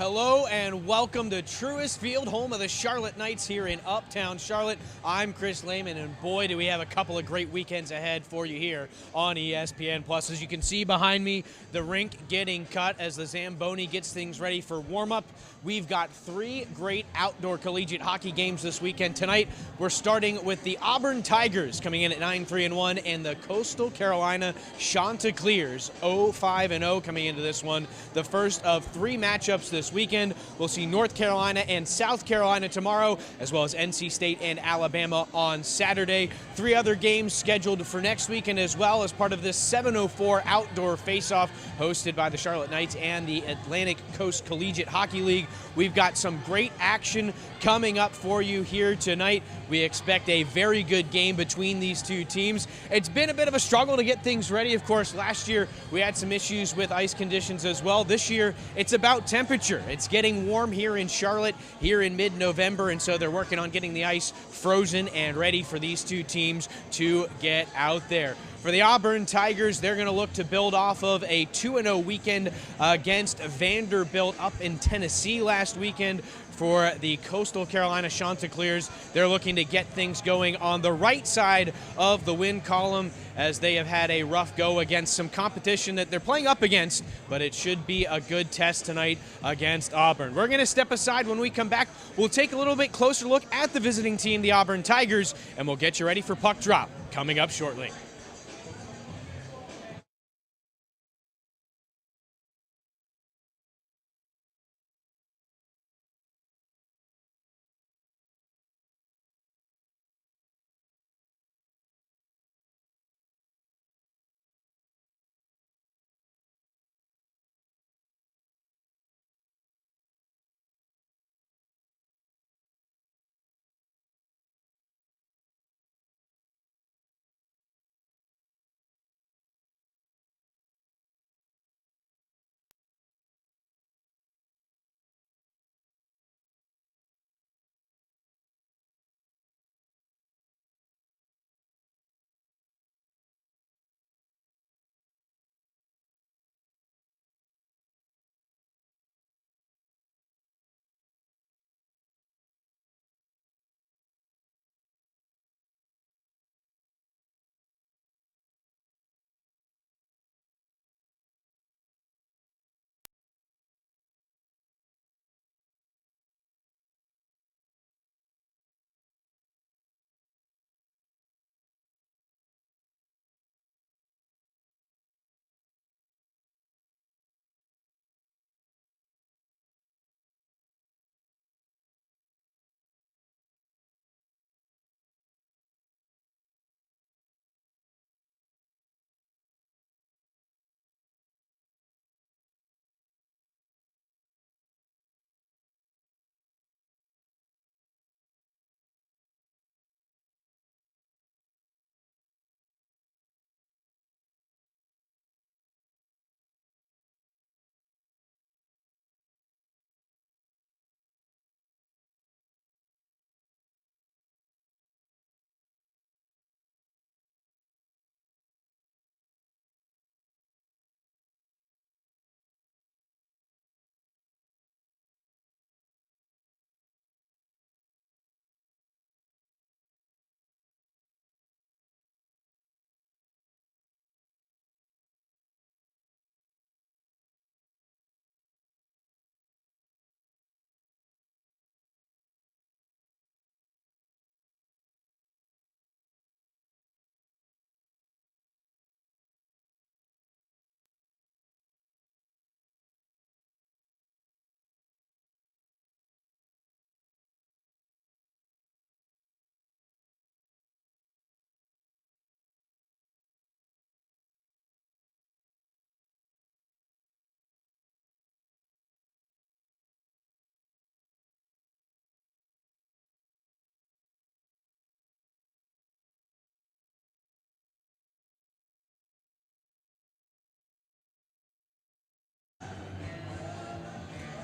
Hello and welcome to Truist Field, home of the Charlotte Knights here in Uptown Charlotte. I'm Chris Lehman, and boy, do we have a couple of great weekends ahead for you here on ESPN+. As you can see behind me, the rink getting cut as the Zamboni gets things ready for warm-up. We've got three great outdoor collegiate hockey games this weekend. Tonight, we're starting with the Auburn Tigers coming in at 9-3-1 and the Coastal Carolina Chanticleers 0-5-0 coming into this one. The first of three matchups this weekend. We'll see North Carolina and South Carolina tomorrow, as well as NC State and Alabama on Saturday. Three other games scheduled for next weekend as well as part of this 704 outdoor face-off hosted by the Charlotte Knights and the Atlantic Coast Collegiate Hockey League. We've got some great action coming up for you here tonight. We expect a very good game between these two teams. It's been a bit of a struggle to get things ready. Of course, last year we had some issues with ice conditions as well. This year, it's about temperature. It's getting warm here in Charlotte here in mid-November, and so they're working on getting the ice frozen and ready for these two teams to get out there. For the Auburn Tigers, they're going to look to build off of a 2-0 weekend against Vanderbilt up in Tennessee last weekend. For the Coastal Carolina Chanticleers, they're looking to get things going on the right side of the win column as they have had a rough go against some competition that they're playing up against, but it should be a good test tonight against Auburn. We're going to step aside. When we come back, we'll take a little bit closer look at the visiting team, the Auburn Tigers, and we'll get you ready for puck drop coming up shortly.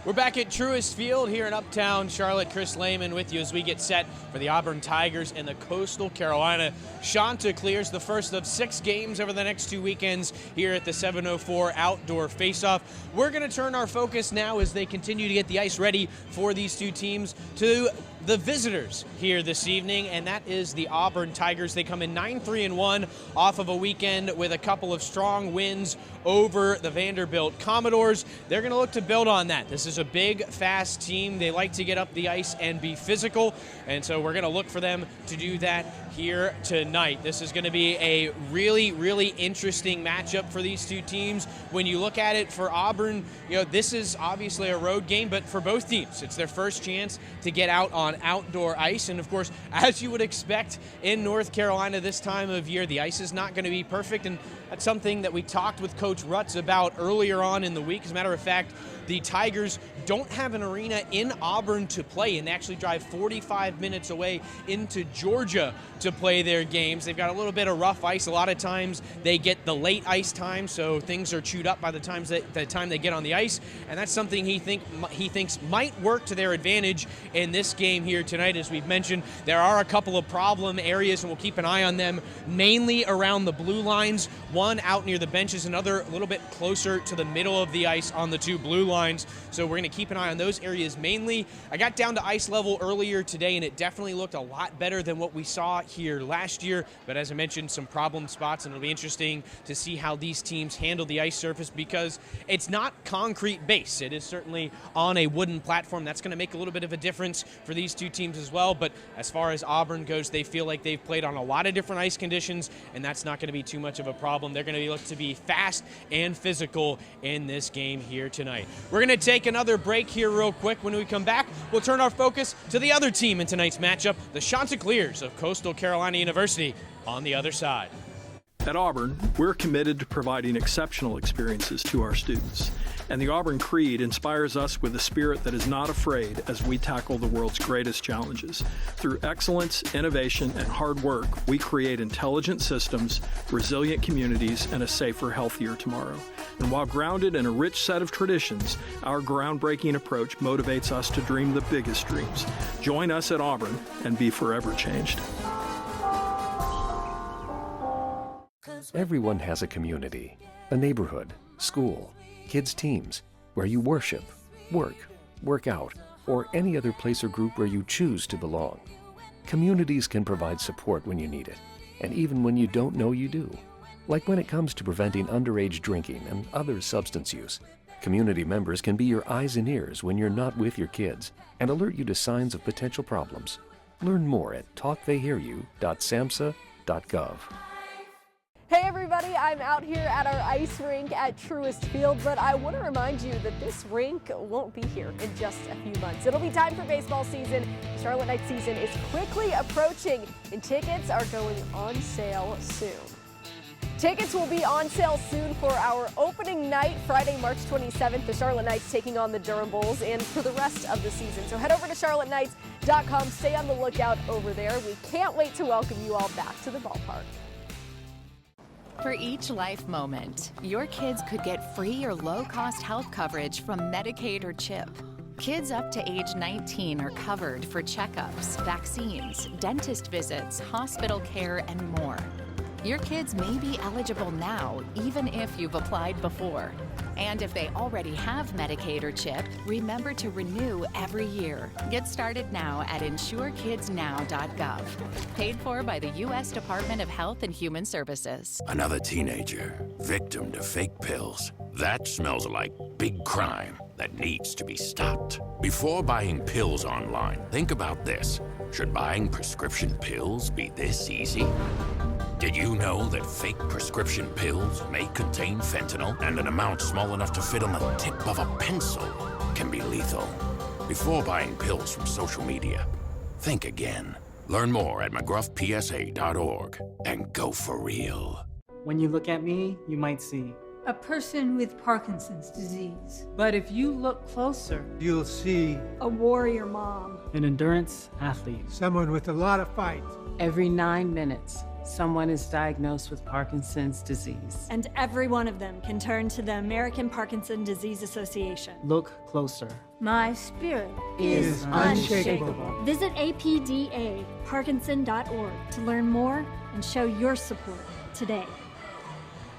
We're back at Truist Field here in Uptown Charlotte. Chris Lehman with you as we get set for the Auburn Tigers and the Coastal Carolina Chanticleers, the first of 6 games over the next 2 weekends here at the 704 Outdoor Faceoff. We're going to turn our focus now as they continue to get the ice ready for these two teams to the visitors here this evening, and that is the Auburn Tigers. They come in 9-3-1 off of a weekend with a couple of strong wins over the Vanderbilt Commodores. They're going to look to build on that. This is a big, fast team. They like to get up the ice and be physical, and so we're going to look for them to do that here tonight. This is going to be a really, really interesting matchup for these two teams. When you look at it for Auburn, this is obviously a road game, but for both teams, it's their first chance to get out on outdoor ice. And of course, as you would expect in North Carolina this time of year, the ice is not going to be perfect, and that's something that we talked with Coach Rutz about earlier on in the week. As a matter of fact, the Tigers don't have an arena in Auburn to play, and they actually drive 45 minutes away into Georgia to play their games. They've got a little bit of rough ice. A lot of times they get the late ice time, so things are chewed up by the time they get on the ice, and that's something he thinks might work to their advantage in this game here tonight. As we've mentioned, there are a couple of problem areas, and we'll keep an eye on them, mainly around the blue lines. One out near the benches, another a little bit closer to the middle of the ice on the two blue lines. So we're going to keep an eye on those areas mainly. I got down to ice level earlier today, and it definitely looked a lot better than what we saw here last year. But as I mentioned, some problem spots, and it'll be interesting to see how these teams handle the ice surface, because it's not concrete base. It is certainly on a wooden platform. That's going to make a little bit of a difference for these two teams as well. But as far as Auburn goes, they feel like they've played on a lot of different ice conditions, and that's not going to be too much of a problem. They're going to look to be fast and physical in this game here tonight. We're going to take another break here real quick. When we come back, we'll turn our focus to the other team in tonight's matchup, the Chanticleers of Coastal Carolina University, on the other side. At Auburn, we're committed to providing exceptional experiences to our students, and the Auburn Creed inspires us with a spirit that is not afraid as we tackle the world's greatest challenges. Through excellence, innovation, and hard work, we create intelligent systems, resilient communities, and a safer, healthier tomorrow. And while grounded in a rich set of traditions, our groundbreaking approach motivates us to dream the biggest dreams. Join us at Auburn and be forever changed. Everyone has a community, a neighborhood, school, kids' teams, where you worship, work out, or any other place or group where you choose to belong. Communities can provide support when you need it, and even when you don't know you do. Like when it comes to preventing underage drinking and other substance use. Community members can be your eyes and ears when you're not with your kids and alert you to signs of potential problems. Learn more at talktheyhearyou.samhsa.gov. Hey everybody, I'm out here at our ice rink at Truist Field, but I want to remind you that this rink won't be here in just a few months. It'll be time for baseball season. The Charlotte Knights season is quickly approaching, and tickets are going on sale soon. Tickets will be on sale soon for our opening night, Friday, March 27th. The Charlotte Knights taking on the Durham Bulls, and for the rest of the season. So head over to charlotteknights.com. Stay on the lookout over there. We can't wait to welcome you all back to the ballpark. For each life moment, your kids could get free or low-cost health coverage from Medicaid or CHIP. Kids up to age 19 are covered for checkups, vaccines, dentist visits, hospital care, and more. Your kids may be eligible now, even if you've applied before. And if they already have Medicaid or CHIP, remember to renew every year. Get started now at insurekidsnow.gov. Paid for by the U.S. Department of Health and Human Services. Another teenager, victim to fake pills. That smells like big crime that needs to be stopped. Before buying pills online, think about this. Should buying prescription pills be this easy? Did you know that fake prescription pills may contain fentanyl, and an amount small enough to fit on the tip of a pencil can be lethal? Before buying pills from social media, think again. Learn more at mcgruffpsa.org and go for real. When you look at me, you might see a person with Parkinson's disease. But if you look closer, you'll see a warrior mom, an endurance athlete, someone with a lot of fight. Every 9 minutes, someone is diagnosed with Parkinson's disease. And every one of them can turn to the American Parkinson Disease Association. Look closer. My spirit Is unshakable. Visit apdaparkinson.org to learn more and show your support today.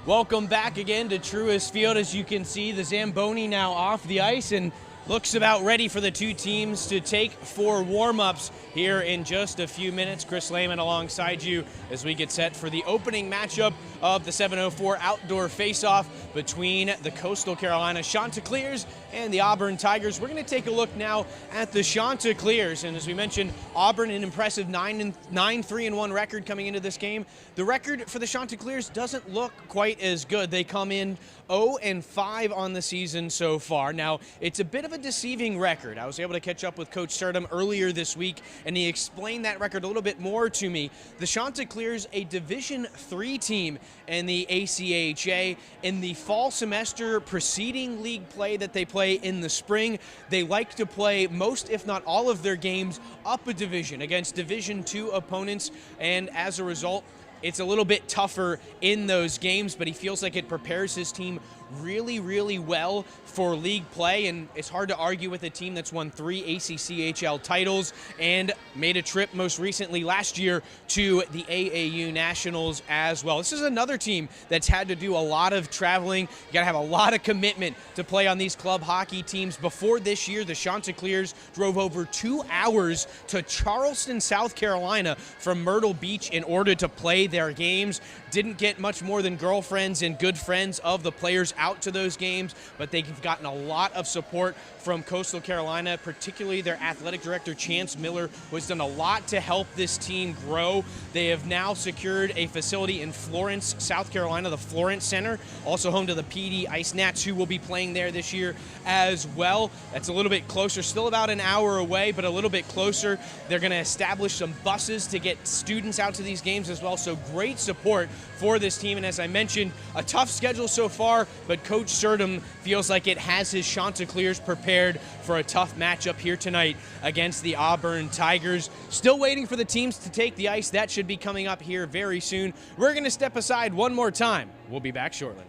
Welcome back again to Truist Field. As you can see, the Zamboni now off the ice and looks about ready for the two teams to take for warm-ups here in just a few minutes. Chris Lehman alongside you as we get set for the opening matchup of the 7:04 outdoor face-off between the Coastal Carolina Chanticleers and the Auburn Tigers. We're going to take a look now at the Chanticleers, and as we mentioned, Auburn an impressive 9-3-1 record coming into this game. The record for the Chanticleers doesn't look quite as good. They come in 0-5 on the season so far. Now, it's a bit of a deceiving record. I was able to catch up with Coach Surdom earlier this week, and he explained that record a little bit more to me. The Chanticleers, a Division III team in the ACHA. In the fall semester preceding league play that they play in the spring, they like to play most, if not all, of their games up a division against Division II opponents, and as a result, it's a little bit tougher in those games, but he feels like it prepares his team really, really well for league play, and it's hard to argue with a team that's won 3 ACCHL titles and made a trip most recently last year to the AAU Nationals as well. This is another team that's had to do a lot of traveling. You got to have a lot of commitment to play on these club hockey teams. Before this year, the Chanticleers drove over 2 hours to Charleston, South Carolina from Myrtle Beach in order to play their games. Didn't get much more than girlfriends and good friends of the players out to those games, but they've gotten a lot of support from Coastal Carolina, particularly their athletic director, Chance Miller, who has done a lot to help this team grow. They have now secured a facility in Florence, South Carolina, the Florence Center, also home to the PD Ice Nats, who will be playing there this year as well. That's a little bit closer, still about an hour away, but a little bit closer. They're going to establish some buses to get students out to these games as well, so great support for this team. And as I mentioned, a tough schedule so far, but Coach Surdom feels like it has his Chanticleers prepared for a tough matchup here tonight against the Auburn Tigers. Still waiting for the teams to take the ice. That should be coming up here very soon. We're going to step aside one more time. We'll be back shortly.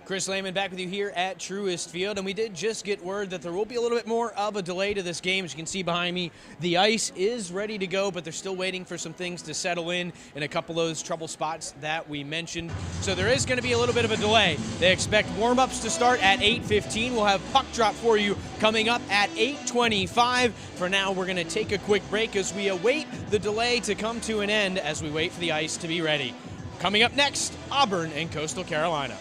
Chris Lehman back with you here at Truist Field, and we did just get word that there will be a little bit more of a delay to this game. As you can see behind me, the ice is ready to go, but they're still waiting for some things to settle in a couple of those trouble spots that we mentioned. So there is going to be a little bit of a delay. They expect warm-ups to start at 8:15. We'll have puck drop for you coming up at 8:25. For now, we're going to take a quick break as we await the delay to come to an end as we wait for the ice to be ready. Coming up next, Auburn and Coastal Carolina.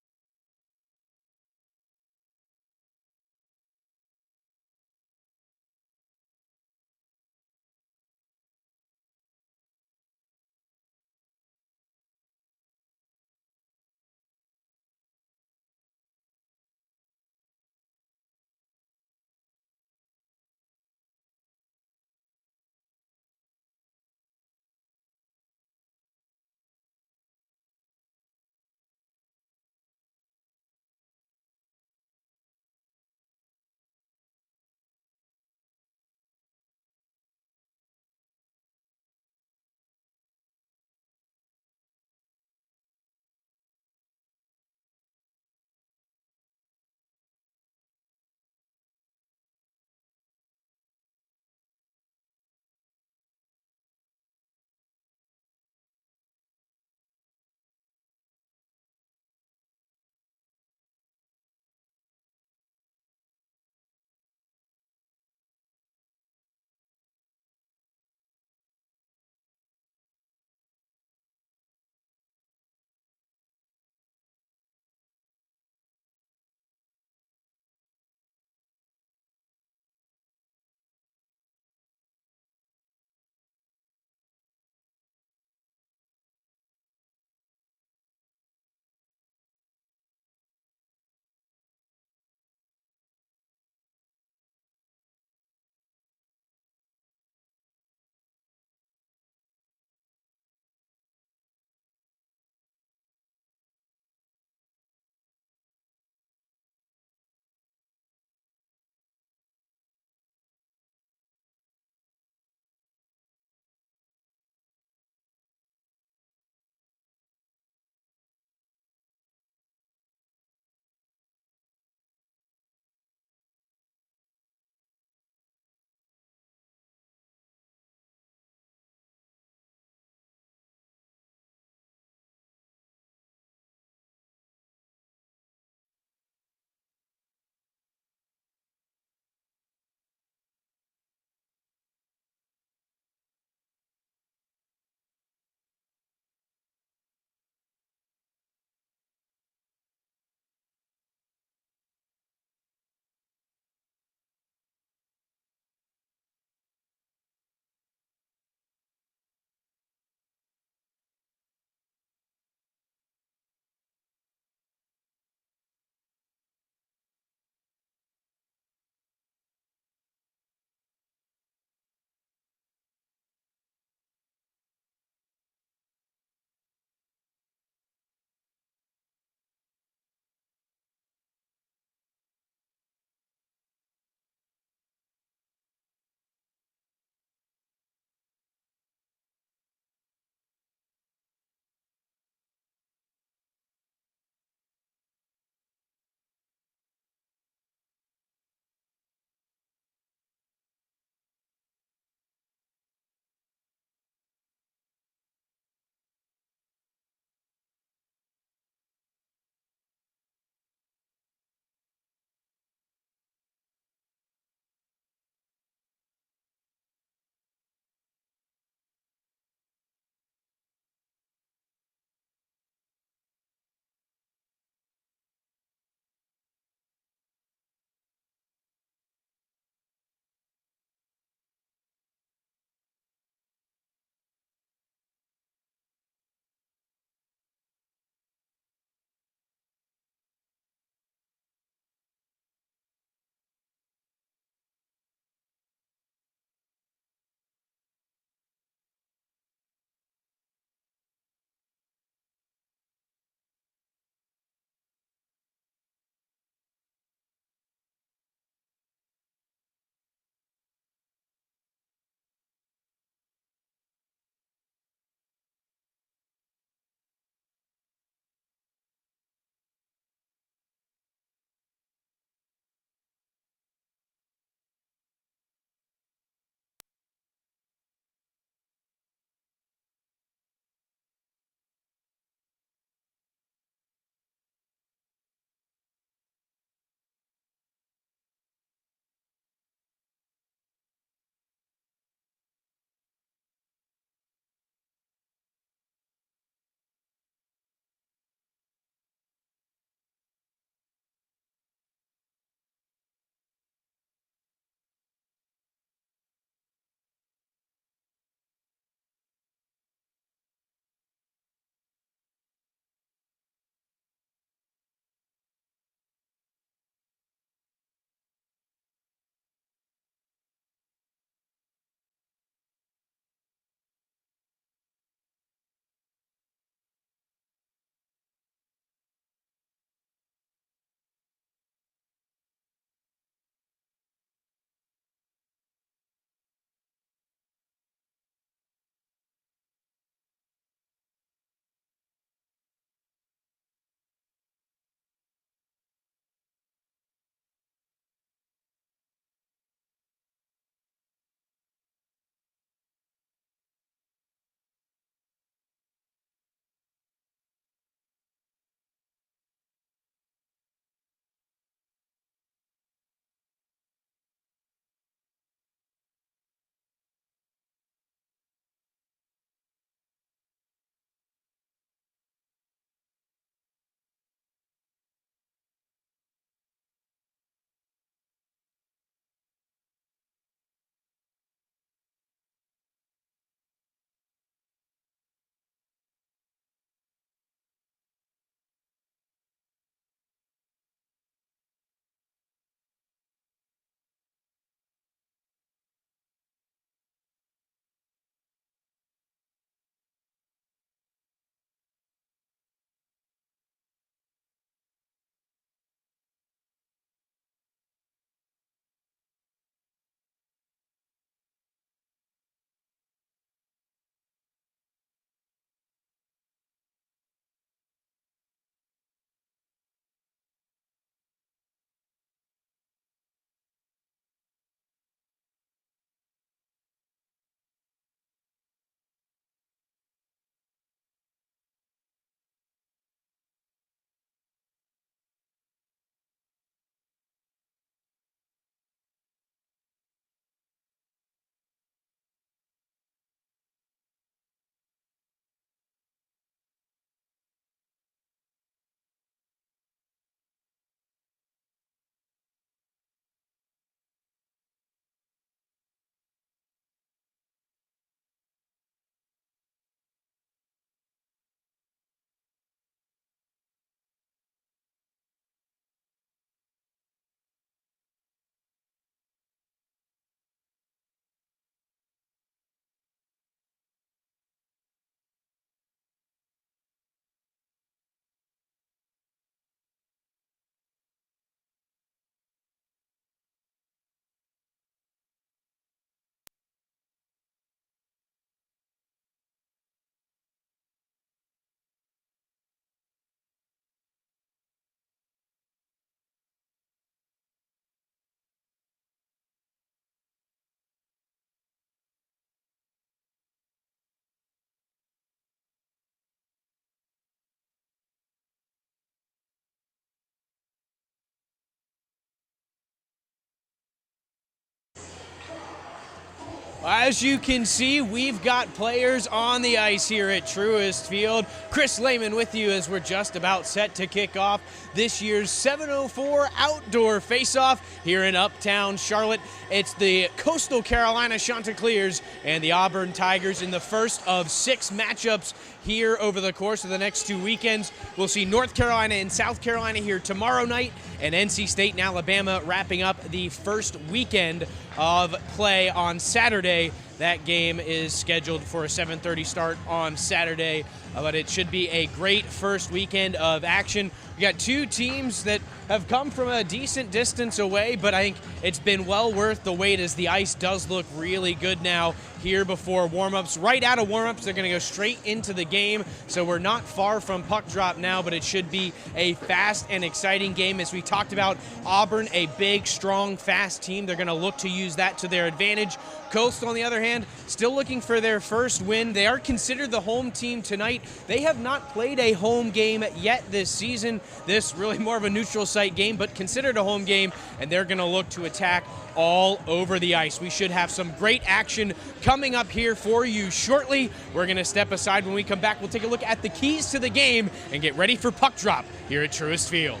As you can see, we've got players on the ice here at Truist Field. Chris Lehman with you as we're just about set to kick off this year's 704 outdoor face-off here in Uptown Charlotte. It's the Coastal Carolina Chanticleers and the Auburn Tigers in the first of 6 matchups here over the course of the next 2 weekends. We'll see North Carolina and South Carolina here tomorrow night, and NC State and Alabama wrapping up the first weekend of play on Saturday. That game is scheduled for a 7:30 start on Saturday, but it should be a great first weekend of action. We got 2 teams that have come from a decent distance away, but I think it's been well worth the wait as the ice does look really good now here before warm-ups. Right out of warm-ups, they're going to go straight into the game, so we're not far from puck drop now, but it should be a fast and exciting game. As we talked about, Auburn, a big, strong, fast team. They're going to look to use that to their advantage. Coastal, on the other hand, still looking for their first win. They are considered the home team tonight. They have not played a home game yet this season. This really more of a neutral site game, but considered a home game, and they're going to look to attack all over the ice. We should have some great action coming up here for you shortly. We're going to step aside. When we come back, we'll take a look at the keys to the game and get ready for puck drop here at Truist Field.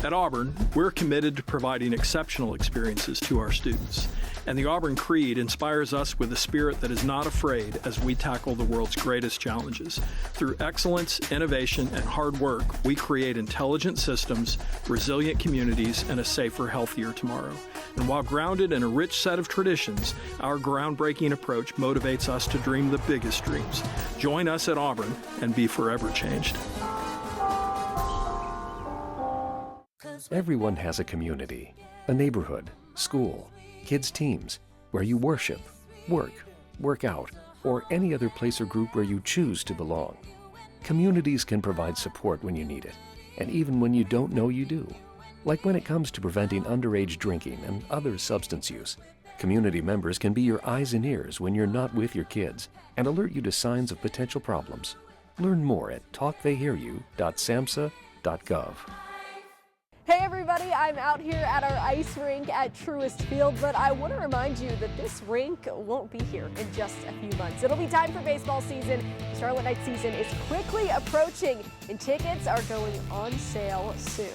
At Auburn, we're committed to providing exceptional experiences to our students. And the Auburn Creed inspires us with a spirit that is not afraid as we tackle the world's greatest challenges. Through excellence, innovation, and hard work, we create intelligent systems, resilient communities, and a safer, healthier tomorrow. And while grounded in a rich set of traditions, our groundbreaking approach motivates us to dream the biggest dreams. Join us at Auburn and be forever changed. Everyone has a community, a neighborhood, school, kids' teams, where you worship, work out, or any other place or group where you choose to belong. Communities can provide support when you need it, and even when you don't know you do. Like when it comes to preventing underage drinking and other substance use. Community members can be your eyes and ears when you're not with your kids and alert you to signs of potential problems. Learn more at talktheyhearyu.samhsa.gov. Hey everybody, I'm out here at our ice rink at Truist Field, but I want to remind you that this rink won't be here in just a few months. It'll be time for baseball season. The Charlotte Knights season is quickly approaching, and tickets are going on sale soon.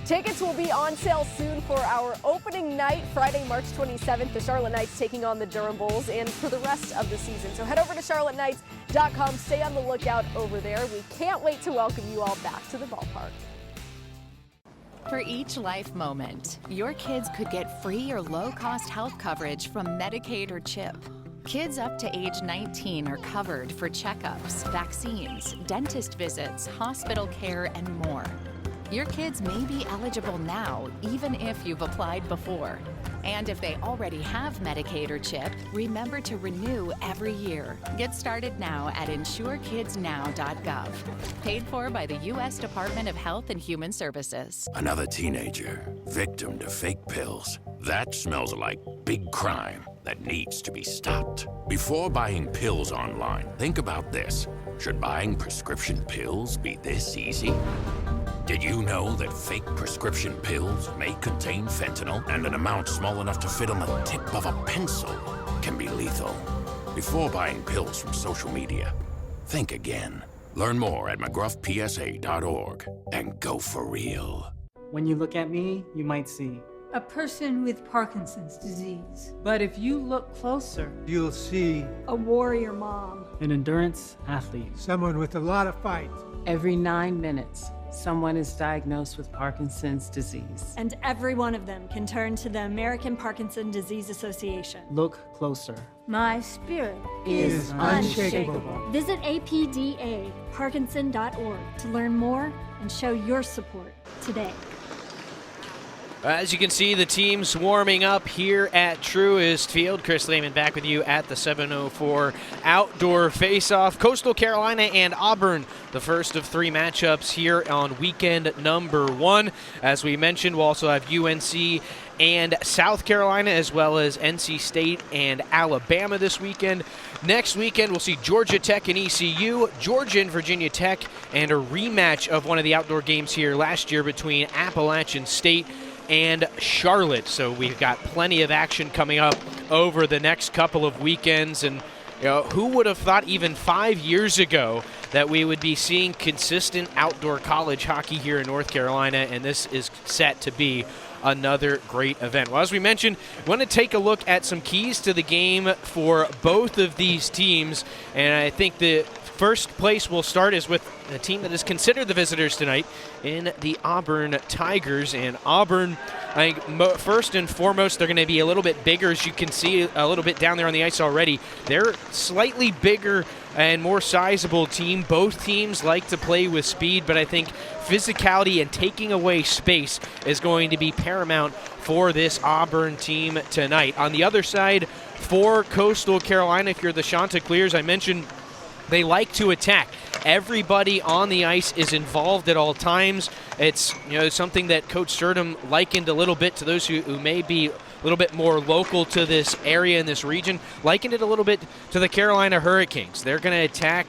Tickets will be on sale soon for our opening night, Friday, March 27th. The Charlotte Knights taking on the Durham Bulls, and for the rest of the season. So head over to charlotteknights.com. Stay on the lookout over there. We can't wait to welcome you all back to the ballpark. For each life moment, your kids could get free or low-cost health coverage from Medicaid or CHIP. Kids up to age 19 are covered for checkups, vaccines, dentist visits, hospital care, and more. Your kids may be eligible now, even if you've applied before. And if they already have Medicaid or CHIP, remember to renew every year. Get started now at insurekidsnow.gov. Paid for by the U.S. Department of Health and Human Services. Another teenager, victim to fake pills. That smells like big crime that needs to be stopped. Before buying pills online, think about this. Should buying prescription pills be this easy? Did you know that fake prescription pills may contain fentanyl, and an amount small enough to fit on the tip of a pencil can be lethal? Before buying pills from social media, think again. Learn more at mcgruffpsa.org and go for real. When you look at me, you might see a person with Parkinson's disease. But if you look closer, you'll see a warrior mom, an endurance athlete, someone with a lot of fight. Every 9 minutes, someone is diagnosed with Parkinson's disease. And every one of them can turn to the American Parkinson Disease Association. Look closer. My spirit is unshakable. Visit apdaparkinson.org to learn more and show your support today. As you can see, the team's warming up here at Truist Field. Chris Lehman back with you at the 704 outdoor face-off. Coastal Carolina and Auburn, the first of 3 matchups here on weekend number 1. As we mentioned, we'll also have UNC and South Carolina, as well as NC State and Alabama this weekend. Next weekend, we'll see Georgia Tech and ECU, Georgia and Virginia Tech, and a rematch of one of the outdoor games here last year between Appalachian State and Charlotte. So we've got plenty of action coming up over the next couple of weekends. And who would have thought even 5 years ago that we would be seeing consistent outdoor college hockey here in North Carolina, and this is set to be another great event. Well, as we mentioned, we want to take a look at some keys to the game for both of these teams, and I think the first place we'll start is with the team that is considered the visitors tonight in the Auburn Tigers. And Auburn, I think first and foremost, they're going to be a little bit bigger, as you can see a little bit down there on the ice already. They're slightly bigger and more sizable team. Both teams like to play with speed, but I think physicality and taking away space is going to be paramount for this Auburn team tonight. On the other side, for Coastal Carolina, if you're the Chanticleers, I mentioned they like to attack. Everybody on the ice is involved at all times. It's something that Coach Sturdom likened a little bit to those who may be a little bit more local to this area in this region, likened it a little bit to the Carolina Hurricanes. They're going to attack.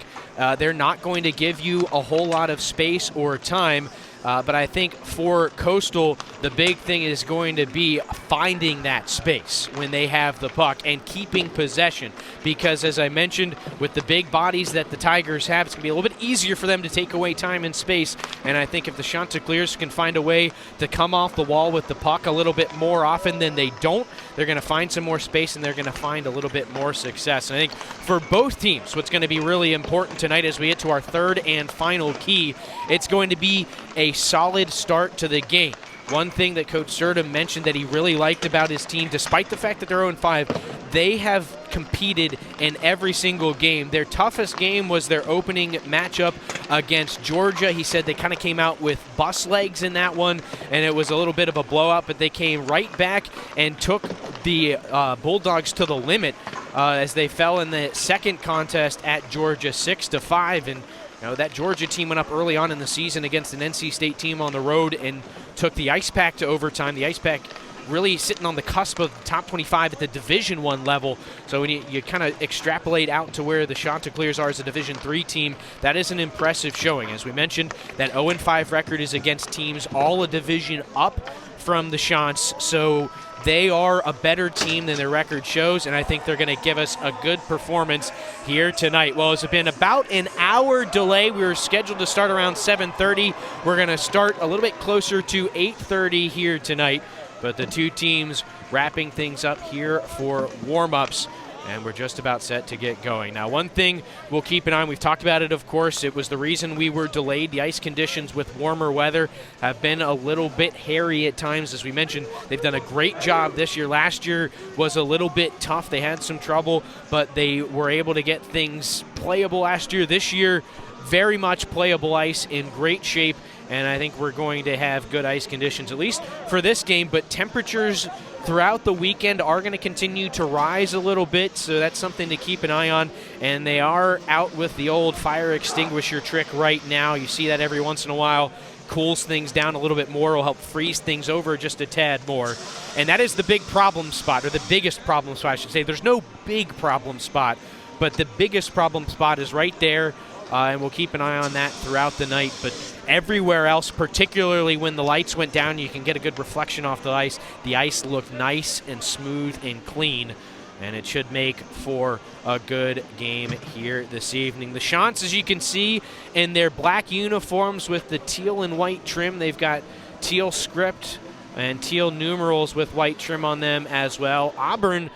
They're not going to give you a whole lot of space or time. But I think for Coastal, the big thing is going to be finding that space when they have the puck and keeping possession. Because as I mentioned, with the big bodies that the Tigers have, it's going to be a little bit easier for them to take away time and space. And I think if the Chanticleers can find a way to come off the wall with the puck a little bit more often than they don't, they're going to find some more space and they're going to find a little bit more success. And I think for both teams, what's going to be really important tonight as we get to our third and final key, it's going to be a solid start to the game. One thing that Coach Sturdom mentioned that he really liked about his team, despite the fact that they're 0-5, they have competed in every single game. Their toughest game was their opening matchup against Georgia. He said they kind of came out with bus legs in that one, and it was a little bit of a blowout, but they came right back and took the Bulldogs to the limit as they fell in the second contest at Georgia 6-5. And that Georgia team went up early on in the season against an NC State team on the road and took the Ice Pack to overtime. The Ice Pack really sitting on the cusp of the top 25 at the Division I level. So when you kind of extrapolate out to where the Chanticleers are as a Division III team, that is an impressive showing. As we mentioned, that 0-5 record is against teams all a division up from the Chants. So they are a better team than their record shows, and I think they're going to give us a good performance here tonight. Well, it's been about an hour delay. We were scheduled to start around 7:30. We're going to start a little bit closer to 8:30 here tonight, but the two teams wrapping things up here for warm-ups, and we're just about set to get going. Now, one thing we'll keep an eye on, we've talked about it, of course, it was the reason we were delayed. The ice conditions with warmer weather have been a little bit hairy at times. As we mentioned, they've done a great job this year. Last year was a little bit tough. They had some trouble, but they were able to get things playable last year. This year, very much playable ice, in great shape, and I think we're going to have good ice conditions, at least for this game, but temperatures throughout the weekend are going to continue to rise a little bit, so that's something to keep an eye on. And they are out with the old fire extinguisher trick right now. You see that every once in a while. Cools things down a little bit more, will help freeze things over just a tad more. And that is the big problem spot, or the biggest problem spot, I should say. There's no big problem spot, but the biggest problem spot is right there. And we'll keep an eye on that throughout the night. But everywhere else, particularly when the lights went down, you can get a good reflection off the ice. The ice looked nice and smooth and clean, and it should make for a good game here this evening. The Chants, as you can see, in their black uniforms with the teal and white trim. They've got teal script and teal numerals with white trim on them as well. Auburn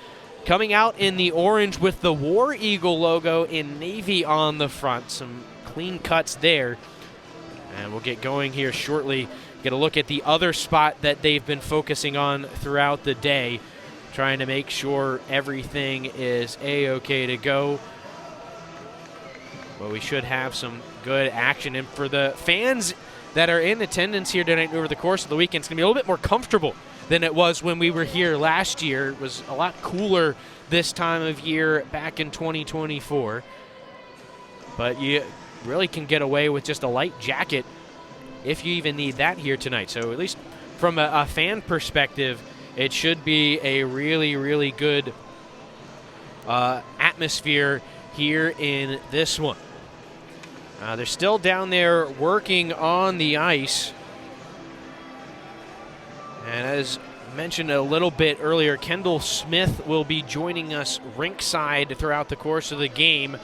coming out in the orange with the War Eagle logo in navy on the front. Some clean cuts there. And we'll get going here shortly. Get a look at the other spot that they've been focusing on throughout the day, trying to make sure everything is A-okay to go. Well, we should have some good action. And for the fans that are in attendance here tonight over the course of the weekend, it's going to be a little bit more comfortable than it was when we were here last year. It was a lot cooler this time of year back in 2024. But you really can get away with just a light jacket if you even need that here tonight. So at least from a fan perspective, it should be a really, really good atmosphere here in this one. They're still down there working on the ice. And as mentioned a little bit earlier, Kendall Smith will be joining us rinkside throughout the course of the game.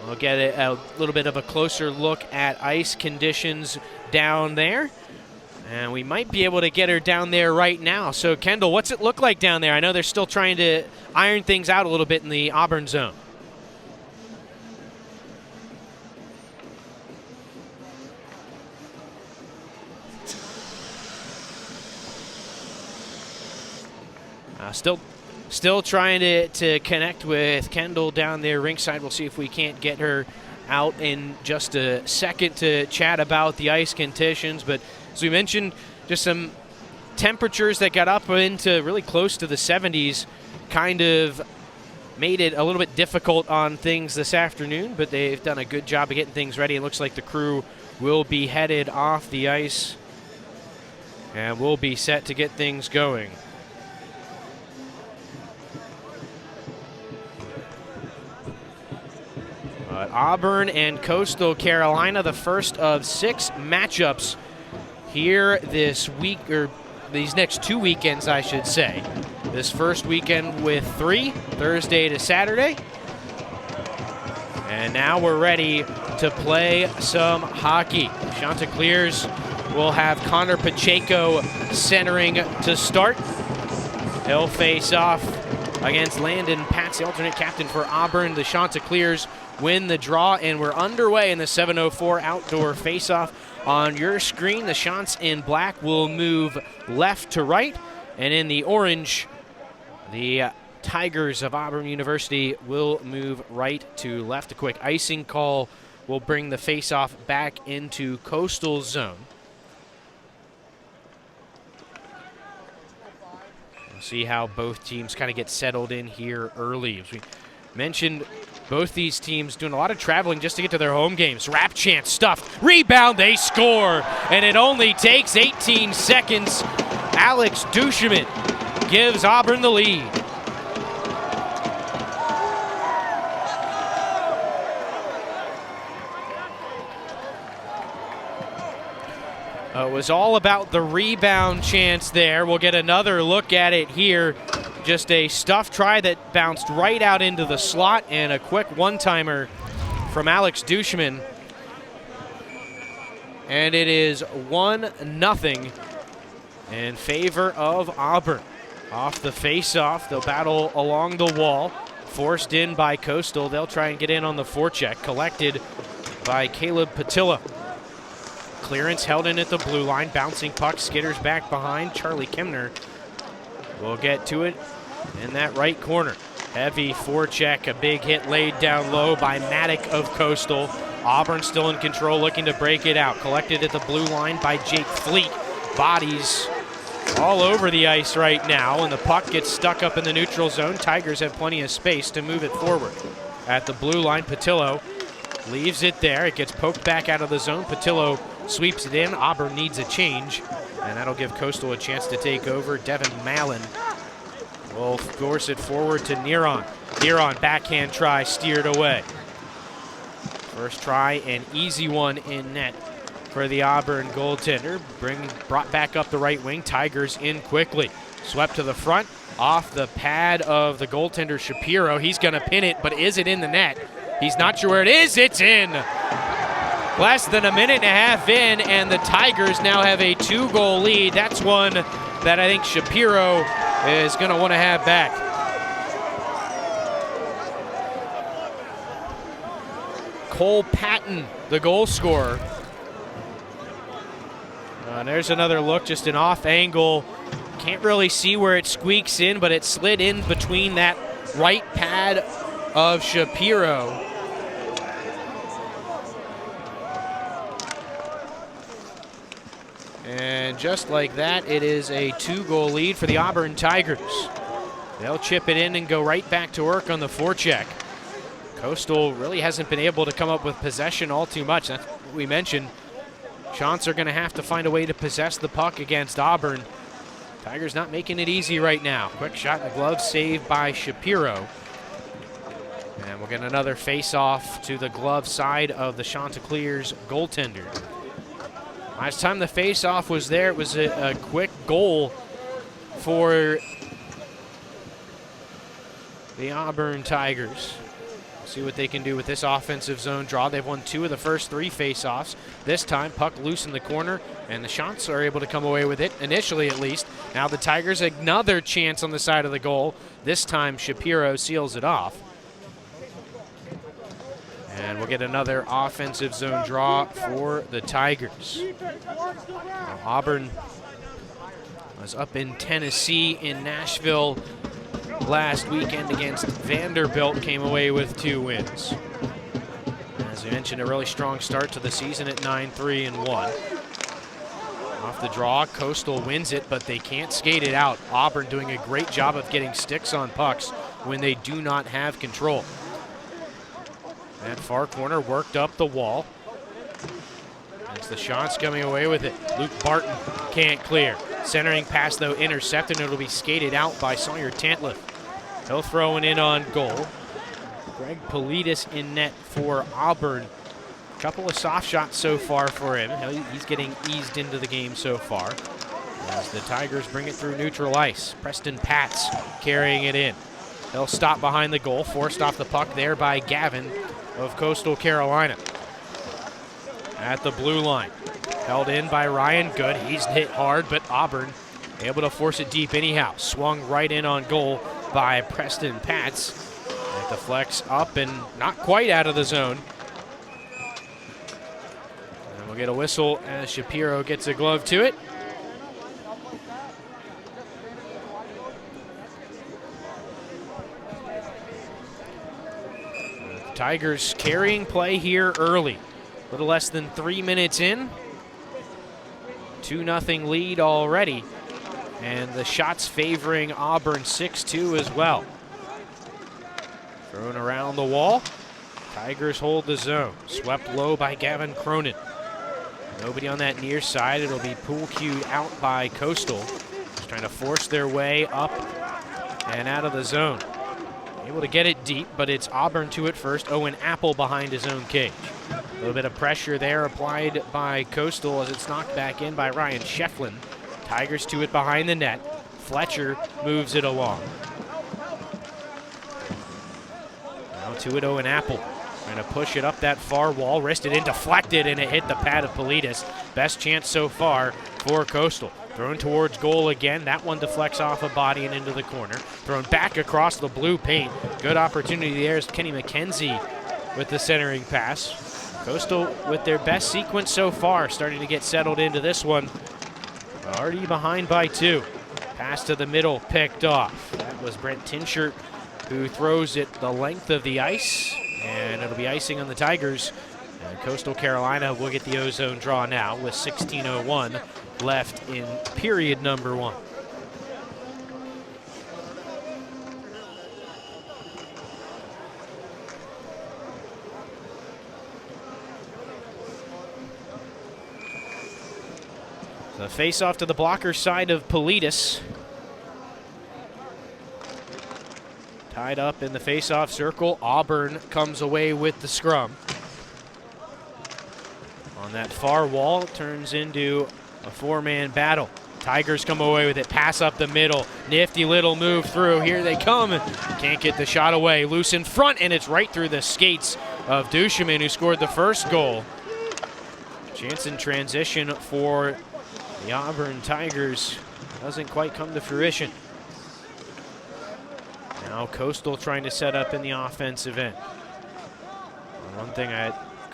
We'll get a little bit of a closer look at ice conditions down there. And we might be able to get her down there right now. So, Kendall, what's it look like down there? I know they're still trying to iron things out a little bit in the Auburn zone. Still trying to connect with Kendall down there rinkside. We'll see if we can't get her out in just a second to chat about the ice conditions. But as we mentioned, just some temperatures that got up into really close to the 70s kind of made it a little bit difficult on things this afternoon, but they've done a good job of getting things ready. It looks like the crew will be headed off the ice and we'll be set to get things going. Auburn and Coastal Carolina, the first of 6 matchups here this week, or these next 2 weekends, I should say. This first weekend with 3, Thursday to Saturday. And now we're ready to play some hockey. Chanticleers will have Connor Pacheco centering to start. He'll face off against Landon Patz, the alternate captain for Auburn. The Chanticleers win the draw, and we're underway in the 7:04 outdoor faceoff. On your screen, the Chants in black will move left to right, and in the orange, the Tigers of Auburn University will move right to left. A quick icing call will bring the faceoff back into Coastal zone. We'll see how both teams kind of get settled in here early. As we mentioned, both these teams doing a lot of traveling just to get to their home games. Rap chance stuffed. Rebound, they score. And it only takes 18 seconds. Alex Duchemin gives Auburn the lead. It was all about the rebound chance there. We'll get another look at it here. Just a stuff try that bounced right out into the slot, and a quick one-timer from Alex Duchemin. And it is 1-0 in favor of Auburn. Off the face-off, they'll battle along the wall. Forced in by Coastal. They'll try and get in on the forecheck. Collected by Caleb Patilla. Clearance held in at the blue line. Bouncing puck skitters back behind. Charlie Kemner will get to it in that right corner. Heavy forecheck, a big hit laid down low by Maddock of Coastal. Auburn still in control, looking to break it out. Collected at the blue line by Jake Fleet. Bodies all over the ice right now, and the puck gets stuck up in the neutral zone. Tigers have plenty of space to move it forward. At the blue line, Patillo leaves it there. It gets poked back out of the zone. Patillo sweeps it in. Auburn needs a change, and that'll give Coastal a chance to take over. Devin Mallon will force it forward to Neron. Neron, backhand try, steered away. First try, an easy one in net for the Auburn goaltender. Brought back up the right wing. Tigers in quickly. Swept to the front, off the pad of the goaltender Shapiro. He's going to pin it, but is it in the net? He's not sure where it is. It's in. Less than a minute and a half in, and the Tigers now have a 2-goal lead. That's one that I think Shapiro is going to want to have back. Cole Patton, the goal scorer. And there's another look, just an off angle. Can't really see where it squeaks in, but it slid in between that right pad of Shapiro. And just like that, it is a 2-goal lead for the Auburn Tigers. They'll chip it in and go right back to work on the forecheck. Coastal really hasn't been able to come up with possession all too much. That's what we mentioned. Chants are going to have to find a way to possess the puck against Auburn. Tigers not making it easy right now. Quick shot in the glove, saved by Shapiro. And we'll get another face-off to the glove side of the Chanticleers goaltender. Last time the face-off was there, it was a quick goal for the Auburn Tigers. See what they can do with this offensive zone draw. They've won 2 of the first 3 face-offs. This time, puck loose in the corner, and the Shots are able to come away with it, initially at least. Now the Tigers, another chance on the side of the goal. This time, Shapiro seals it off. And we'll get another offensive zone draw for the Tigers. Now, Auburn was up in Tennessee, in Nashville last weekend against Vanderbilt, came away with 2 wins. As I mentioned, a really strong start to the season at 9-3-1. Off the draw, Coastal wins it, but they can't skate it out. Auburn doing a great job of getting sticks on pucks when they do not have control. That far corner worked up the wall. As the Shots coming away with it. Luke Barton can't clear. Centering pass, though, intercepted, and it'll be skated out by Sawyer Tantliff. He'll throw it in on goal. Greg Politis in net for Auburn. A couple of soft shots so far for him. He's getting eased into the game so far. As the Tigers bring it through neutral ice. Preston Pats carrying it in. They'll stop behind the goal, forced off the puck there by Gavin of Coastal Carolina. At the blue line. Held in by Ryan Good. He's hit hard, but Auburn able to force it deep anyhow. Swung right in on goal by Preston Pats. It deflects up and not quite out of the zone. And we'll get a whistle as Shapiro gets a glove to it. The Tigers carrying play here early. A little less than 3 minutes in. 2-0 lead already. And the Shots favoring Auburn 6-2 as well. Thrown around the wall. Tigers hold the zone. Swept low by Gavin Cronin. Nobody on that near side. It'll be pool cued out by Coastal. Just trying to force their way up and out of the zone. Able to get it deep, but it's Auburn to it first. Owen Apple behind his own cage. A little bit of pressure there applied by Coastal as it's knocked back in by Ryan Shefflin. Tigers to it behind the net. Fletcher moves it along. Now to it, Owen Apple. Trying to push it up that far wall. Wristed in, deflected, and it hit the pad of Politis. Best chance so far for Coastal. Thrown towards goal again. That one deflects off a body and into the corner. Thrown back across the blue paint. Good opportunity there is Kenny McKenzie with the centering pass. Coastal with their best sequence so far, starting to get settled into this one. Already behind by 2. Pass to the middle, picked off. That was Brent Tinshert who throws it the length of the ice, and it'll be icing on the Tigers. And Coastal Carolina will get the ozone draw now with 16:01 left in period number 1. The face-off to the blocker side of Politis. Tied up in the face-off circle. Auburn comes away with the scrum. On that far wall, it turns into a 4-man battle. Tigers come away with it. Pass up the middle. Nifty little move through. Here they come. Can't get the shot away. Loose in front, and it's right through the skates of Duchemin, who scored the first goal. Chance in transition for the Auburn Tigers doesn't quite come to fruition. Now Coastal trying to set up in the offensive end. One thing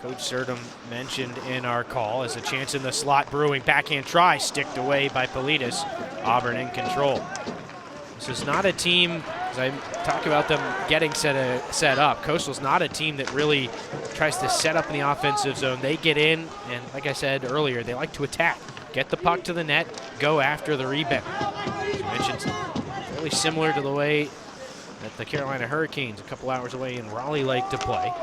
Coach Surdom mentioned in our call is a chance in the slot brewing. Backhand try, sticked away by Politis. Auburn in control. This is not a team, as I talk about them getting set up, Coastal's not a team that really tries to set up in the offensive zone. They get in, and like I said earlier, they like to attack. Get the puck to the net, go after the rebound. As you mentioned, really similar to the way that the Carolina Hurricanes, a couple hours away in Raleigh, like to play.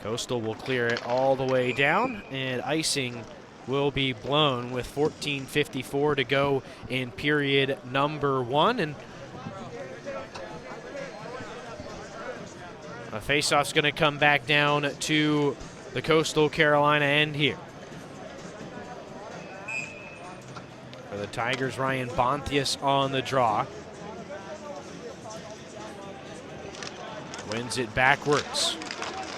Coastal will clear it all the way down, and icing will be blown with 14:54 to go in period number 1. And a faceoff's going to come back down to the Coastal Carolina end here. Tigers, Ryan Bonthius on the draw. Wins it backwards.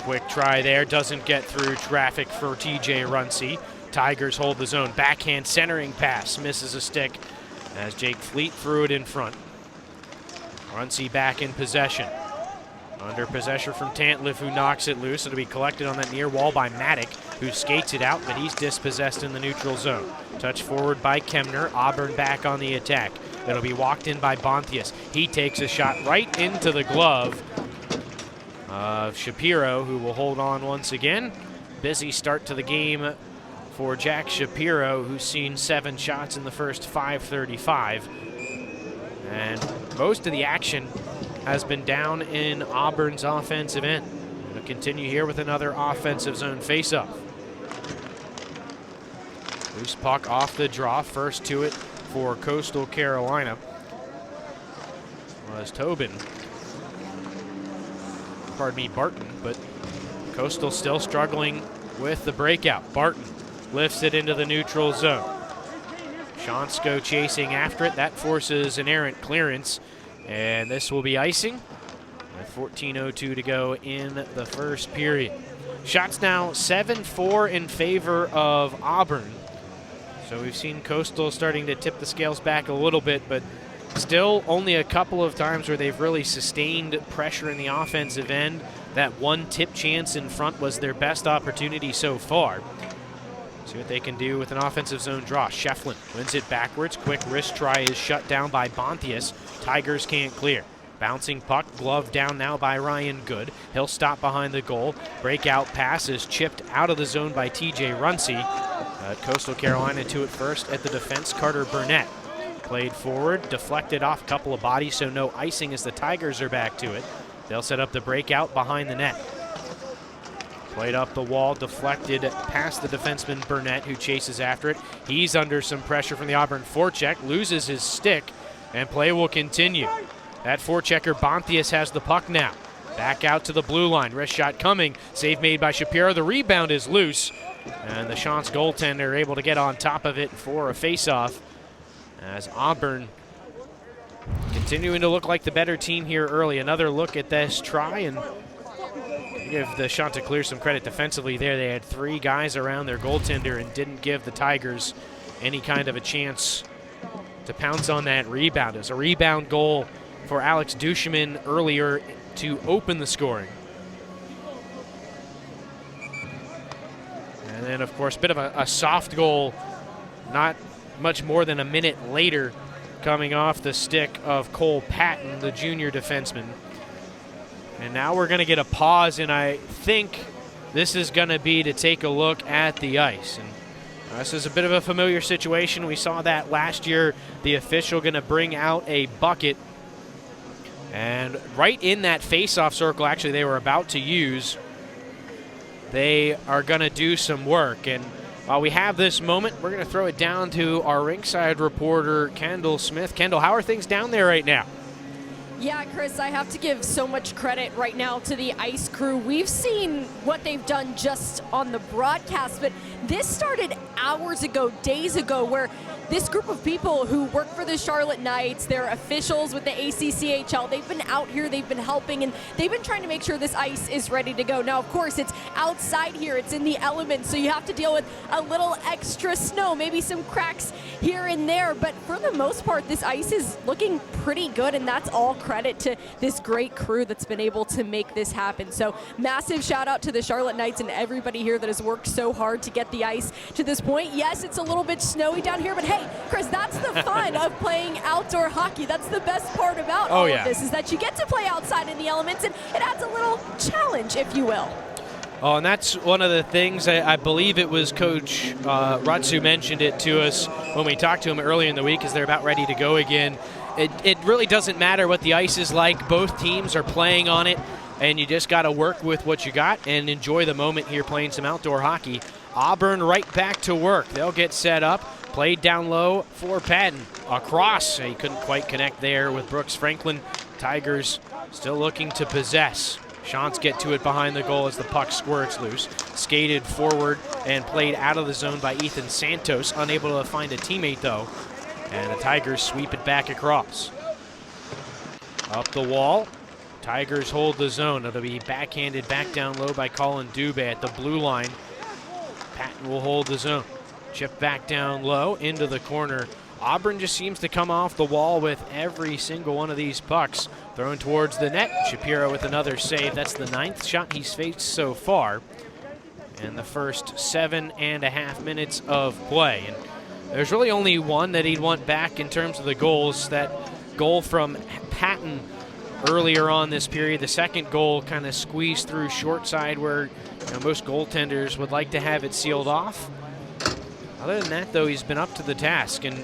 Quick try there, doesn't get through traffic for TJ Runcie. Tigers hold the zone. Backhand centering pass, misses a stick as Jake Fleet threw it in front. Runcie back in possession. Under possession from Tantliff, who knocks it loose. It'll be collected on that near wall by Maddock, who skates it out, but he's dispossessed in the neutral zone. Touch forward by Kemner. Auburn back on the attack. It'll be walked in by Bonthius. He takes a shot right into the glove of Shapiro, who will hold on once again. Busy start to the game for Jack Shapiro, who's seen 7 shots in the first 5:35. And most of the action has been down in Auburn's offensive end. We'll continue here with another offensive zone faceoff. Loose puck off the draw. First to it for Coastal Carolina was Tobin. Pardon me, Barton, but Coastal still struggling with the breakout. Barton lifts it into the neutral zone. Shonsko chasing after it. That forces an errant clearance, and this will be icing with 14:02 to go in the first period. Shots now 7-4 in favor of Auburn. So we've seen Coastal starting to tip the scales back a little bit, but still only a couple of times where they've really sustained pressure in the offensive end. That one tip chance in front was their best opportunity so far. See what they can do with an offensive zone draw. Shefflin wins it backwards. Quick wrist try is shut down by Bonthius. Tigers can't clear. Bouncing puck, glove down now by Ryan Good. He'll stop behind the goal. Breakout pass is chipped out of the zone by TJ Runcie. Coastal Carolina to it first at the defense. Carter Burnett played forward, deflected off a couple of bodies, so no icing as the Tigers are back to it. They'll set up the breakout behind the net. Played up the wall, deflected past the defenseman Burnett, who chases after it. He's under some pressure from the Auburn forecheck, loses his stick, and play will continue. That forechecker Bonthius has the puck now. Back out to the blue line, wrist shot coming, save made by Shapiro. The rebound is loose, and the Chance goaltender able to get on top of it for a face-off, as Auburn continuing to look like the better team here early. Another look at this try, and give the Chanticleers some credit defensively there. They had 3 guys around their goaltender and didn't give the Tigers any kind of a chance to pounce on that rebound. It was a rebound goal for Alex Duchemin earlier to open the scoring. And then, of course, a bit of a soft goal, not much more than a minute later, coming off the stick of Cole Patton, the junior defenseman. And now we're going to get a pause, and I think this is going to be to take a look at the ice. And this is a bit of a familiar situation. We saw that last year. The official going to bring out a bucket. And right in that face-off circle, actually, they were about to use, they are going to do some work. And while we have this moment, we're going to throw it down to our rinkside reporter, Kendall Smith. Kendall, how are things down there right now? Yeah, Chris, I have to give so much credit right now to the ice crew. We've seen what they've done just on the broadcast, but this started hours ago, days ago, where this group of people who work for the Charlotte Knights, they're officials with the ACCHL, they've been out here, they've been helping, and they've been trying to make sure this ice is ready to go. Now, of course, it's outside here, it's in the elements, so you have to deal with a little extra snow, maybe some cracks here and there, but for the most part, this ice is looking pretty good, and that's all credit to this great crew that's been able to make this happen. So massive shout out to the Charlotte Knights and everybody here that has worked so hard to get the ice to this point. Yes, it's a little bit snowy down here, but hey, Chris, that's the fun of playing outdoor hockey. That's the best part about all of this, is that you get to play outside in the elements, and it adds a little challenge, if you will. Oh, and that's one of the things, I believe it was Coach Rutsu mentioned it to us when we talked to him earlier in the week as they're about ready to go again. It really doesn't matter what the ice is like. Both teams are playing on it, and you just got to work with what you got and enjoy the moment here playing some outdoor hockey. Auburn right back to work. They'll get set up. Played down low for Patton. Across. He couldn't quite connect there with Brooks Franklin. Tigers still looking to possess. Chance get to it behind the goal as the puck squirts loose. Skated forward and played out of the zone by Ethan Santos. Unable to find a teammate, though. And the Tigers sweep it back across. Up the wall. Tigers hold the zone. It'll be backhanded back down low by Colin Dubé at the blue line. Patton will hold the zone. Chip back down low into the corner. Auburn just seems to come off the wall with every single one of these pucks thrown towards the net. Shapiro with another save. That's the 9th shot he's faced so far in the first 7.5 minutes of play. And there's really only one that he'd want back in terms of the goals. That goal from Patton earlier on this period. The second goal kind of squeezed through short side where most goaltenders would like to have it sealed off. Other than that, though, he's been up to the task. And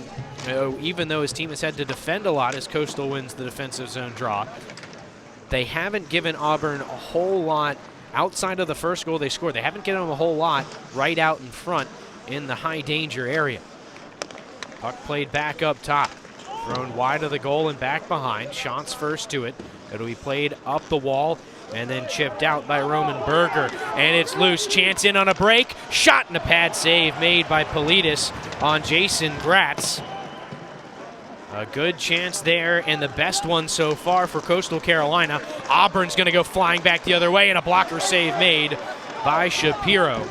even though his team has had to defend a lot as Coastal wins the defensive zone draw, they haven't given Auburn a whole lot outside of the first goal they scored. They haven't given them a whole lot right out in front in the high danger area. Puck played back up top. Thrown wide of the goal and back behind. Shantz first to it. It'll be played up the wall and then chipped out by Roman Berger. And it's loose. Chance in on a break. Shot and a pad save made by Politis on Jason Gratz. A good chance there and the best one so far for Coastal Carolina. Auburn's going to go flying back the other way and a blocker save made by Shapiro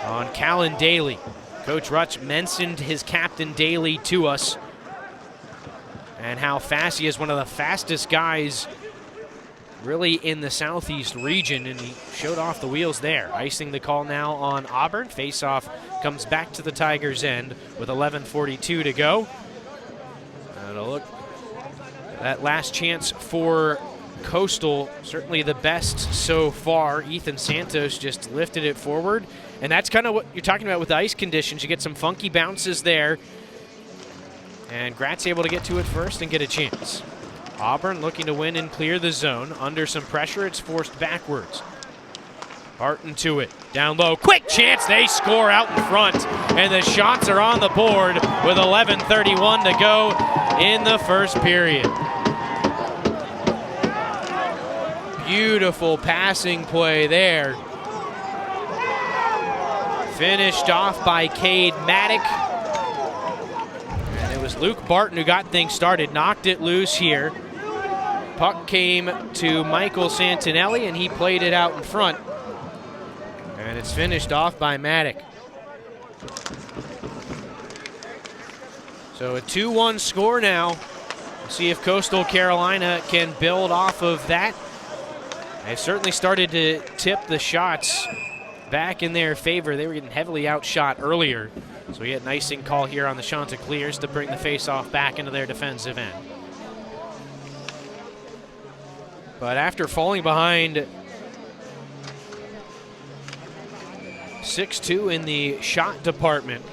on Callan Daly. Coach Rutsch mentioned his captain Daly to us and how fast he is, one of the fastest guys really in the Southeast region, and he showed off the wheels there. Icing the call now on Auburn. Face-off comes back to the Tigers' end with 11:42 to go. And a look, that last chance for Coastal, certainly the best so far. Ethan Santos just lifted it forward, and that's kind of what you're talking about with the ice conditions. You get some funky bounces there, and Gratz able to get to it first and get a chance. Auburn looking to win and clear the zone. Under some pressure, it's forced backwards. Barton to it, down low, quick chance, they score out in front, and the shots are on the board with 11:31 to go in the first period. Beautiful passing play there. Finished off by Cade Maddock. And it was Luke Barton who got things started, knocked it loose here. Puck came to Michael Santinelli, and he played it out in front. And it's finished off by Maddock. So a 2-1 score now. We'll see if Coastal Carolina can build off of that. They've certainly started to tip the shots back in their favor. They were getting heavily outshot earlier. So we had an icing call here on the Chanticleers to bring the faceoff back into their defensive end. But after falling behind 6-2 in the shot department,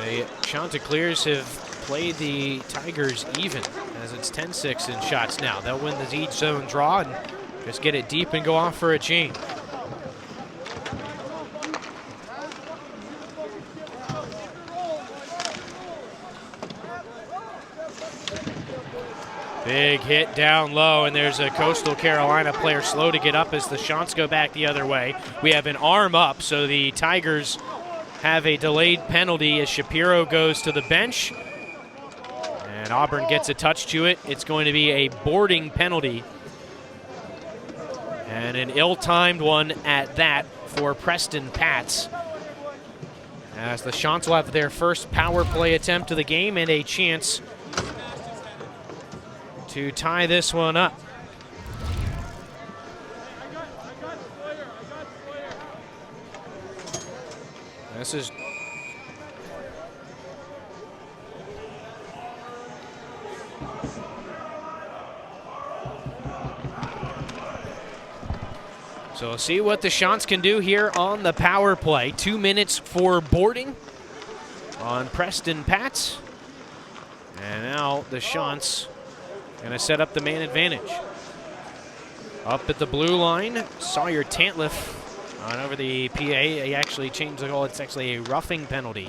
the Chanticleers have played the Tigers even, as it's 10-6 in shots now. They'll win the each zone draw and just get it deep and go off for a change. Big hit down low, and there's a Coastal Carolina player slow to get up as the shots go back the other way. We have an arm up, so the Tigers have a delayed penalty as Shapiro goes to the bench. And Auburn gets a touch to it. It's going to be a boarding penalty. And an ill-timed one at that for Preston Pats. As the Chants will have their first power play attempt of the game and a chance to tie this one up. This is so we'll see what the Chants can do here on the power play. 2 minutes for boarding on Preston Pats. And now the Chants going to set up the man advantage. Up at the blue line, Sawyer Tantliff on over the PA. He actually changed the goal. It's actually a roughing penalty.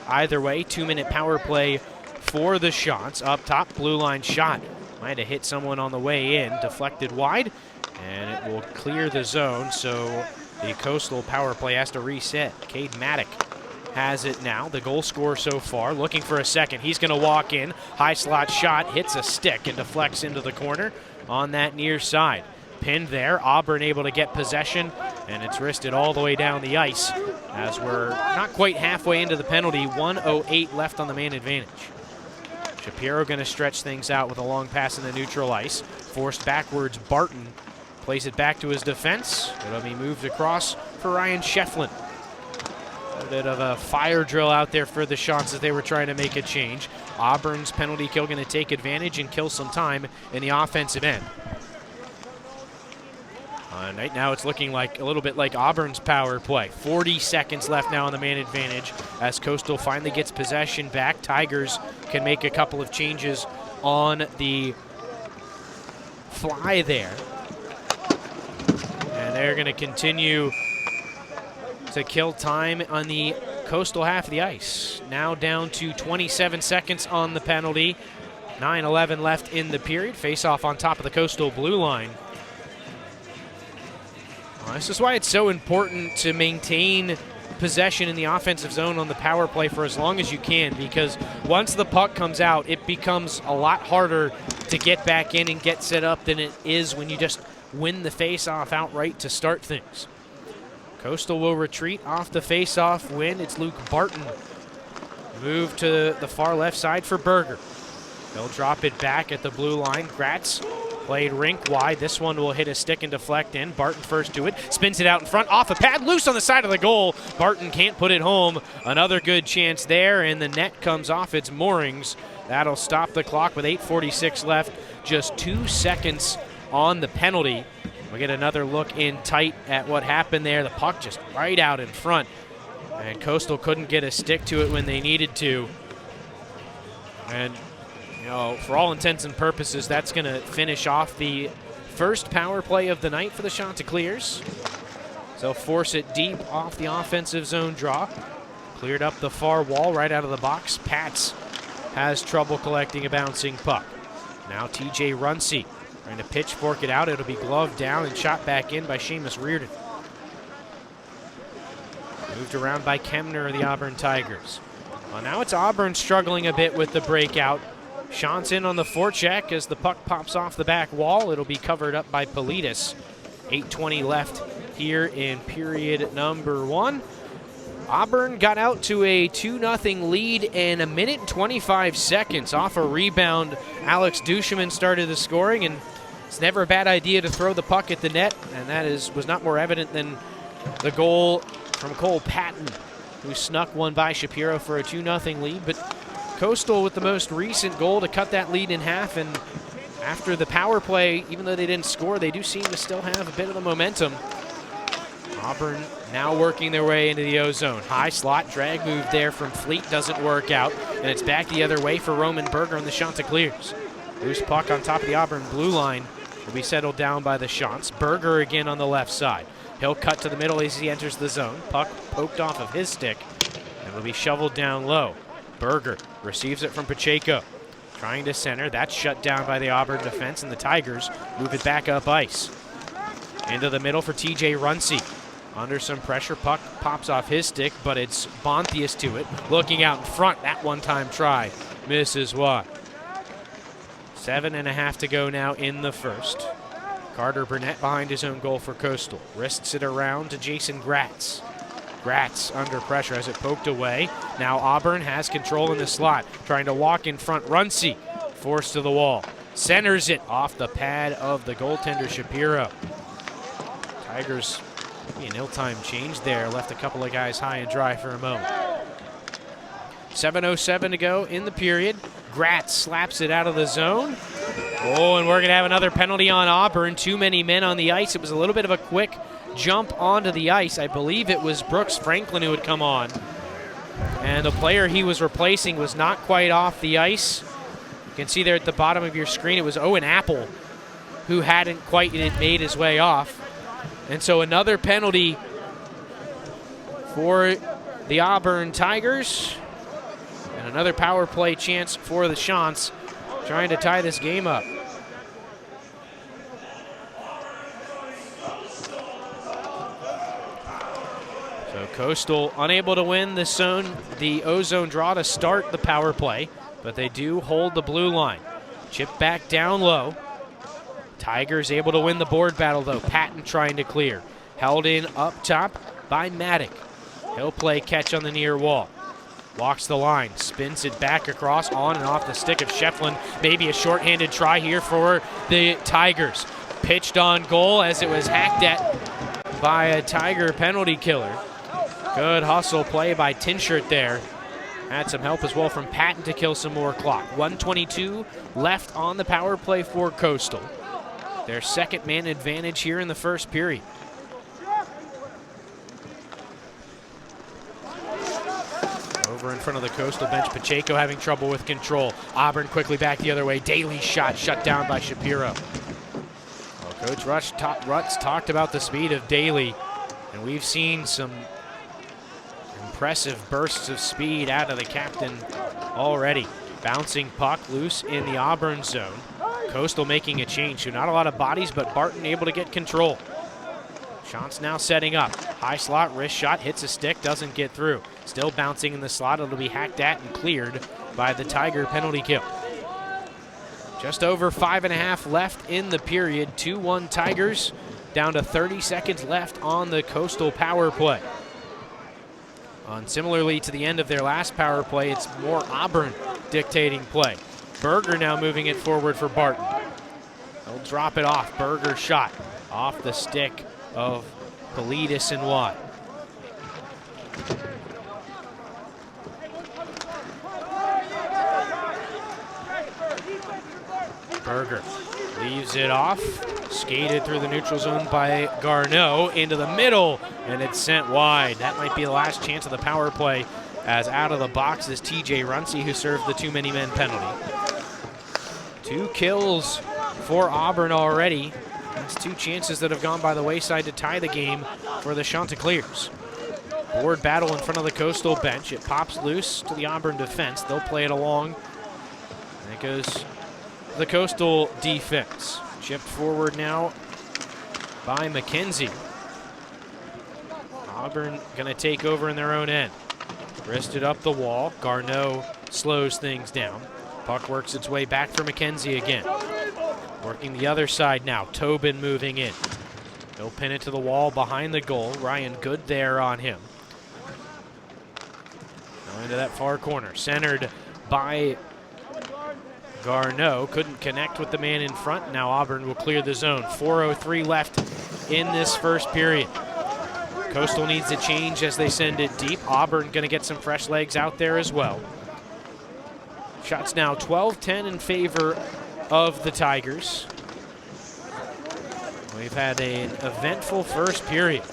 Either way, 2-minute power play for the Chants. Up top, blue line shot. Might have hit someone on the way in, deflected wide, and it will clear the zone. So the Coastal power play has to reset. Cade Maddock has it now. The goal scorer so far, looking for a second. He's going to walk in. High slot shot, hits a stick and deflects into the corner on that near side. Pinned there. Auburn able to get possession, and it's wristed all the way down the ice as we're not quite halfway into the penalty. 1:08 left on the man advantage. Shapiro going to stretch things out with a long pass in the neutral ice. Forced backwards, Barton plays it back to his defense. It'll be moved across for Ryan Shefflin. A bit of a fire drill out there for the Chants as they were trying to make a change. Auburn's penalty kill going to take advantage and kill some time in the offensive end. Right now it's looking like a little bit like Auburn's power play. 40 seconds left now on the man advantage as Coastal finally gets possession back. Tigers can make a couple of changes on the fly there. And they're going to continue to kill time on the Coastal half of the ice. Now down to 27 seconds on the penalty. 9:11 left in the period. Face off on top of the Coastal blue line. This is why it's so important to maintain possession in the offensive zone on the power play for as long as you can, because once the puck comes out, it becomes a lot harder to get back in and get set up than it is when you just win the face-off outright to start things. Coastal will retreat off the face-off win. It's Luke Barton. Move to the far left side for Berger. They'll drop it back at the blue line. Gratz played rink wide. This one will hit a stick and deflect in. Barton first to it. Spins it out in front. Off a pad. Loose on the side of the goal. Barton can't put it home. Another good chance there, and the net comes off its moorings. That'll stop the clock with 8:46 left. Just 2 seconds on the penalty. We'll get another look in tight at what happened there. The puck just right out in front. And Coastal couldn't get a stick to it when they needed to. And for all intents and purposes, that's going to finish off the first power play of the night for the Chanticleers. They'll force it deep off the offensive zone draw. Cleared up the far wall right out of the box. Pats has trouble collecting a bouncing puck. Now TJ Runcie trying to pitchfork it out. It'll be gloved down and shot back in by Seamus Reardon. Moved around by Kemner of the Auburn Tigers. Well, now it's Auburn struggling a bit with the breakout. Chants in on the forecheck as the puck pops off the back wall. It'll be covered up by Politis. 8:20 left here in period number 1. Auburn got out to a 2-0 lead in 1 minute and 25 seconds. Off a rebound, Alex Duchemin started the scoring, and it's never a bad idea to throw the puck at the net, and that was not more evident than the goal from Cole Patton, who snuck one by Shapiro for a 2-0 lead. But Coastal with the most recent goal to cut that lead in half, and after the power play, even though they didn't score, they do seem to still have a bit of the momentum. Auburn now working their way into the O-zone. High slot drag move there from Fleet doesn't work out, and it's back the other way for Roman Berger and the Chanticleers. Loose puck on top of the Auburn blue line will be settled down by the Chants. Berger again on the left side. He'll cut to the middle as he enters the zone. Puck poked off of his stick, and will be shoveled down low. Berger receives it from Pacheco. Trying to center. That's shut down by the Auburn defense, and the Tigers move it back up ice. Into the middle for TJ Runcie. Under some pressure, puck pops off his stick, but it's Bontius to it. Looking out in front, that one-time try misses wide. 7.5 to go now in the first. Carter Burnett behind his own goal for Coastal. Wrists it around to Jason Gratz. Gratz under pressure as it poked away. Now Auburn has control in the slot. Trying to walk in front. Runcie forced to the wall. Centers it off the pad of the goaltender Shapiro. Tigers, an ill-timed change there. Left a couple of guys high and dry for a moment. 7:07 to go in the period. Gratz slaps it out of the zone. Oh, and we're going to have another penalty on Auburn. Too many men on the ice. It was a little bit of a quick jump onto the ice. I believe it was Brooks Franklin who had come on. And the player he was replacing was not quite off the ice. You can see there at the bottom of your screen, it was Owen Apple who hadn't quite made his way off. And so another penalty for the Auburn Tigers. And another power play chance for the Chants, trying to tie this game up. So Coastal unable to win the O-zone draw to start the power play, but they do hold the blue line. Chip back down low. Tigers able to win the board battle though. Patton trying to clear. Held in up top by Maddock. He'll play catch on the near wall. Walks the line, spins it back across, on and off the stick of Shefflin. Maybe a shorthanded try here for the Tigers. Pitched on goal as it was hacked at by a Tiger penalty killer. Good hustle play by Tinshirt there. Had some help as well from Patton to kill some more clock. 1:22 left on the power play for Coastal. Their second man advantage here in the first period. Over in front of the Coastal bench, Pacheco having trouble with control. Auburn quickly back the other way. Daly's shot shut down by Shapiro. Well, Coach Rutz talked about the speed of Daly, and we've seen some impressive bursts of speed out of the captain already. Bouncing puck loose in the Auburn zone. Coastal making a change. So not a lot of bodies, but Barton able to get control. Shots now setting up. High slot, wrist shot, hits a stick, doesn't get through. Still bouncing in the slot. It'll be hacked at and cleared by the Tiger penalty kill. Just over 5.5 left in the period. 2-1 Tigers, down to 30 seconds left on the Coastal power play. Similarly to the end of their last power play, it's more Auburn dictating play. Berger now moving it forward for Barton. He'll drop it off. Berger shot off the stick of Politis and Watt. Berger leaves it off. Skated through the neutral zone by Garneau into the middle, and it's sent wide. That might be the last chance of the power play, as out of the box is TJ Runcie, who served the too many men penalty. 2 kills for Auburn already. That's 2 chances that have gone by the wayside to tie the game for the Chanticleers. Board battle in front of the Coastal bench. It pops loose to the Auburn defense. They'll play it along. And it goes the Coastal defense. Chipped forward now by McKenzie. Auburn gonna take over in their own end. Wristed up the wall. Garneau slows things down. Puck works its way back for McKenzie again. Working the other side now. Tobin moving in. He'll pin it to the wall behind the goal. Ryan Good there on him. Now into that far corner. Centered by Garneau. Couldn't connect with the man in front. Now Auburn will clear the zone. 4:03 left in this first period. Coastal needs a change as they send it deep. Auburn going to get some fresh legs out there as well. Shots now 12-10 in favor of the Tigers. We've had an eventful first period.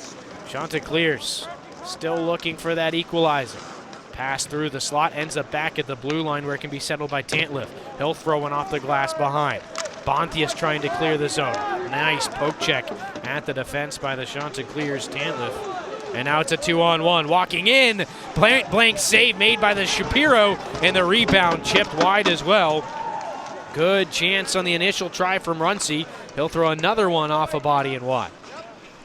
Chanticleers still looking for that equalizer. Pass through the slot, ends up back at the blue line where it can be settled by Tantliff. He'll throw one off the glass behind. Bontius trying to clear the zone. Nice poke check at the defense by the Chanticleers, Tantliff. And now it's a 2-on-1. Walking in, blank save made by the Shapiro, and the rebound chipped wide as well. Good chance on the initial try from Runcie. He'll throw another one off a body and wide.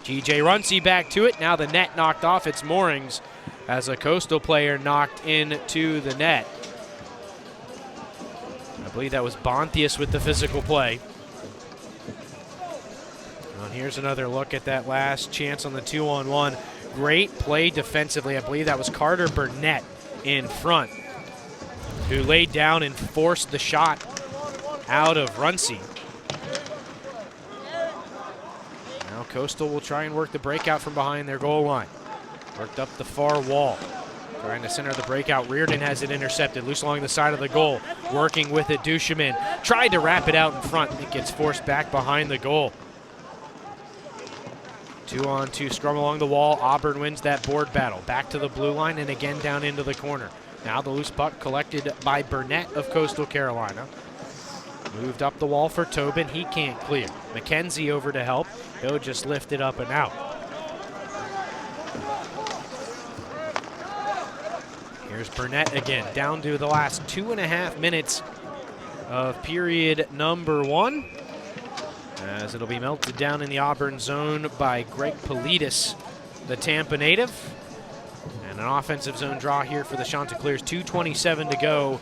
GJ Runcie back to it. Now the net knocked off its moorings as a Coastal player knocked into the net. I believe that was Bontius with the physical play. And here's another look at that last chance on the 2-on-1. Great play defensively. I believe that was Carter Burnett in front, who laid down and forced the shot out of Runcie. Now Coastal will try and work the breakout from behind their goal line. Worked up the far wall. Trying to center the breakout. Reardon has it intercepted. Loose along the side of the goal. Working with it, Duchemin. Tried to wrap it out in front. It gets forced back behind the goal. 2-on-2 scrum along the wall. Auburn wins that board battle. Back to the blue line and again down into the corner. Now the loose puck collected by Burnett of Coastal Carolina. Moved up the wall for Tobin. He can't clear. McKenzie over to help. He'll just lift it up and out. Here's Burnett again, down to the last 2.5 minutes of period number 1. As it'll be melted down in the Auburn zone by Greg Politis, the Tampa native. And an offensive zone draw here for the Chanticleers. 2:27 to go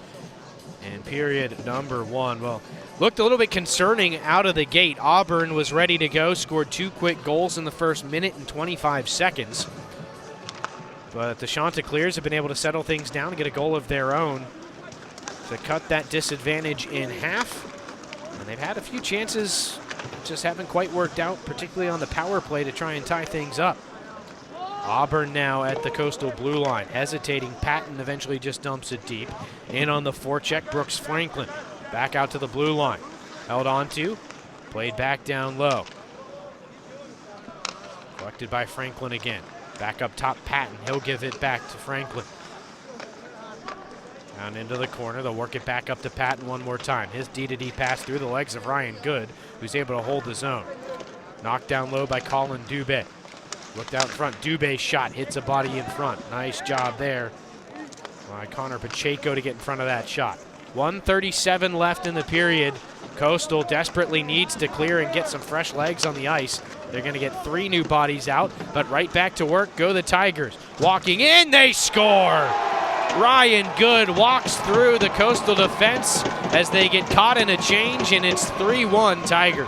in period number 1. Well, looked a little bit concerning out of the gate. Auburn was ready to go, scored 2 quick goals in the first minute and 25 seconds. But the Chanticleers have been able to settle things down and get a goal of their own to cut that disadvantage in half. And they've had a few chances, just haven't quite worked out, particularly on the power play to try and tie things up. Auburn now at the Coastal blue line, hesitating. Patton eventually just dumps it deep. In on the forecheck, Brooks Franklin. Back out to the blue line. Held on to, played back down low. Collected by Franklin again. Back up top, Patton. He'll give it back to Franklin. Down into the corner. They'll work it back up to Patton one more time. His D-to-D pass through the legs of Ryan Good, who's able to hold the zone. Knocked down low by Colin Dubé. Looked out in front. Dubé's shot hits a body in front. Nice job there by Connor Pacheco to get in front of that shot. 1:37 left in the period. Coastal desperately needs to clear and get some fresh legs on the ice. They're going to get 3 new bodies out, but right back to work go the Tigers. Walking in, they score! Ryan Good walks through the Coastal defense as they get caught in a change, and it's 3-1 Tigers.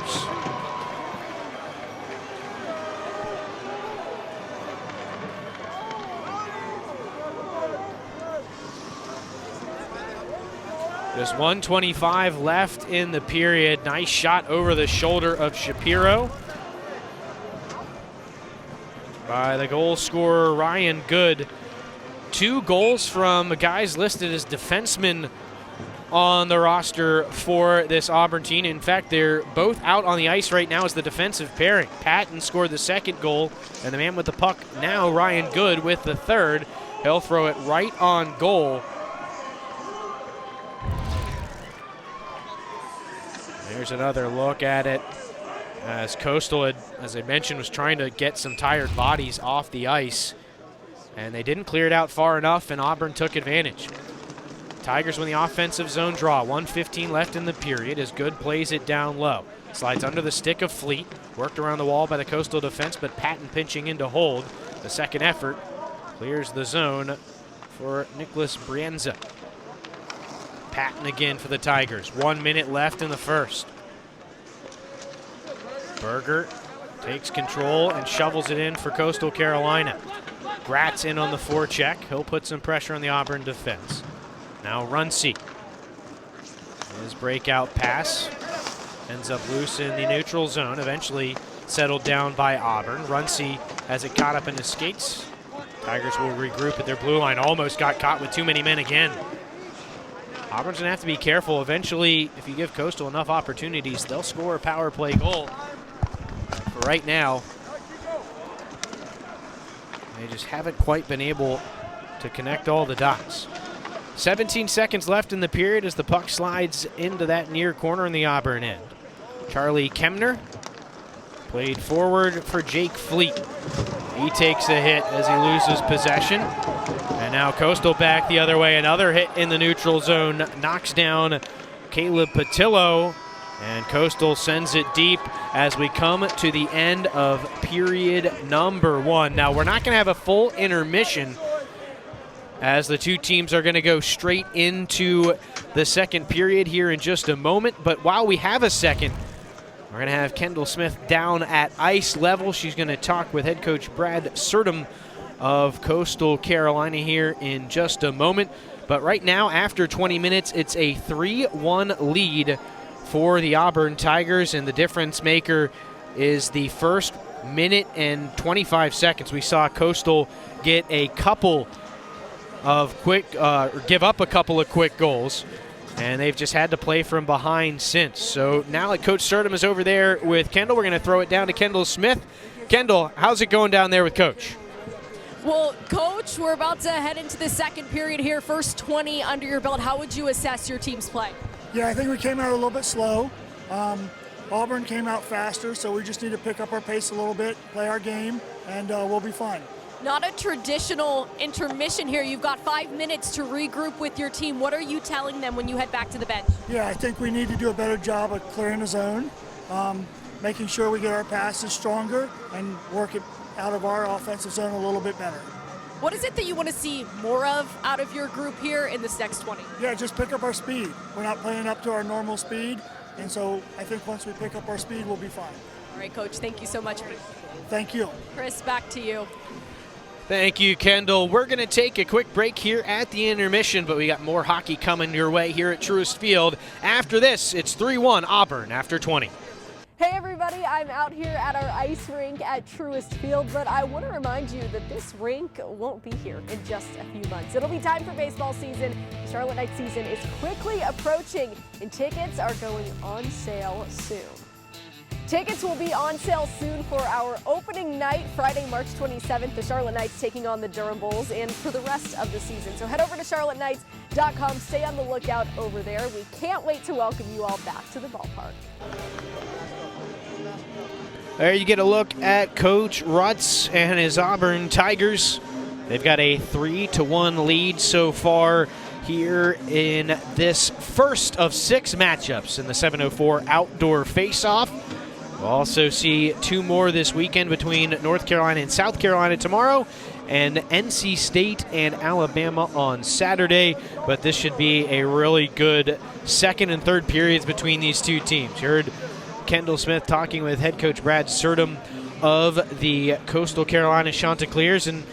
Just 1:25 left in the period. Nice shot over the shoulder of Shapiro by the goal scorer Ryan Good. 2 goals from guys listed as defensemen on the roster for this Auburn team. In fact, they're both out on the ice right now as the defensive pairing. Patton scored the 2nd goal, and the man with the puck now, Ryan Good, with the 3rd. He'll throw it right on goal. There's another look at it as Coastal had, as I mentioned, was trying to get some tired bodies off the ice, and they didn't clear it out far enough, and Auburn took advantage. Tigers win the offensive zone draw. 1:15 left in the period as Good plays it down low. Slides under the stick of Fleet. Worked around the wall by the Coastal defense, but Patton pinching in to hold. The second effort clears the zone for Nicholas Brienza. Patton again for the Tigers. 1 minute left in the first. Berger takes control and shovels it in for Coastal Carolina. Gratz in on the forecheck. He'll put some pressure on the Auburn defense. Now Runcie. His breakout pass ends up loose in the neutral zone. Eventually settled down by Auburn. Runcie has it caught up in his skates. Tigers will regroup at their blue line. Almost got caught with too many men again. Auburn's going to have to be careful. Eventually, if you give Coastal enough opportunities, they'll score a power play goal. For right now, they just haven't quite been able to connect all the dots. 17 seconds left in the period as the puck slides into that near corner in the Auburn end. Charlie Kemner played forward for Jake Fleet. He takes a hit as he loses possession. And now Coastal back the other way. Another hit in the neutral zone knocks down Caleb Patillo. And Coastal sends it deep as we come to the end of period number 1. Now, we're not going to have a full intermission as the two teams are going to go straight into the second period here in just a moment. But while we have a second, we're going to have Kendall Smith down at ice level. She's going to talk with head coach Brad Surdum of Coastal Carolina here in just a moment. But right now, after 20 minutes, it's a 3-1 lead for the Auburn Tigers, and the difference maker is the first minute and 25 seconds. We saw Coastal get a couple of give up a couple of quick goals, and they've just had to play from behind since. So now that Coach Surdum is over there with Kendall, we're going to throw it down to Kendall Smith. Kendall, how's it going down there with Coach? Well, Coach, we're about to head into the second period here. First 20 under your belt. How would you assess your team's play? Yeah, I think we came out a little bit slow. Auburn came out faster, so we just need to pick up our pace a little bit, play our game, and we'll be fine. Not a traditional intermission here. You've got 5 minutes to regroup with your team. What are you telling them when you head back to the bench? Yeah, I think we need to do a better job of clearing the zone, making sure we get our passes stronger and work it out of our offensive zone a little bit better. What is it that you want to see more of out of your group here in this next 20? Yeah, just pick up our speed. We're not playing up to our normal speed, and so I think once we pick up our speed, we'll be fine. All right, Coach, thank you so much. Thank you. Chris, back to you. Thank you, Kendall. We're going to take a quick break here at the intermission, but we got more hockey coming your way here at Truist Field. After this, it's 3-1 Auburn after 20. Hey everybody, I'm out here at our ice rink at Truist Field, but I want to remind you that this rink won't be here in just a few months. It'll be time for baseball season. The Charlotte Knights season is quickly approaching, and tickets are going on sale soon. Tickets will be on sale soon for our opening night, Friday, March 27th. The Charlotte Knights taking on the Durham Bulls, and for the rest of the season. So head over to charlotteknights.com. Stay on the lookout over there. We can't wait to welcome you all back to the ballpark. There you get a look at Coach Rutz and his Auburn Tigers. They've got a 3-1 lead so far here in this first of 6 matchups in the 7:04 outdoor face-off. We'll also see 2 more this weekend between North Carolina and South Carolina tomorrow, and NC State and Alabama on Saturday. But this should be a really good second and third periods between these two teams. You heard Kendall Smith talking with head coach Brad Surdum of the Coastal Carolina Chanticleers, and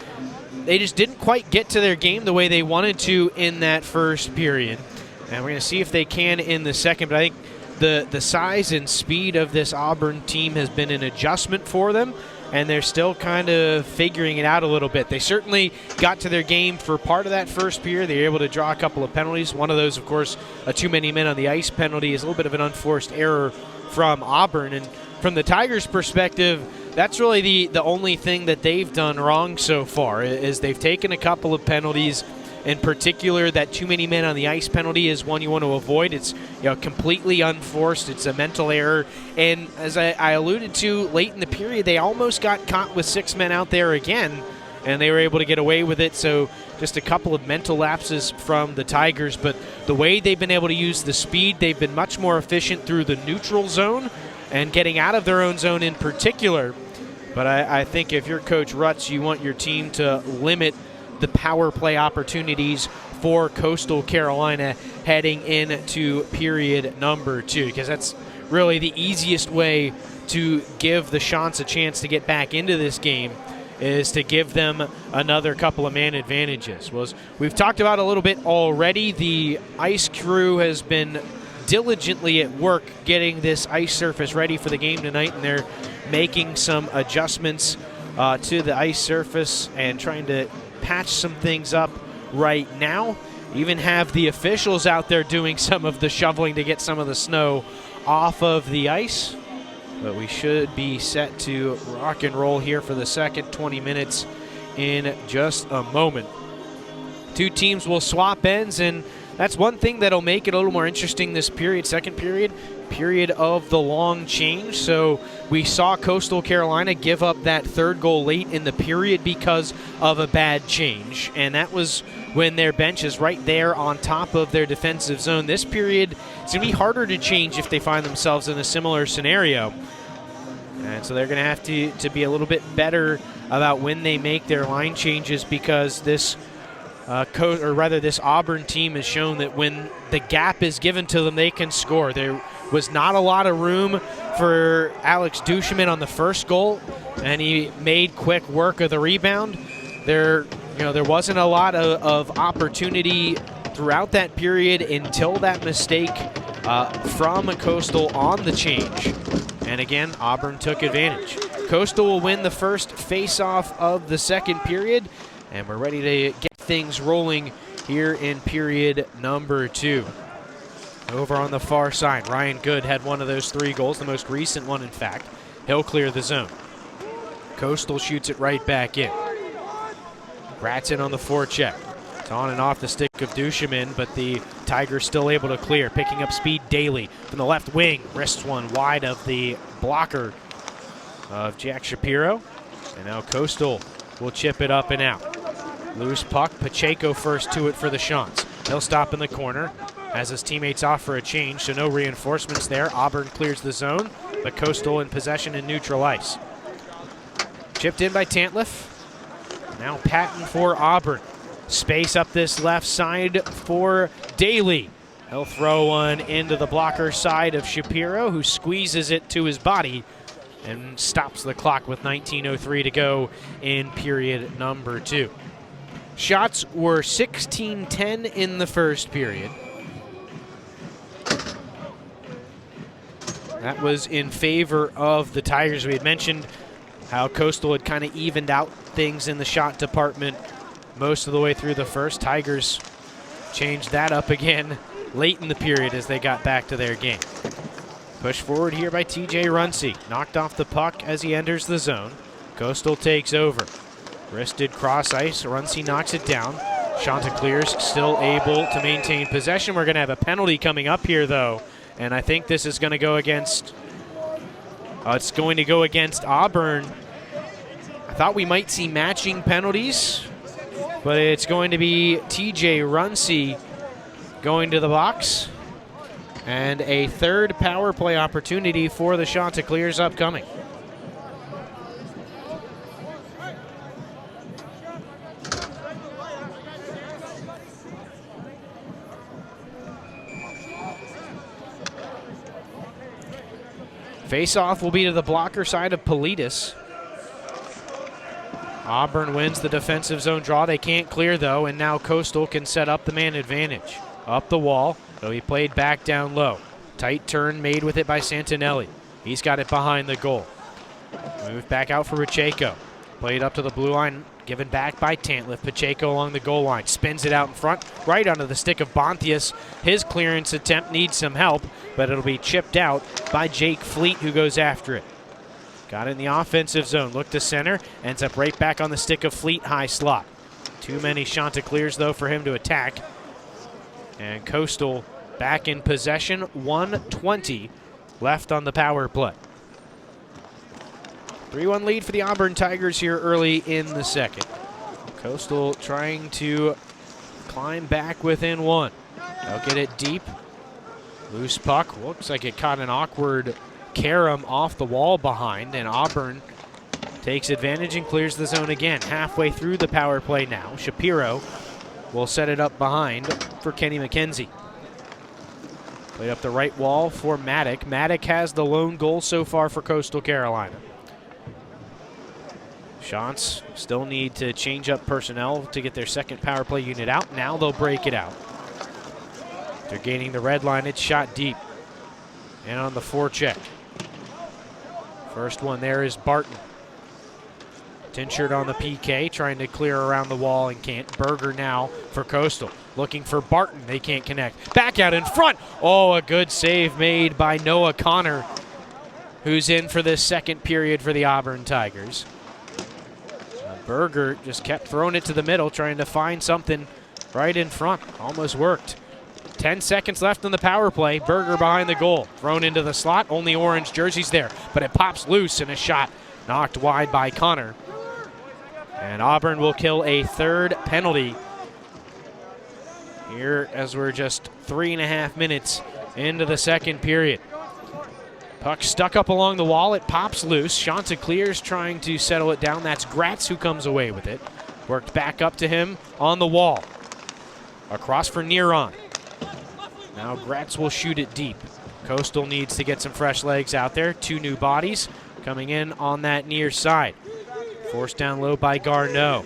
they just didn't quite get to their game the way they wanted to in that first period. And we're going to see if they can in the second, but I think the size and speed of this Auburn team has been an adjustment for them, and they're still kind of figuring it out a little bit. They certainly got to their game for part of that first period. They were able to draw a couple of penalties. One of those, of course, a too many men on the ice penalty, is a little bit of an unforced error from Auburn. And from the Tigers' perspective, that's really the only thing that they've done wrong so far, is they've taken a couple of penalties. In particular, that too many men on the ice penalty is one you want to avoid. It's completely unforced. It's a mental error. And as I alluded to late in the period, they almost got caught with 6 men out there again, and they were able to get away with it. So just a couple of mental lapses from the Tigers. But the way they've been able to use the speed, they've been much more efficient through the neutral zone and getting out of their own zone in particular. But I think if you're Coach Rutz, you want your team to limit the power play opportunities for Coastal Carolina heading into period number 2, because that's really the easiest way to give the Chants a chance to get back into this game, is to give them another couple of man advantages. Well, as we've talked about a little bit already, the ice crew has been diligently at work getting this ice surface ready for the game tonight, and they're making some adjustments to the ice surface and trying to patch some things up right now. Even have the officials out there doing some of the shoveling to get some of the snow off of the ice. But we should be set to rock and roll here for the second 20 minutes in just a moment. Two teams will swap ends, and that's one thing that'll make it a little more interesting this period. Second period of the long change. So we saw Coastal Carolina give up that third goal late in the period because of a bad change, and that was when their bench is right there on top of their defensive zone. This period, it's going to be harder to change if they find themselves in a similar scenario. And so they're going to have to be a little bit better about when they make their line changes, because this this Auburn team has shown that when the gap is given to them, they can score. There was not a lot of room for Alex Duchemin on the first goal, and he made quick work of the rebound. There wasn't a lot of opportunity throughout that period until that mistake from Coastal on the change. And again, Auburn took advantage. Coastal will win the first face-off of the second period, and we're ready to get things rolling here in period number 2. Over on the far side, Ryan Good had one of those 3 goals, the most recent one, in fact. He'll clear the zone. Coastal shoots it right back in. Gratson on the forecheck. It's on and off the stick of Duchemin, but the Tigers still able to clear. Picking up speed Daly from the left wing. Wrists one wide of the blocker of Jack Shapiro. And now Coastal will chip it up and out. Loose puck. Pacheco first to it for the Chants. He'll stop in the corner as his teammates offer a change, so no reinforcements there. Auburn clears the zone, but Coastal in possession in neutral ice. Chipped in by Tantliff. Now Patton for Auburn. Space up this left side for Daly. He'll throw one into the blocker side of Shapiro, who squeezes it to his body and stops the clock with 19:03 to go in period number 2. Shots were 16-10 in the first period. That was in favor of the Tigers. We had mentioned how Coastal had kind of evened out things in the shot department most of the way through the first. Tigers changed that up again late in the period as they got back to their game. Push forward here by TJ Runcie. Knocked off the puck as he enters the zone. Coastal takes over. Wristed cross ice. Runcie knocks it down. Chanticleers still able to maintain possession. We're going to have a penalty coming up here, though. And I think this is going to go against, it's going to go against Auburn. I thought we might see matching penalties, but it's going to be TJ Runcie going to the box. And a third power play opportunity for the Chanticleers upcoming. Face-off will be to the blocker side of Politis. Auburn wins the defensive zone draw. They can't clear, though, and now Coastal can set up the man advantage. Up the wall. It'll be played back down low. Tight turn made with it by Santinelli. He's got it behind the goal. Move back out for Pacheco. Played up to the blue line, given back by Tantliff. Pacheco along the goal line. Spins it out in front, right onto the stick of Bontius. His clearance attempt needs some help, but it'll be chipped out by Jake Fleet, who goes after it. Got it in the offensive zone. Look to center. Ends up right back on the stick of Fleet, high slot. Too many Chanticleers, though, for him to attack. And Coastal back in possession. 1:20 left on the power play. 3-1 lead for the Auburn Tigers here early in the second. Coastal trying to climb back within one. They'll get it deep. Loose puck. Looks like it caught an awkward carom off the wall behind, and Auburn takes advantage and clears the zone again. Halfway through the power play now. Shapiro will set it up behind for Kenny McKenzie. Played up the right wall for Maddock. Maddock has the lone goal so far for Coastal Carolina. Chants still need to change up personnel to get their second power play unit out. Now they'll break it out. They're gaining the red line. It's shot deep. And on the forecheck. First one there is Barton. Tinchard on the PK, trying to clear around the wall and can't. Berger now for Coastal. Looking for Barton. They can't connect. Back out in front. Oh, a good save made by Noah Connor, who's in for this second period for the Auburn Tigers. Berger just kept throwing it to the middle, trying to find something right in front. Almost worked. 10 seconds left on the power play. Berger behind the goal. Thrown into the slot. Only orange jerseys there, but it pops loose and a shot knocked wide by Connor. And Auburn will kill a third penalty here as we're just 3.5 minutes into the second period. Puck stuck up along the wall. It pops loose. Chanticleers trying to settle it down. That's Gratz who comes away with it. Worked back up to him on the wall. Across for Neron. Now Gratz will shoot it deep. Coastal needs to get some fresh legs out there. 2 new bodies coming in on that near side. Forced down low by Garneau.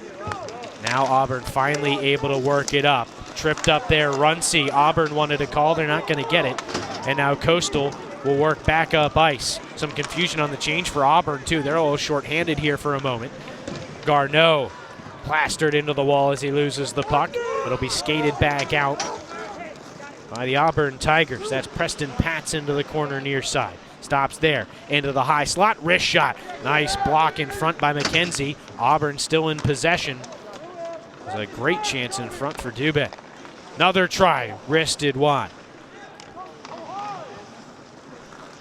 Now Auburn finally able to work it up. Tripped up there, Runcie. Auburn wanted a call. They're not going to get it. And now Coastal will work back up ice. Some confusion on the change for Auburn, too. They're a little short-handed here for a moment. Garneau plastered into the wall as he loses the puck. It'll be skated back out by the Auburn Tigers. That's Preston Patz into the corner near side. Stops there, into the high slot, wrist shot. Nice block in front by McKenzie. Auburn still in possession. There's a great chance in front for Dubé. Another try, wristed wide.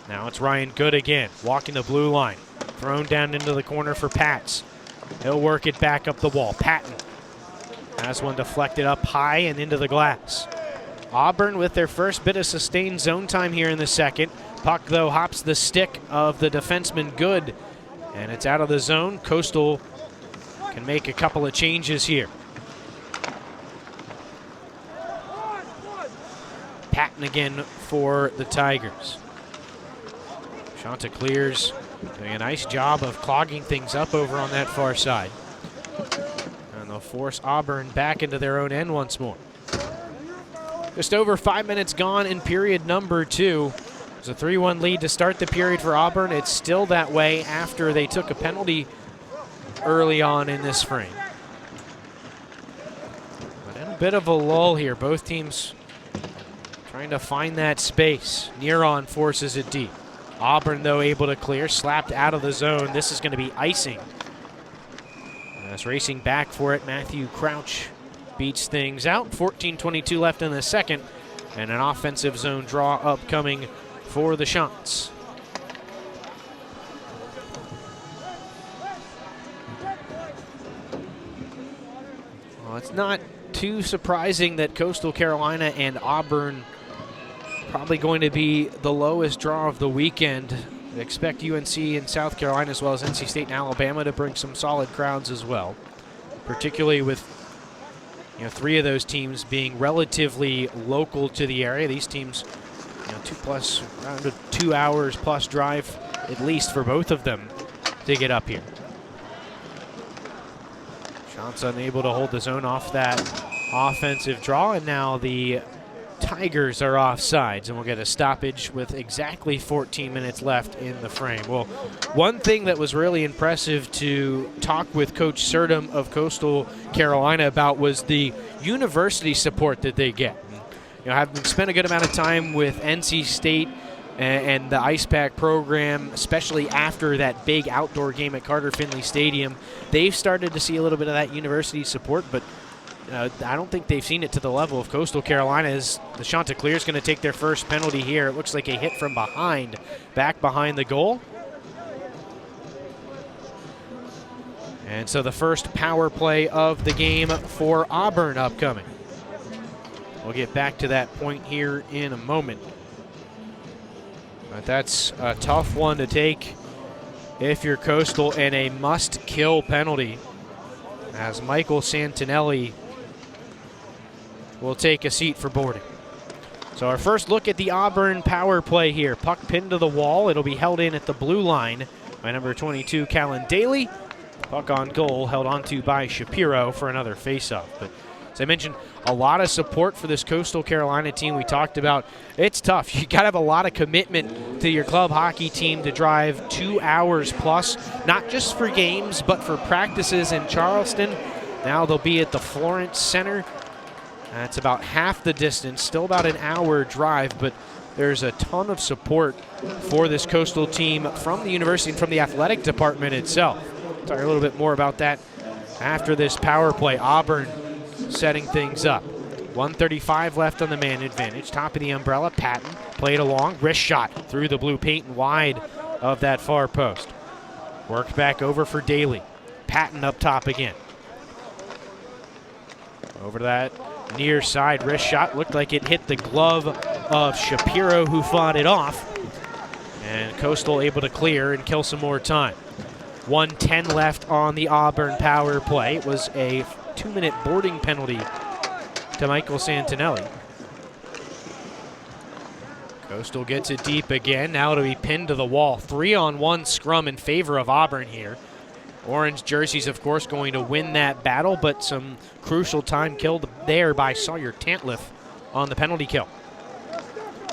Now it's Ryan Good again, walking the blue line. Thrown down into the corner for Patz. He'll work it back up the wall. Patton has one deflected up high and into the glass. Auburn with their first bit of sustained zone time here in the second. Puck, though, hops the stick of the defenseman Good, and it's out of the zone. Coastal can make a couple of changes here. Patton again for the Tigers. Chanticleers doing a nice job of clogging things up over on that far side. And they'll force Auburn back into their own end once more. Just over 5 minutes gone in period number 2. It's a 3-1 lead to start the period for Auburn. It's still that way after they took a penalty early on in this frame. But in a bit of a lull here. Both teams trying to find that space. Nearon forces it deep. Auburn, though, able to clear, slapped out of the zone. This is going to be icing. As racing back for it, Matthew Crouch beats things out. 14:22 left in the second, and an offensive zone draw upcoming for the Chants. Well, it's not too surprising that Coastal Carolina and Auburn probably going to be the lowest draw of the weekend. I expect UNC and South Carolina as well as NC State and Alabama to bring some solid crowds as well, particularly with 3 of those teams being relatively local to the area. These teams, around a 2 hours plus drive at least for both of them to get up here. Chants unable to hold the zone off that offensive draw, and now the Tigers are offsides, and we'll get a stoppage with exactly 14 minutes left in the frame. Well, one thing that was really impressive to talk with Coach Surdam of Coastal Carolina about was the university support that they get. Having spent a good amount of time with NC State and the Ice Pack program, especially after that big outdoor game at Carter Finley Stadium, they've started to see a little bit of that university support, but I don't think they've seen it to the level of Coastal Carolina. As the Chanticleers going to take their first penalty here. It looks like a hit from behind, back behind the goal. And so the first power play of the game for Auburn upcoming. We'll get back to that point here in a moment. But that's a tough one to take if you're Coastal, and a must-kill penalty, as Michael Santinelli will take a seat for boarding. So our first look at the Auburn power play here. Puck pinned to the wall. It'll be held in at the blue line by number 22, Callan Daly. Puck on goal, held onto by Shapiro for another faceoff. But as I mentioned, a lot of support for this Coastal Carolina team. We talked about it's tough. You got to have a lot of commitment to your club hockey team to drive 2 hours plus, not just for games, but for practices in Charleston. Now they'll be at the Florence Center. That's about half the distance, still about an hour drive, but there's a ton of support for this Coastal team from the university and from the athletic department itself. Talk a little bit more about that after this power play. Auburn setting things up. 1:35 left on the man advantage. Top of the umbrella, Patton played along, wrist shot through the blue paint and wide of that far post. Worked back over for Daly. Patton up top again. Over to that near side wrist shot. Looked like it hit the glove of Shapiro, who fought it off. And Coastal able to clear and kill some more time. 1:10 left on the Auburn power play. It was a 2-minute boarding penalty to Michael Santinelli. Coastal gets it deep again. Now to be pinned to the wall. 3-on-1 scrum in favor of Auburn here. Orange jerseys, of course, going to win that battle, but some crucial time killed there by Sawyer Tantliff on the penalty kill.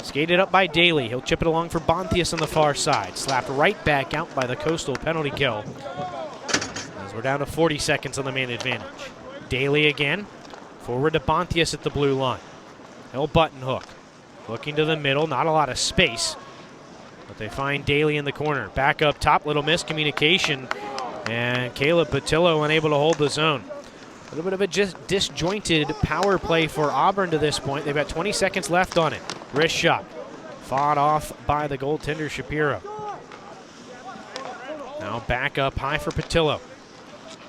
Skated up by Daly. He'll chip it along for Bonthius on the far side. Slapped right back out by the Coastal penalty kill. As we're down to 40 seconds on the man advantage. Daly again. Forward to Bonthius at the blue line. He'll button hook. Looking to the middle. Not a lot of space. But they find Daly in the corner. Back up top. Little miscommunication. And Caleb Patillo unable to hold the zone. A little bit of a just disjointed power play for Auburn to this point. They've got 20 seconds left on it. Wrist shot. Fought off by the goaltender Shapiro. Now back up high for Patillo.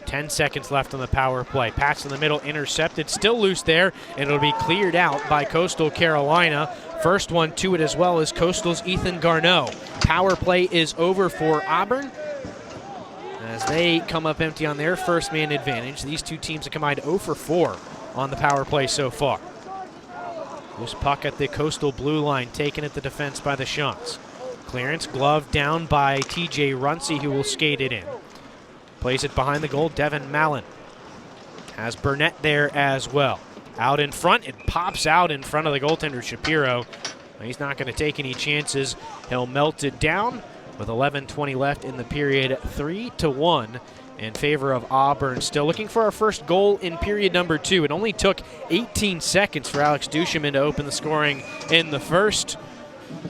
10 seconds left on the power play. Pass in the middle, intercepted. Still loose there, and it'll be cleared out by Coastal Carolina. First one to it as well as Coastal's Ethan Garneau. Power play is over for Auburn. as they come up empty on their first man advantage. These two teams have combined 0 for 4 on the power play so far. Loose puck at the Coastal blue line, taken at the defense by the Chants. Clearance, glove down by TJ Runcie, who will skate it in. Plays it behind the goal, Devin Mallon. Has Burnett there as well. Out in front, it pops out in front of the goaltender, Shapiro. He's not going to take any chances. He'll melt it down with 11:20 left in the period, 3-1 in favor of Auburn. Still looking for our first goal in period number 2. It only took 18 seconds for Alex Duchemin to open the scoring in the first.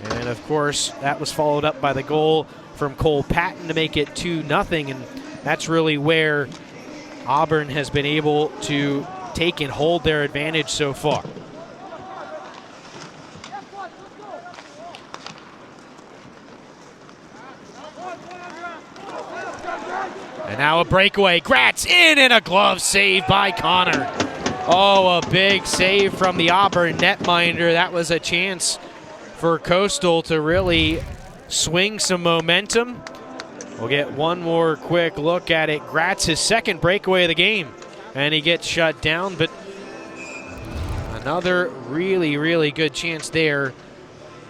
And of course, that was followed up by the goal from Cole Patton to make it 2-0. And that's really where Auburn has been able to take and hold their advantage so far. And now a breakaway. Gratz in and a glove save by Connor. Oh, a big save from the Auburn netminder. That was a chance for Coastal to really swing some momentum. We'll get one more quick look at it. Gratz, his second breakaway of the game, and he gets shut down, but another really, really good chance there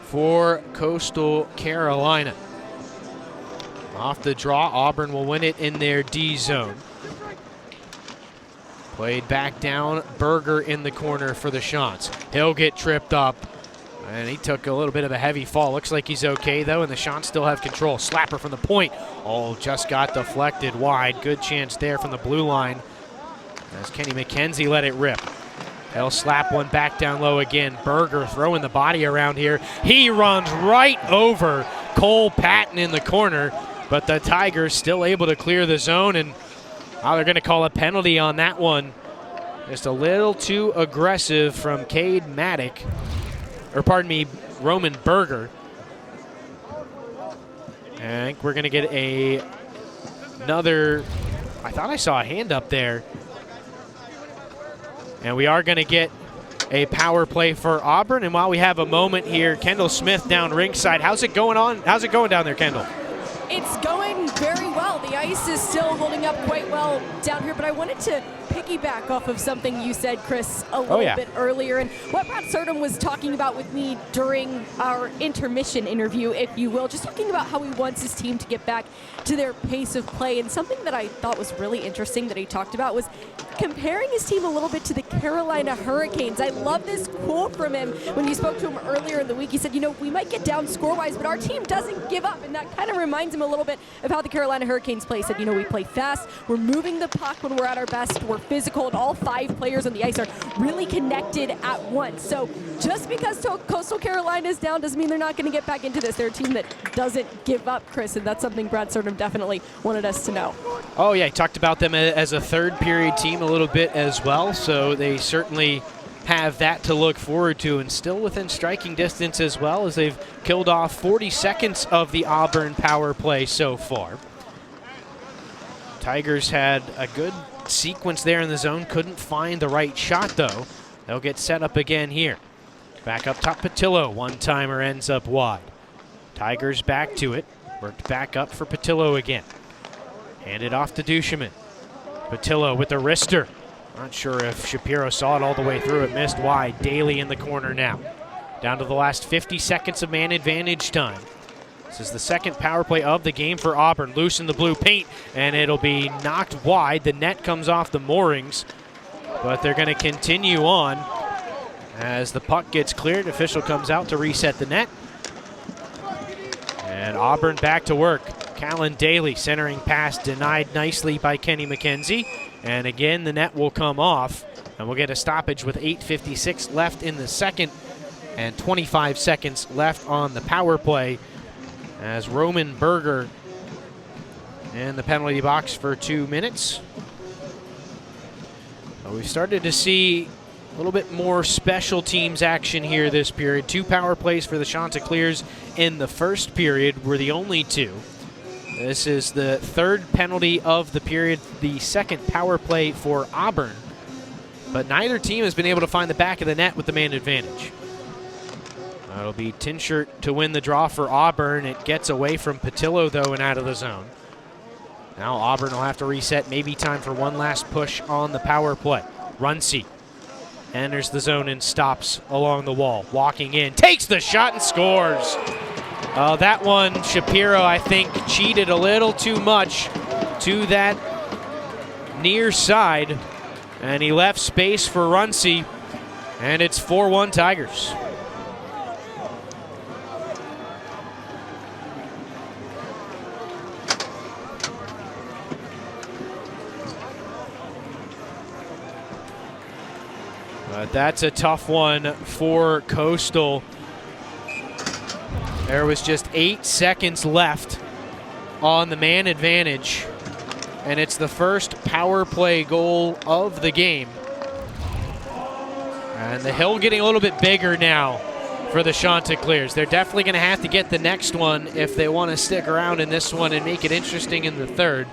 for Coastal Carolina. Off the draw, Auburn will win it in their D zone. Played back down, Berger in the corner for the Chants. He'll get tripped up, and he took a little bit of a heavy fall. Looks like he's okay, though, and the Chants still have control. Slapper from the point. Oh, just got deflected wide. Good chance there from the blue line as Kenny McKenzie let it rip. He'll slap one back down low again. Berger throwing the body around here. He runs right over Cole Patton in the corner, but the Tigers still able to clear the zone, and they're going to call a penalty on that one. Just a little too aggressive from Cade Maddock, or pardon me, Roman Berger. And I think we're going to get another, I thought I saw a hand up there. And we are going to get a power play for Auburn. And while we have a moment here, Kendall Smith down ringside. How's it going on? How's it going down there, Kendall? It's going very well. The ice is still holding up quite well down here, but I wanted to piggyback off of something you said, Chris, a little bit earlier, and what Brad Surdom was talking about with me during our intermission interview, if you will, just talking about how he wants his team to get back to their pace of play. And something that I thought was really interesting that he talked about was comparing his team a little bit to the Carolina Hurricanes. I love this quote from him when you spoke to him earlier in the week. He said, you know, we might get down score-wise, but our team doesn't give up, and that kind of reminds him a little bit of how the Carolina Hurricanes play. He said, you know, we play fast, we're moving the puck when we're at our best, we're physical, and all 5 players on the ice are really connected at once. So just because Coastal Carolina is down doesn't mean they're not going to get back into this. They're a team that doesn't give up, Chris, and that's something Brad Surdom definitely wanted us to know. Oh, yeah, he talked about them as a third-period team a little bit as well, so they certainly have that to look forward to, and still within striking distance as well, as they've killed off 40 seconds of the Auburn power play so far. Tigers had a good sequence there in the zone, couldn't find the right shot, though. They'll get set up again here. Back up top, Patillo, one-timer ends up wide. Tigers back to it, worked back up for Patillo again. Handed off to Duchemin. Patillo with the wrister. Not sure if Shapiro saw it all the way through. It missed wide. Daly in the corner now. Down to the last 50 seconds of man advantage time. This is the second power play of the game for Auburn. Loose in the blue paint, and it'll be knocked wide. The net comes off the moorings, but they're going to continue on as the puck gets cleared. Official comes out to reset the net. And Auburn back to work. Callan Daly centering pass denied nicely by Kenny McKenzie. And again, the net will come off, and we'll get a stoppage with 8:56 left in the second and 25 seconds left on the power play as Roman Berger in the penalty box for 2 minutes. So we've started to see a little bit more special teams action here this period. 2 power plays for the Chanticleers in the first period were the only 2. This is the 3rd penalty of the period, the 2nd power play for Auburn. But neither team has been able to find the back of the net with the man advantage. It'll be Tinshert to win the draw for Auburn. It gets away from Patillo, though, and out of the zone. Now Auburn will have to reset. Maybe time for one last push on the power play. Runcie enters the zone and stops along the wall. Walking in, takes the shot and scores. That one, Shapiro, I think, cheated a little too much to that near side. And he left space for Runcie. And it's 4-1 Tigers. But that's a tough one for Coastal. There was just 8 seconds left on the man advantage, and it's the first power play goal of the game. And the hill getting a little bit bigger now for the Chanticleers. They're definitely going to have to get the next one if they want to stick around in this one and make it interesting in the third.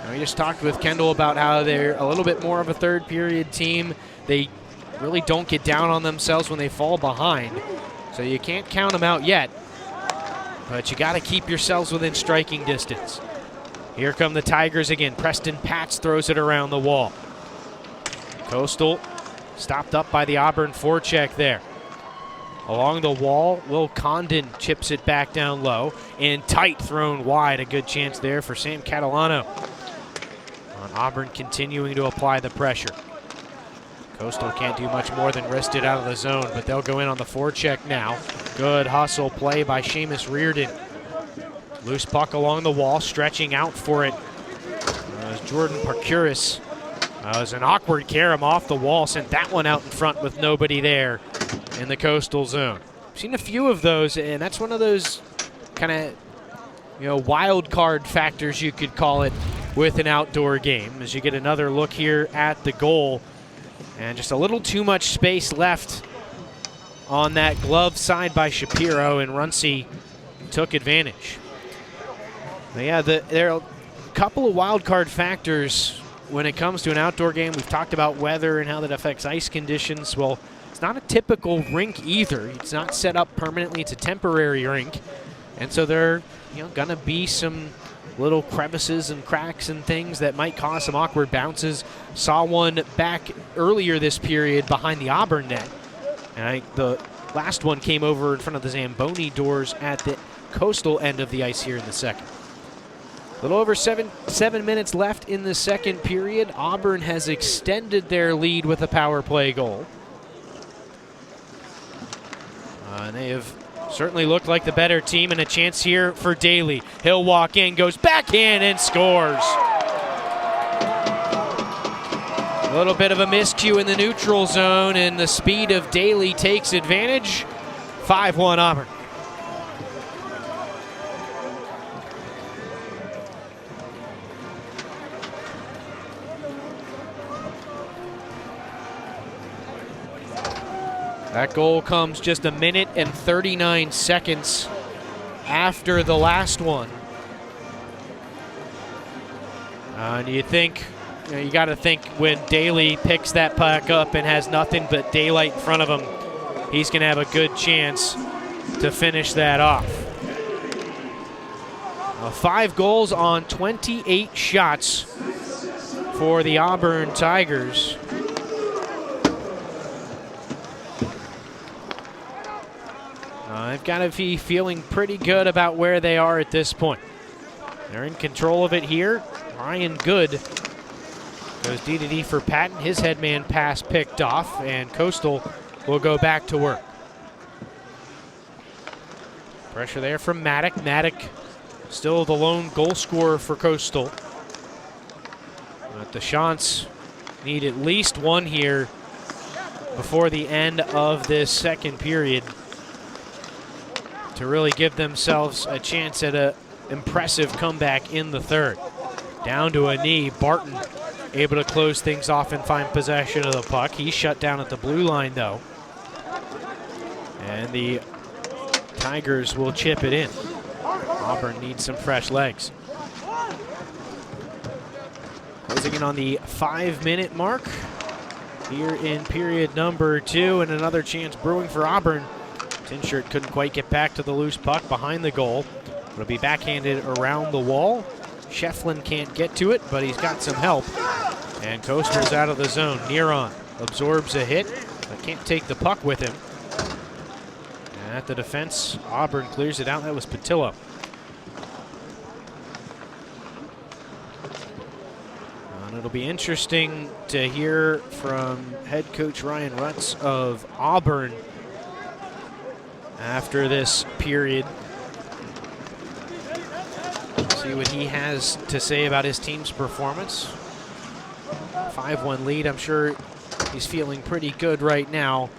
And we just talked with Kendall about how they're a little bit more of a third period team. They really don't get down on themselves when they fall behind. So you can't count them out yet. But you got to keep yourselves within striking distance. Here come the Tigers again. Preston Patz throws it around the wall. Coastal stopped up by the Auburn forecheck there. Along the wall, Will Condon chips it back down low. And tight, thrown wide. A good chance there for Sam Catalano. On Auburn continuing to apply the pressure. Coastal can't do much more than wrist it out of the zone, but they'll go in on the forecheck now. Good hustle play by Seamus Reardon. Loose puck along the wall, stretching out for it. Jordan Parkuris. It was an awkward carom off the wall, sent that one out in front with nobody there in the Coastal zone. I've seen a few of those, and that's one of those kind of, wild card factors, you could call it, with an outdoor game, as you get another look here at the goal. And just a little too much space left on that glove side by Shapiro, and Runcie took advantage. But yeah, there are a couple of wild card factors when it comes to an outdoor game. We've talked about weather and how that affects ice conditions. Well, it's not a typical rink either. It's not set up permanently. It's a temporary rink. And so there are going to be some little crevices and cracks and things that might cause some awkward bounces. Saw one back earlier this period behind the Auburn net. And the last one came over in front of the Zamboni doors at the Coastal end of the ice here in the second. A little over seven minutes left in the second period. Auburn has extended their lead with a power play goal. And they have certainly looked like the better team, and a chance here for Daly. He'll walk in, goes backhand, and scores. A little bit of a miscue in the neutral zone, and the speed of Daly takes advantage. 5-1 Auburn. That goal comes just a minute and 39 seconds after the last one. And you think, you got to think when Daly picks that puck up and has nothing but daylight in front of him, he's going to have a good chance to finish that off. 5 goals on 28 shots for the Auburn Tigers. They've got to be feeling pretty good about where they are at this point. They're in control of it here. Ryan Good goes D-to-D for Patton. His headman pass picked off, and Coastal will go back to work. Pressure there from Maddock. Maddock still the lone goal scorer for Coastal. But the Chants need at least one here before the end of this second period to really give themselves a chance at an impressive comeback in the third. Down to a knee, Barton able to close things off and find possession of the puck. He's shut down at the blue line, though. And the Tigers will chip it in. Auburn needs some fresh legs. Closing in on the 5-minute mark here in period number 2, and another chance brewing for Auburn. Tinshirt couldn't quite get back to the loose puck behind the goal. It'll be backhanded around the wall. Shefflin can't get to it, but he's got some help. And Coastal's out of the zone. Neron absorbs a hit, but can't take the puck with him. And at the defense, Auburn clears it out. That was Patillo. And it'll be interesting to hear from head coach Ryan Rutz of Auburn after this period. See what he has to say about his team's performance. 5-1 lead. I'm sure he's feeling pretty good right now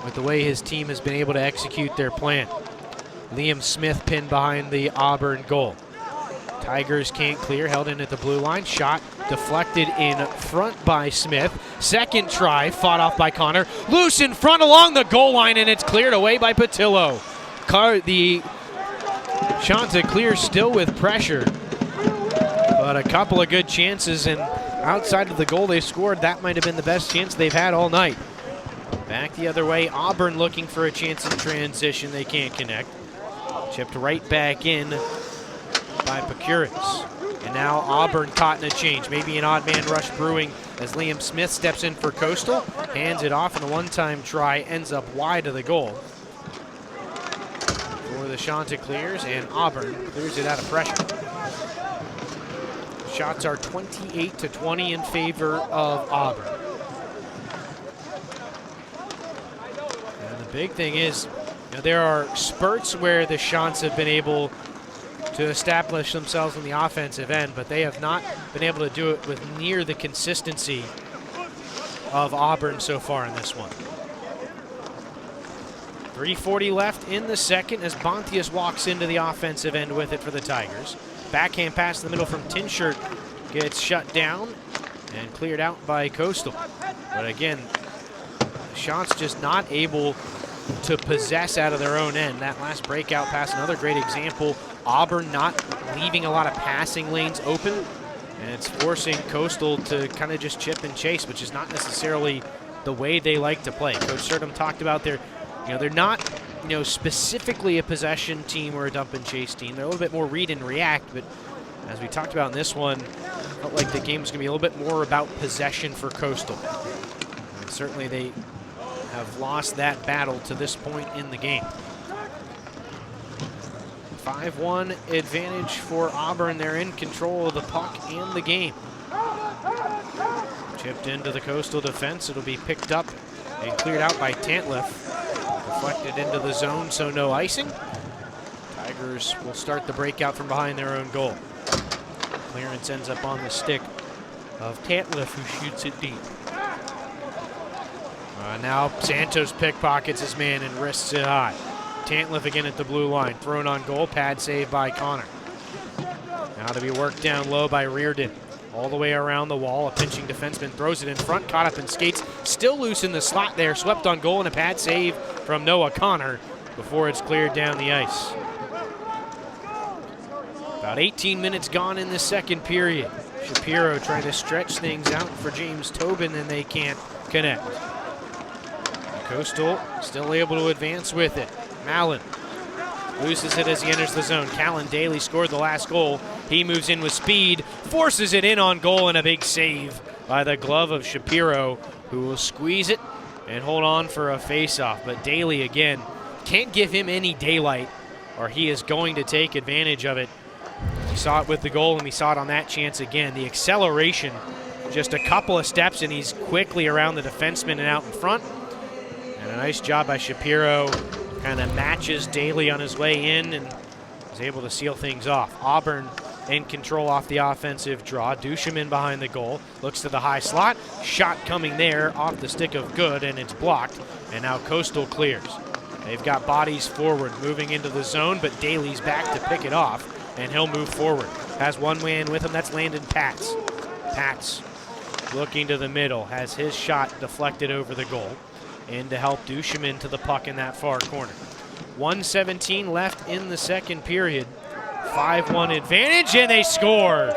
with the way his team has been able to execute their plan. Liam Smith pinned behind the Auburn goal. Tigers can't clear, held in at the blue line. Shot deflected in front by Smith. Second try, fought off by Connor. Loose in front along the goal line, and it's cleared away by Patillo. The Chanticleers still with pressure, but a couple of good chances, and outside of the goal they scored, that might have been the best chance they've had all night. Back the other way, Auburn looking for a chance in transition. They can't connect. Chipped right back in by Pacuris. And now Auburn caught in a change. Maybe an odd man rush brewing as Liam Smith steps in for Coastal. Hands it off, and a one-time try ends up wide of the goal for the Chanticleers, and Auburn clears it out of pressure. Shots are 28-20 in favor of Auburn. And the big thing is, there are spurts where the Chants have been able to establish themselves on the offensive end, but they have not been able to do it with near the consistency of Auburn so far in this one. 3:40 left in the second as Bontius walks into the offensive end with it for the Tigers. Backhand pass in the middle from Tinshirt gets shut down and cleared out by Coastal. But again, the Chants just not able to possess out of their own end. That last breakout pass, another great example. Auburn not leaving a lot of passing lanes open, and it's forcing Coastal to kind of just chip and chase, which is not necessarily the way they like to play. Coach Surdam talked about they're not, specifically a possession team or a dump and chase team. They're a little bit more read and react, but as we talked about in this one, felt like the game was going to be a little bit more about possession for Coastal. And certainly they have lost that battle to this point in the game. 5-1 advantage for Auburn. They're in control of the puck and the game. Chipped into the Coastal defense. It'll be picked up and cleared out by Tantliff. Deflected into the zone, so no icing. Tigers will start the breakout from behind their own goal. Clearance ends up on the stick of Tantliff, who shoots it deep. Now Santos pickpockets his man and wrists it high. Tantliff again at the blue line, thrown on goal, pad save by Connor. Now to be worked down low by Reardon. All the way around the wall, a pinching defenseman throws it in front, caught up in skates, still loose in the slot there, swept on goal, and a pad save from Noah Connor before it's cleared down the ice. About 18 minutes gone in the second period. Shapiro trying to stretch things out for James Tobin, and they can't connect. Coastal still able to advance with it. Mallon loses it as he enters the zone. Callan Daly scored the last goal. He moves in with speed, forces it in on goal, and a big save by the glove of Shapiro, who will squeeze it and hold on for a face-off. But Daly, again, can't give him any daylight, or he is going to take advantage of it. We saw it with the goal, and we saw it on that chance again. The acceleration, just a couple of steps, and he's quickly around the defenseman and out in front. And a nice job by Shapiro. Kind of matches Daly on his way in and is able to seal things off. Auburn in control off the offensive draw. Duchemin behind the goal. Looks to the high slot. Shot coming there off the stick of Good, and it's blocked. And now Coastal clears. They've got bodies forward moving into the zone, but Daly's back to pick it off, and he'll move forward. Has one man with him. That's Landon Pats. Pats looking to the middle. Has his shot deflected over the goal. And to help Duchemin to the puck in that far corner. 1:17 left in the second period. 5-1 advantage, and they score.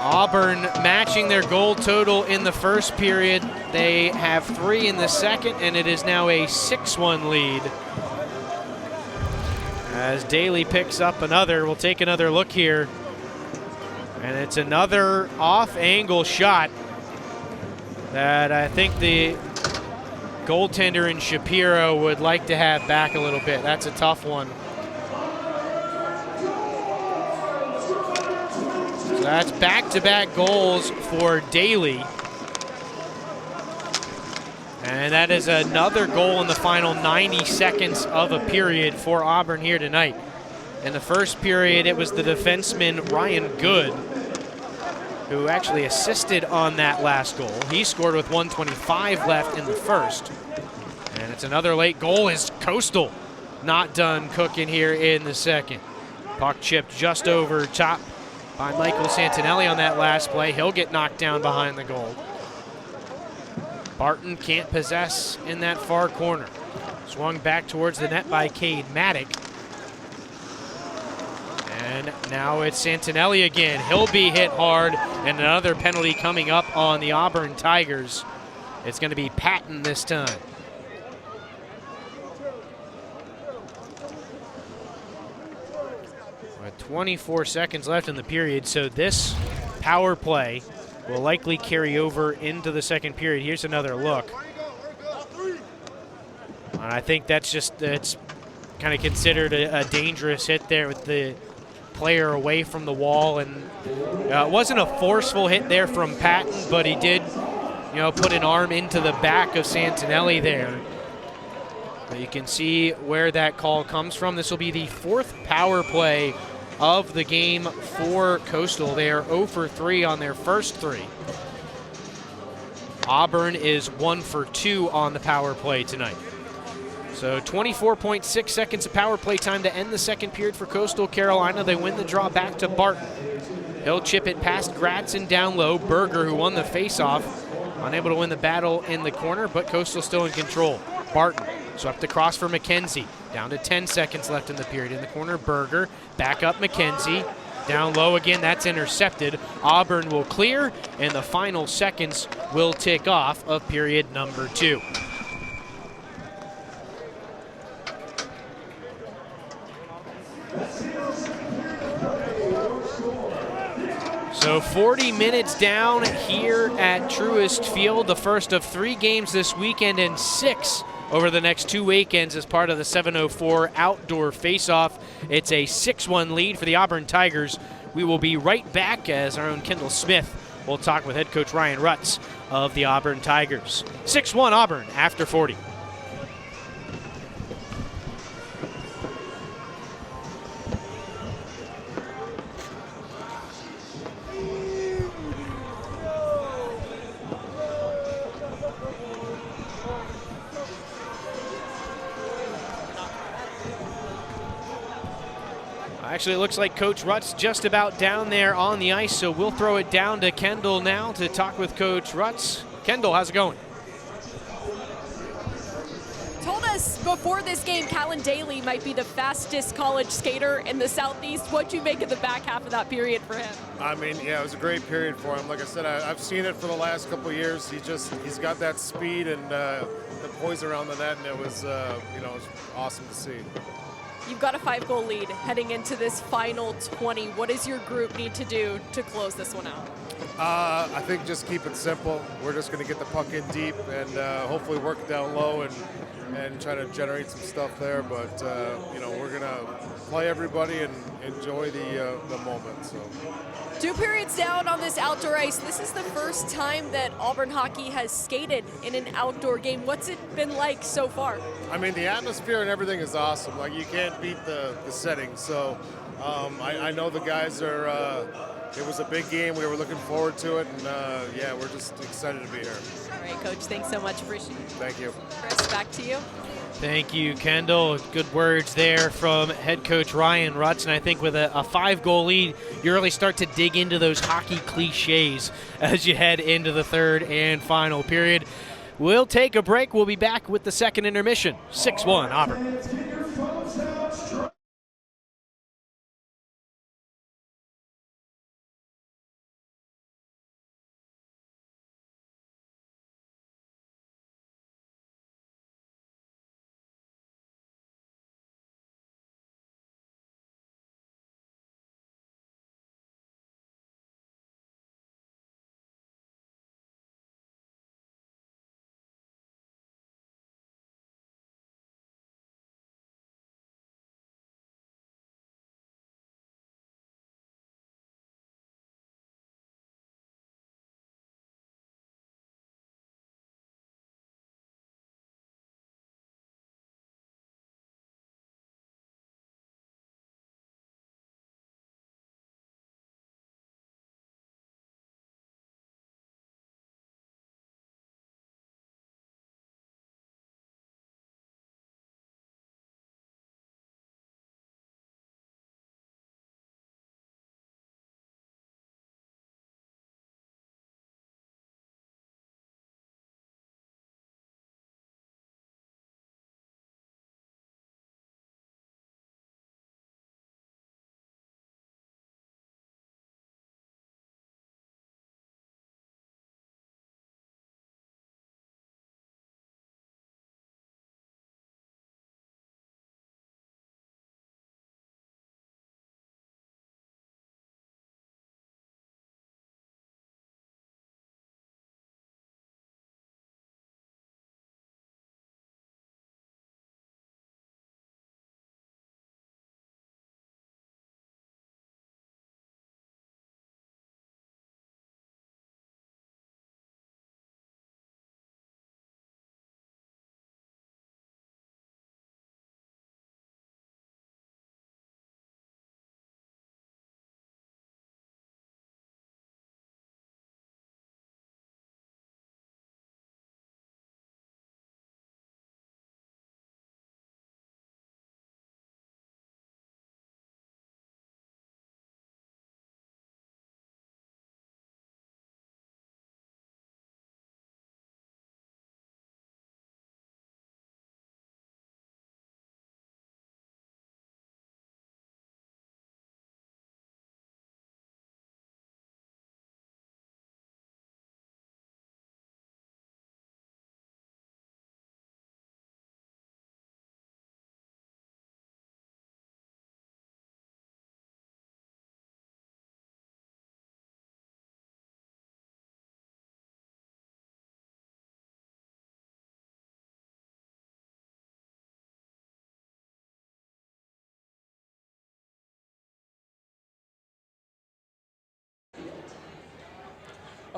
Auburn matching their goal total in the first period. They have 3 in the second, and it is now a 6-1 lead. As Daly picks up another, we'll take another look here. And it's another off-angle shot that I think the goaltender in Shapiro would like to have back a little bit. That's a tough one. So that's back-to-back goals for Daly. And that is another goal in the final 90 seconds of a period for Auburn here tonight. In the first period, it was the defenseman Ryan Good who actually assisted on that last goal. He scored with 1:25 left in the first. And it's another late goal as Coastal not done cooking here in the second. Puck chipped just over top by Michael Santinelli on that last play. He'll get knocked down behind the goal. Barton can't possess in that far corner. Swung back towards the net by Cade Maddock. And now it's Santinelli again. He'll be hit hard, and another penalty coming up on the Auburn Tigers. It's going to be Patton this time. With 24 seconds left in the period, so this power play will likely carry over into the second period. Here's another look. And I think it's kind of considered a dangerous hit there with the player away from the wall, and it wasn't a forceful hit there from Patton, but he did, put an arm into the back of Santinelli there. But you can see where that call comes from. This will be the fourth power play of the game for Coastal. They are 0 for 3 on their first 3. Auburn is 1 for 2 on the power play tonight. So 24.6 seconds of power play time to end the second period for Coastal Carolina. They win the draw back to Barton. He'll chip it past Gradson down low. Berger, who won the faceoff, unable to win the battle in the corner, but Coastal still in control. Barton swept across for McKenzie. Down to 10 seconds left in the period. In the corner, Berger. Back up McKenzie. Down low again, that's intercepted. Auburn will clear, and the final seconds will tick off of period number 2. So 40 minutes down here at Truist Field, the first of 3 games this weekend and 6 over the next 2 weekends as part of the 704 outdoor faceoff. It's a 6-1 lead for the Auburn Tigers. We will be right back as our own Kendall Smith will talk with head coach Ryan Rutz of the Auburn Tigers. 6-1 Auburn after 40. Actually, it looks like Coach Rutz just about down there on the ice, so we'll throw it down to Kendall now to talk with Coach Rutz. Kendall, how's it going? Told us before this game, Callan Daly might be the fastest college skater in the Southeast. What'd you make of the back half of that period for him? I mean, yeah, it was a great period for him. Like I said, I've seen it for the last couple of years. He's got that speed and the poise around the net, and it was, it was awesome to see. You've got a 5-goal lead heading into this final 20. What does your group need to do to close this one out? I think just keep it simple. We're just going to get the puck in deep and hopefully work down low and try to generate some stuff there. But, we're going to play everybody and enjoy the moment. So. 2 periods down on this outdoor ice. This is the first time that Auburn hockey has skated in an outdoor game. What's it been like so far? I mean, the atmosphere and everything is awesome. Like, you can't beat the setting. So I know the guys are it was a big game. We were looking forward to it. And, we're just excited to be here. All right, Coach. Thanks so much. Appreciate it. Thank you. Chris, back to you. Thank you, Kendall. Good words there from head coach Ryan Rutz. And I think with a 5-goal lead, you really start to dig into those hockey cliches as you head into the third and final period. We'll take a break. We'll be back with the second intermission. 6-1 Auburn.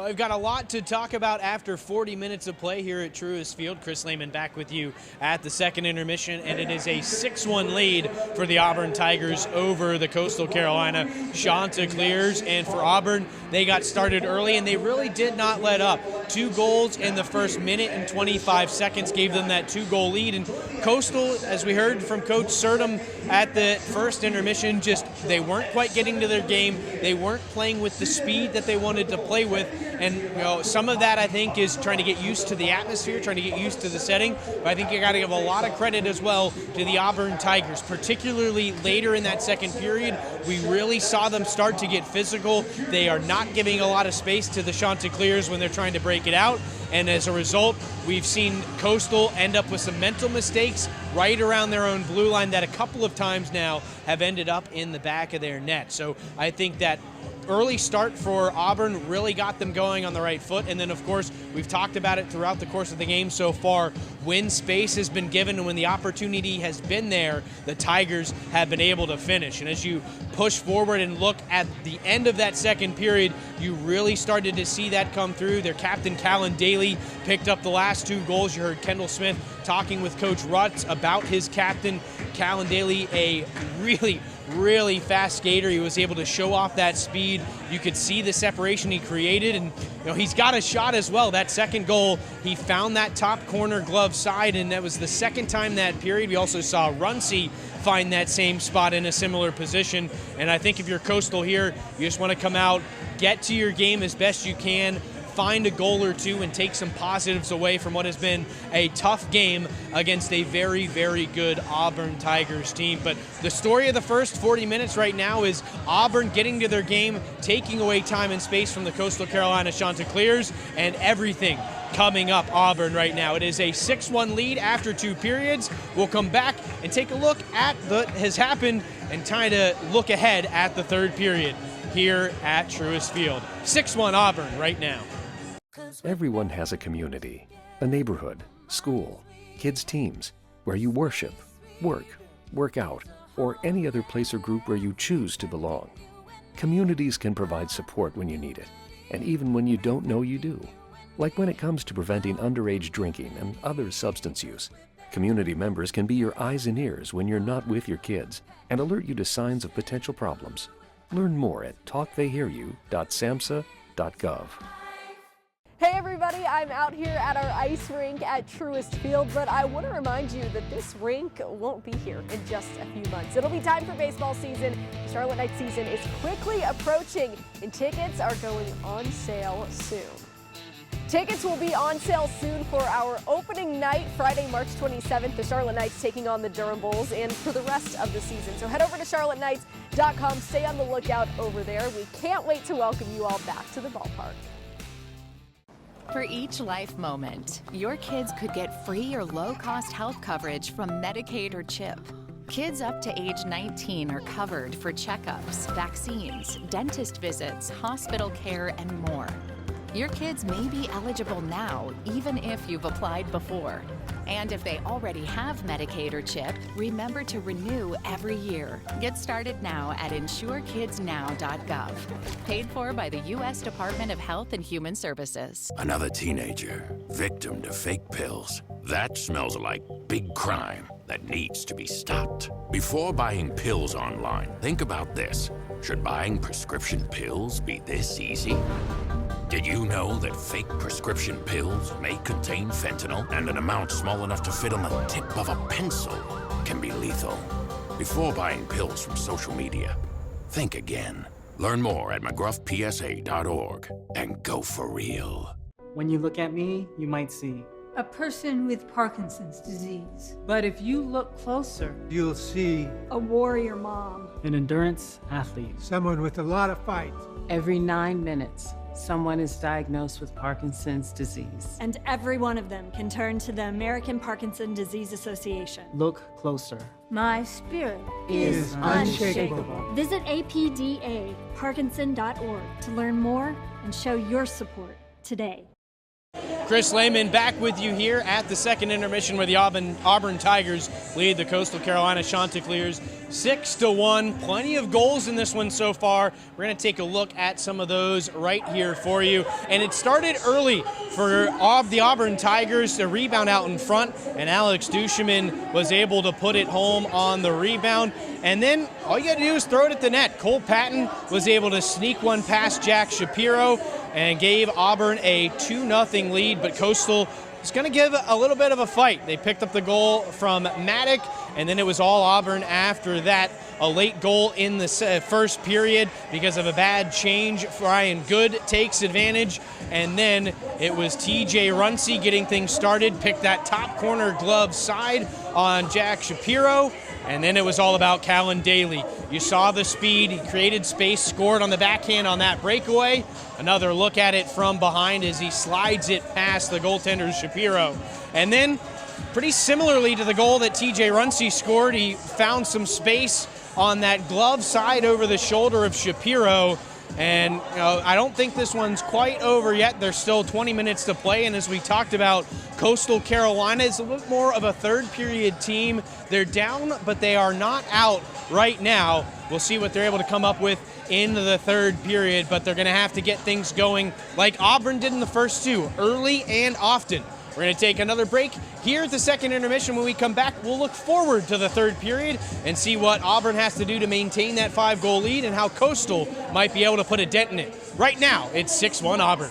We've got a lot to talk about after 40 minutes of play here at Truist Field. Chris Lehman back with you at the second intermission, and it is a 6-1 lead for the Auburn Tigers over the Coastal Carolina Chanticleers. And for Auburn, they got started early, and they really did not let up. 2 goals in the first minute and 25 seconds gave them that 2-goal lead. And Coastal, as we heard from Coach Surdam at the first intermission, just they weren't quite getting to their game. They weren't playing with the speed that they wanted to play with. And some of that, I think, is trying to get used to the atmosphere, trying to get used to the setting. But I think you got to give a lot of credit as well to the Auburn Tigers, particularly later in that second period. We really saw them start to get physical. They are not giving a lot of space to the Chanticleers when they're trying to break it out. And as a result, we've seen Coastal end up with some mental mistakes right around their own blue line that a couple of times now have ended up in the back of their net. So I think that early start for Auburn really got them going on the right foot. And then, of course, we've talked about it throughout the course of the game so far. When space has been given and when the opportunity has been there, the Tigers have been able to finish. And as you push forward and look at the end of that second period, you really started to see that come through. Their captain, Callan Daly, picked up the last 2 goals. You heard Kendall Smith talking with Coach Rutz about his captain, Callan Daly, a really fast skater. He was able to show off that speed. You could see the separation he created, and he's got a shot as well. That second goal, he found that top corner glove side, and that was the second time that period. We also saw Runcie find that same spot in a similar position. And I think if you're Coastal here, you just want to come out, get to your game as best you can, find a goal or 2 and take some positives away from what has been a tough game against a very good Auburn Tigers team. But the story of the first 40 minutes right now is Auburn getting to their game, taking away time and space from the Coastal Carolina Chanticleers, and everything coming up Auburn right now. It is a 6-1 lead after 2 periods. We'll come back and take a look at what has happened and try to look ahead at the third period here at Truist Field. 6-1 Auburn right now. Everyone has a community, a neighborhood, school, kids' teams, where you worship, work out, or any other place or group where you choose to belong. Communities can provide support when you need it, and even when you don't know you do. Like when it comes to preventing underage drinking and other substance use. Community members can be your eyes and ears when you're not with your kids and alert you to signs of potential problems. Learn more at talktheyhearyou.samhsa.gov. Hey everybody, I'm out here at our ice rink at Truist Field, but I want to remind you that this rink won't be here in just a few months. It'll be time for baseball season. The Charlotte Knights season is quickly approaching, and tickets are going on sale soon. Tickets will be on sale soon for our opening night, Friday, March 27th. The Charlotte Knights taking on the Durham Bulls, and for the rest of the season. So head over to charlotteknights.com. Stay on the lookout over there. We can't wait to welcome you all back to the ballpark. For each life moment, your kids could get free or low-cost health coverage from Medicaid or CHIP. Kids up to age 19 are covered for checkups, vaccines, dentist visits, hospital care, and more. Your kids may be eligible now, even if you've applied before. And if they already have Medicaid or CHIP, remember to renew every year. Get started now at insurekidsnow.gov. Paid for by the U.S. Department of Health and Human Services. Another teenager, victim to fake pills. That smells like big crime that needs to be stopped. Before buying pills online, think about this. Should buying prescription pills be this easy? Did you know that fake prescription pills may contain fentanyl, and an amount small enough to fit on the tip of a pencil can be lethal? Before buying pills from social media, think again. Learn more at mcgruffpsa.org and go for real. When you look at me, you might see a person with Parkinson's disease. But if you look closer, You'll see A warrior mom. an endurance athlete. someone with a lot of fight. every 9 minutes, someone is diagnosed with Parkinson's disease. And every one of them can turn to the American Parkinson Disease Association. Look closer. My spirit Is unshakable. Visit apdaparkinson.org to learn more and show your support today. Chris Lehman back with you here at the second intermission where the Auburn Tigers lead the Coastal Carolina Chanticleers 6-1. Plenty of goals in this one so far. We're going to take a look at some of those right here for you. And it started early for the Auburn Tigers to rebound out in front, and Alex Duchemin was able to put it home on the rebound. And then all you got to do is throw it at the net. Cole Patton was able to sneak one past Jack Shapiro and gave Auburn a 2-0 lead, but Coastal is going to give a little bit of a fight. They picked up the goal from Maddock, and then it was all Auburn after that. A late goal in the first period because of a bad change. Brian Good takes advantage, and then it was TJ Runcie getting things started, picked that top corner glove side on Jack Shapiro, and then it was all about Callan Daly. You saw the speed, he created space, scored on the backhand on that breakaway. Another look at it from behind as he slides it past the goaltender Shapiro. And then, pretty similarly to the goal that TJ Runcie scored, he found some space on that glove side over the shoulder of Shapiro. And I don't think this one's quite over yet. There's still 20 minutes to play, and as we talked about, Coastal Carolina is a little more of a third period team. They're down, but they are not out right now. We'll see what they're able to come up with in the third period, but they're going to have to get things going like Auburn did in the first two, early and often. We're going to take another break here at the second intermission. When we come back, we'll look forward to the third period and see what Auburn has to do to maintain that 5-goal lead and how Coastal might be able to put a dent in it. Right now, it's 6-1 Auburn.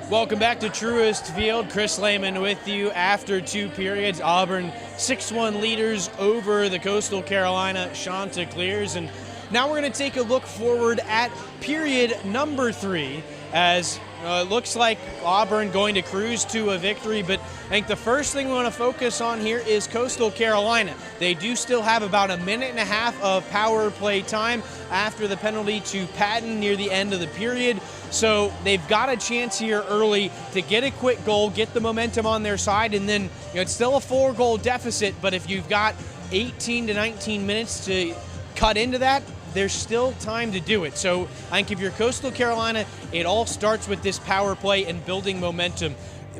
Welcome back to Truist Field. Chris Lehman with you after two periods. Auburn 6-1 leaders over the Coastal Carolina Chanticleers. And Now we're going to take a look forward at period number 3 as it looks like Auburn going to cruise to a victory, but I think the first thing we want to focus on here is Coastal Carolina. They do still have about a minute and a half of power play time after the penalty to Patton near the end of the period. So they've got a chance here early to get a quick goal, get the momentum on their side, and then it's still a 4-goal deficit, but if you've got 18 to 19 minutes to cut into that, there's still time to do it. So I think if you're Coastal Carolina, it all starts with this power play and building momentum.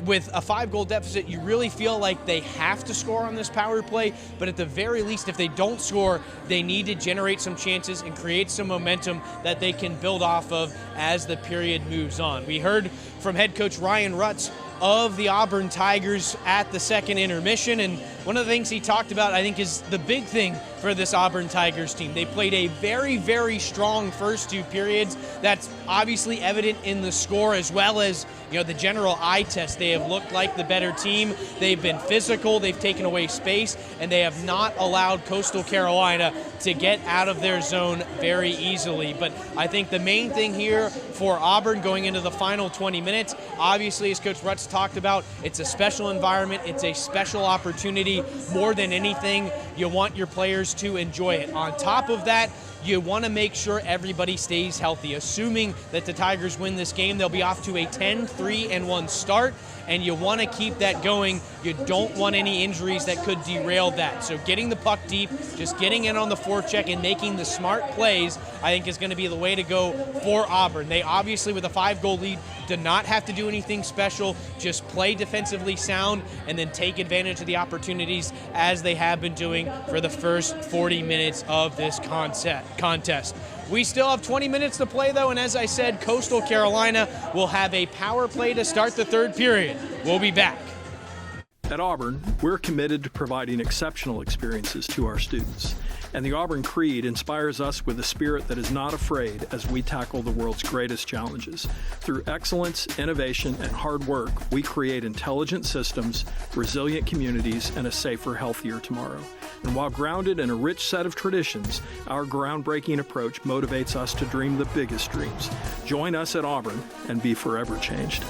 With a 5-goal deficit, you really feel like they have to score on this power play, but at the very least, if they don't score, they need to generate some chances and create some momentum that they can build off of as the period moves on. We heard from head coach Ryan Rutz of the Auburn Tigers at the second intermission, and one of the things he talked about, I think, is the big thing for this Auburn Tigers team. They played a very, very strong first 2 periods. That's obviously evident in the score as well as the general eye test. They have looked like the better team. They've been physical, they've taken away space, and they have not allowed Coastal Carolina to get out of their zone very easily. But I think the main thing here for Auburn going into the final 20 minutes, obviously, as Coach Rutz talked about, it's a special environment, it's a special opportunity. More than anything, you want your players to enjoy it. On top of that, you want to make sure everybody stays healthy. Assuming that the Tigers win this game, they'll be off to a 10-3-1 start, and you want to keep that going. You don't want any injuries that could derail that. So getting the puck deep, just getting in on the forecheck and making the smart plays, I think is going to be the way to go for Auburn. They obviously, with a 5-goal lead, do not have to do anything special. Just play defensively sound and then take advantage of the opportunities as they have been doing for the first 40 minutes of this contest. We still have 20 minutes to play, though, and as I said, Coastal Carolina will have a power play to start the 3rd period. We'll be back. At Auburn, we're committed to providing exceptional experiences to our students, and the Auburn Creed inspires us with a spirit that is not afraid as we tackle the world's greatest challenges. Through excellence, innovation, and hard work, we create intelligent systems, resilient communities, and a safer, healthier tomorrow. And while grounded in a rich set of traditions, our groundbreaking approach motivates us to dream the biggest dreams. Join us at Auburn and be forever changed.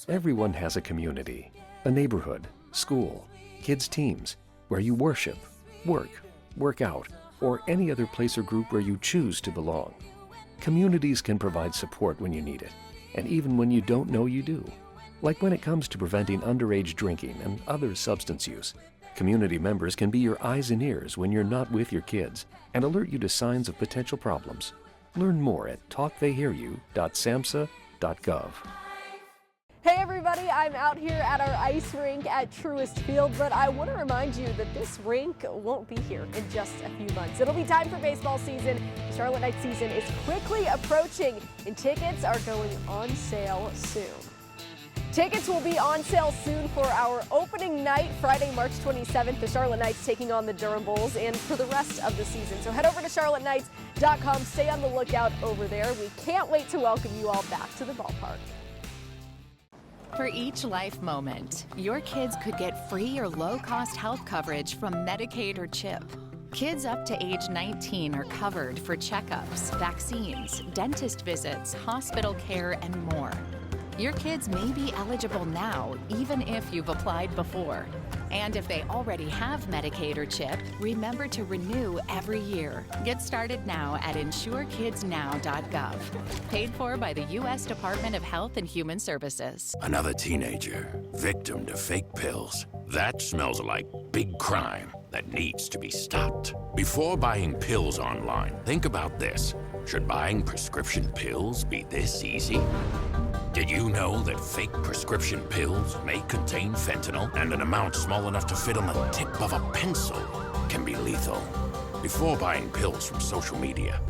Everyone has a community, a neighborhood, school, kids' teams, where you worship, work out, or any other place or group where you choose to belong. Communities can provide support when you need it, and even when you don't know you do. Like when it comes to preventing underage drinking and other substance use. Community members can be your eyes and ears when you're not with your kids and alert you to signs of potential problems. Learn more at talktheyhearyou.samhsa.gov. Hey everybody, I'm out here at our ice rink at Truist Field, but I want to remind you that this rink won't be here in just a few months. It'll be time for baseball season. The Charlotte Knights season is quickly approaching, and tickets are going on sale soon. Tickets will be on sale soon for our opening night, Friday, March 27th. The Charlotte Knights taking on the Durham Bulls, and for the rest of the season. So head over to charlotteknights.com. Stay on the lookout over there. We can't wait to welcome you all back to the ballpark. For each life moment, your kids could get free or low-cost health coverage from Medicaid or CHIP. Kids up to age 19 are covered for checkups, vaccines, dentist visits, hospital care, and more. Your kids may be eligible now, even if you've applied before. And if they already have Medicaid or CHIP, remember to renew every year. Get started now at insurekidsnow.gov. Paid for by the U.S. Department of Health and Human Services. Another teenager, victim to fake pills. That smells like big crime that needs to be stopped. Before buying pills online, think about this. Should buying prescription pills be this easy? Did you know that fake prescription pills may contain fentanyl, and an amount small enough to fit on the tip of a pencil can be lethal? Before buying pills from social media,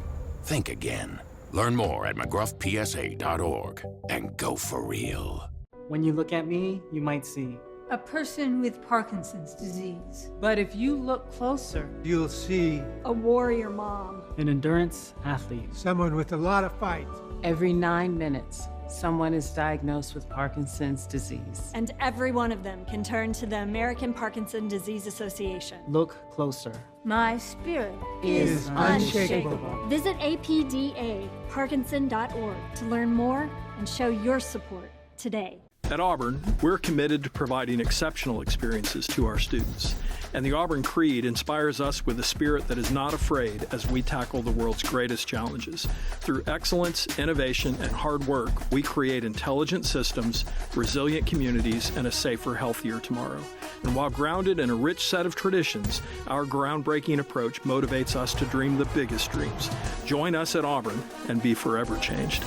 think again. Learn more at mcgruffpsa.org and go for real. When you look at me, you might see a person with Parkinson's disease. But if you look closer, You'll see A warrior mom. an endurance athlete. someone with a lot of fight. Every 9 minutes, someone is diagnosed with Parkinson's disease. And every one of them can turn to the American Parkinson Disease Association. Look closer. My spirit is unshakable. Visit apdaparkinson.org to learn more and show your support today. At Auburn, we're committed to providing exceptional experiences to our students. And the Auburn Creed inspires us with a spirit that is not afraid as we tackle the world's greatest challenges. Through excellence, innovation, and hard work, we create intelligent systems, resilient communities, and a safer, healthier tomorrow. And while grounded in a rich set of traditions, our groundbreaking approach motivates us to dream the biggest dreams. Join us at Auburn and be forever changed.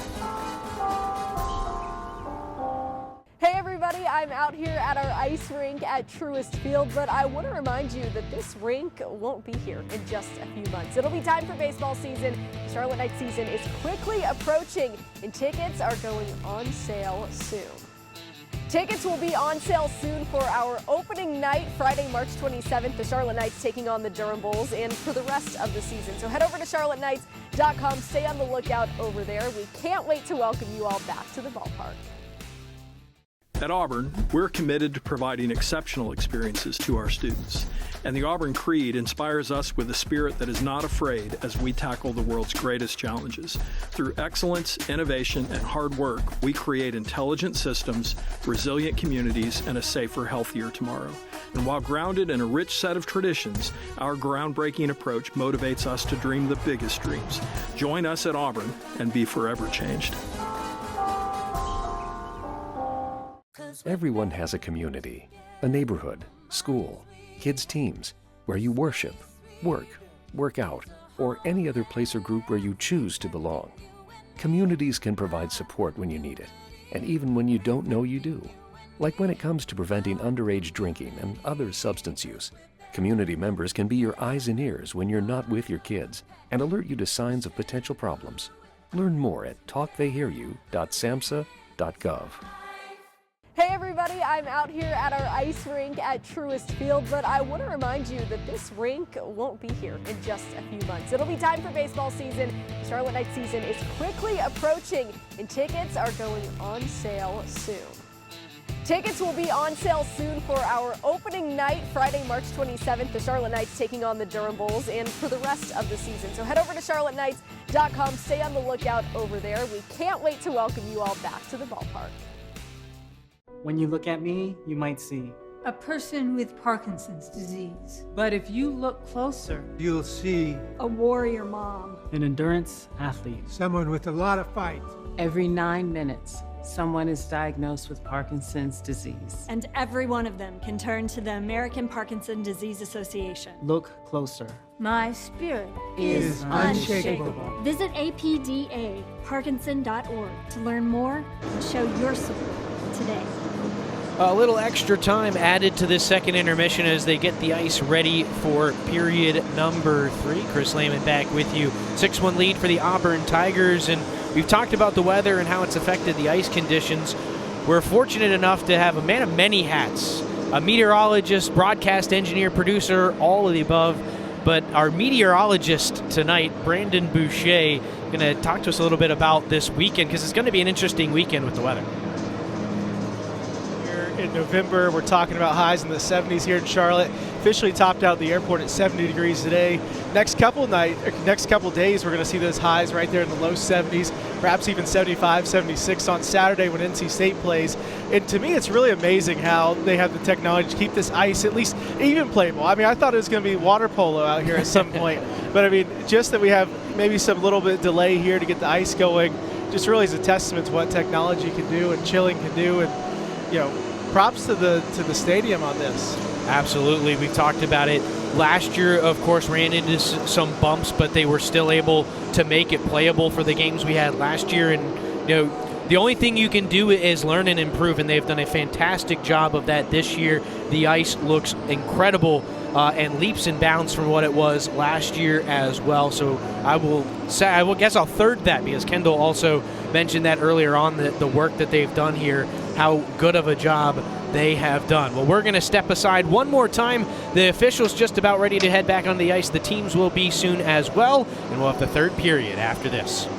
Hey everybody, I'm out here at our ice rink at Truist Field, but I want to remind you that this rink won't be here in just a few months. It'll be time for baseball season. The Charlotte Knights season is quickly approaching and tickets are going on sale soon. Tickets will be on sale soon for our opening night, Friday, March 27th. The Charlotte Knights taking on the Durham Bulls and for the rest of the season. So head over to charlotteknights.com. Stay on the lookout over there. We can't wait to welcome you all back to the ballpark. At Auburn, we're committed to providing exceptional experiences to our students. And the Auburn Creed inspires us with a spirit that is not afraid as we tackle the world's greatest challenges. Through excellence, innovation, and hard work, we create intelligent systems, resilient communities, and a safer, healthier tomorrow. And while grounded in a rich set of traditions, our groundbreaking approach motivates us to dream the biggest dreams. Join us at Auburn and be forever changed. Everyone has a community, a neighborhood, school, kids' teams, where you worship, work out, or any other place or group where you choose to belong. Communities can provide support when you need it, and even when you don't know you do. Like when it comes to preventing underage drinking and other substance use. Community members can be your eyes and ears when you're not with your kids and alert you to signs of potential problems. Learn more at talktheyhearyu.samhsa.gov. Hey everybody, I'm out here at our ice rink at Truist Field, but I want to remind you that this rink won't be here in just a few months. It'll be time for baseball season. The Charlotte Knights season is quickly approaching and tickets are going on sale soon. Tickets will be on sale soon for our opening night, Friday, March 27th. The Charlotte Knights taking on the Durham Bulls and for the rest of the season. So head over to charlotteknights.com. Stay on the lookout over there. We can't wait to welcome you all back to the ballpark. When you look at me, you might see a person with Parkinson's disease. But if you look closer, You'll see A warrior mom. an endurance athlete. someone with a lot of fight. every 9 minutes, someone is diagnosed with Parkinson's disease. And every one of them can turn to the American Parkinson Disease Association. Look closer. My spirit is unshakable. Visit apdaparkinson.org to learn more and show your support today. A little extra time added to this second intermission as they get the ice ready for period number 3. Chris Lehman back with you. 6-1 lead for the Auburn Tigers, and we've talked about the weather and how it's affected the ice conditions. We're fortunate enough to have a man of many hats, a meteorologist, broadcast engineer, producer, all of the above. But our meteorologist tonight, Brandon Boucher, going to talk to us a little bit about this weekend because it's going to be an interesting weekend with the weather. In November, we're talking about highs in the 70s here in Charlotte. Officially topped out the airport at 70 degrees today. Next couple days, we're going to see those highs right there in the low 70s, perhaps even 75, 76 on Saturday when NC State plays. And to me, it's really amazing how they have the technology to keep this ice at least even playable. I mean, I thought it was going to be water polo out here at some point, but I mean, just that we have maybe some little bit delay here to get the ice going, just really is a testament to what technology can do and chilling can do, and you know. Props to the stadium on this. Absolutely. We've talked about it. Last year, of course, ran into some bumps, but they were still able to make it playable for the games we had last year. And, you know, the only thing you can do is learn and improve, and they've done a fantastic job of that this year. The ice looks incredible and leaps and bounds from what it was last year as well. So I guess I'll third that because Kendall also mentioned that earlier on, the work that they've done here, how good of a job they have done. Well, we're going to step aside one more time. The officials just about ready to head back on the ice. The teams will be soon as well, and we'll have the third period after this.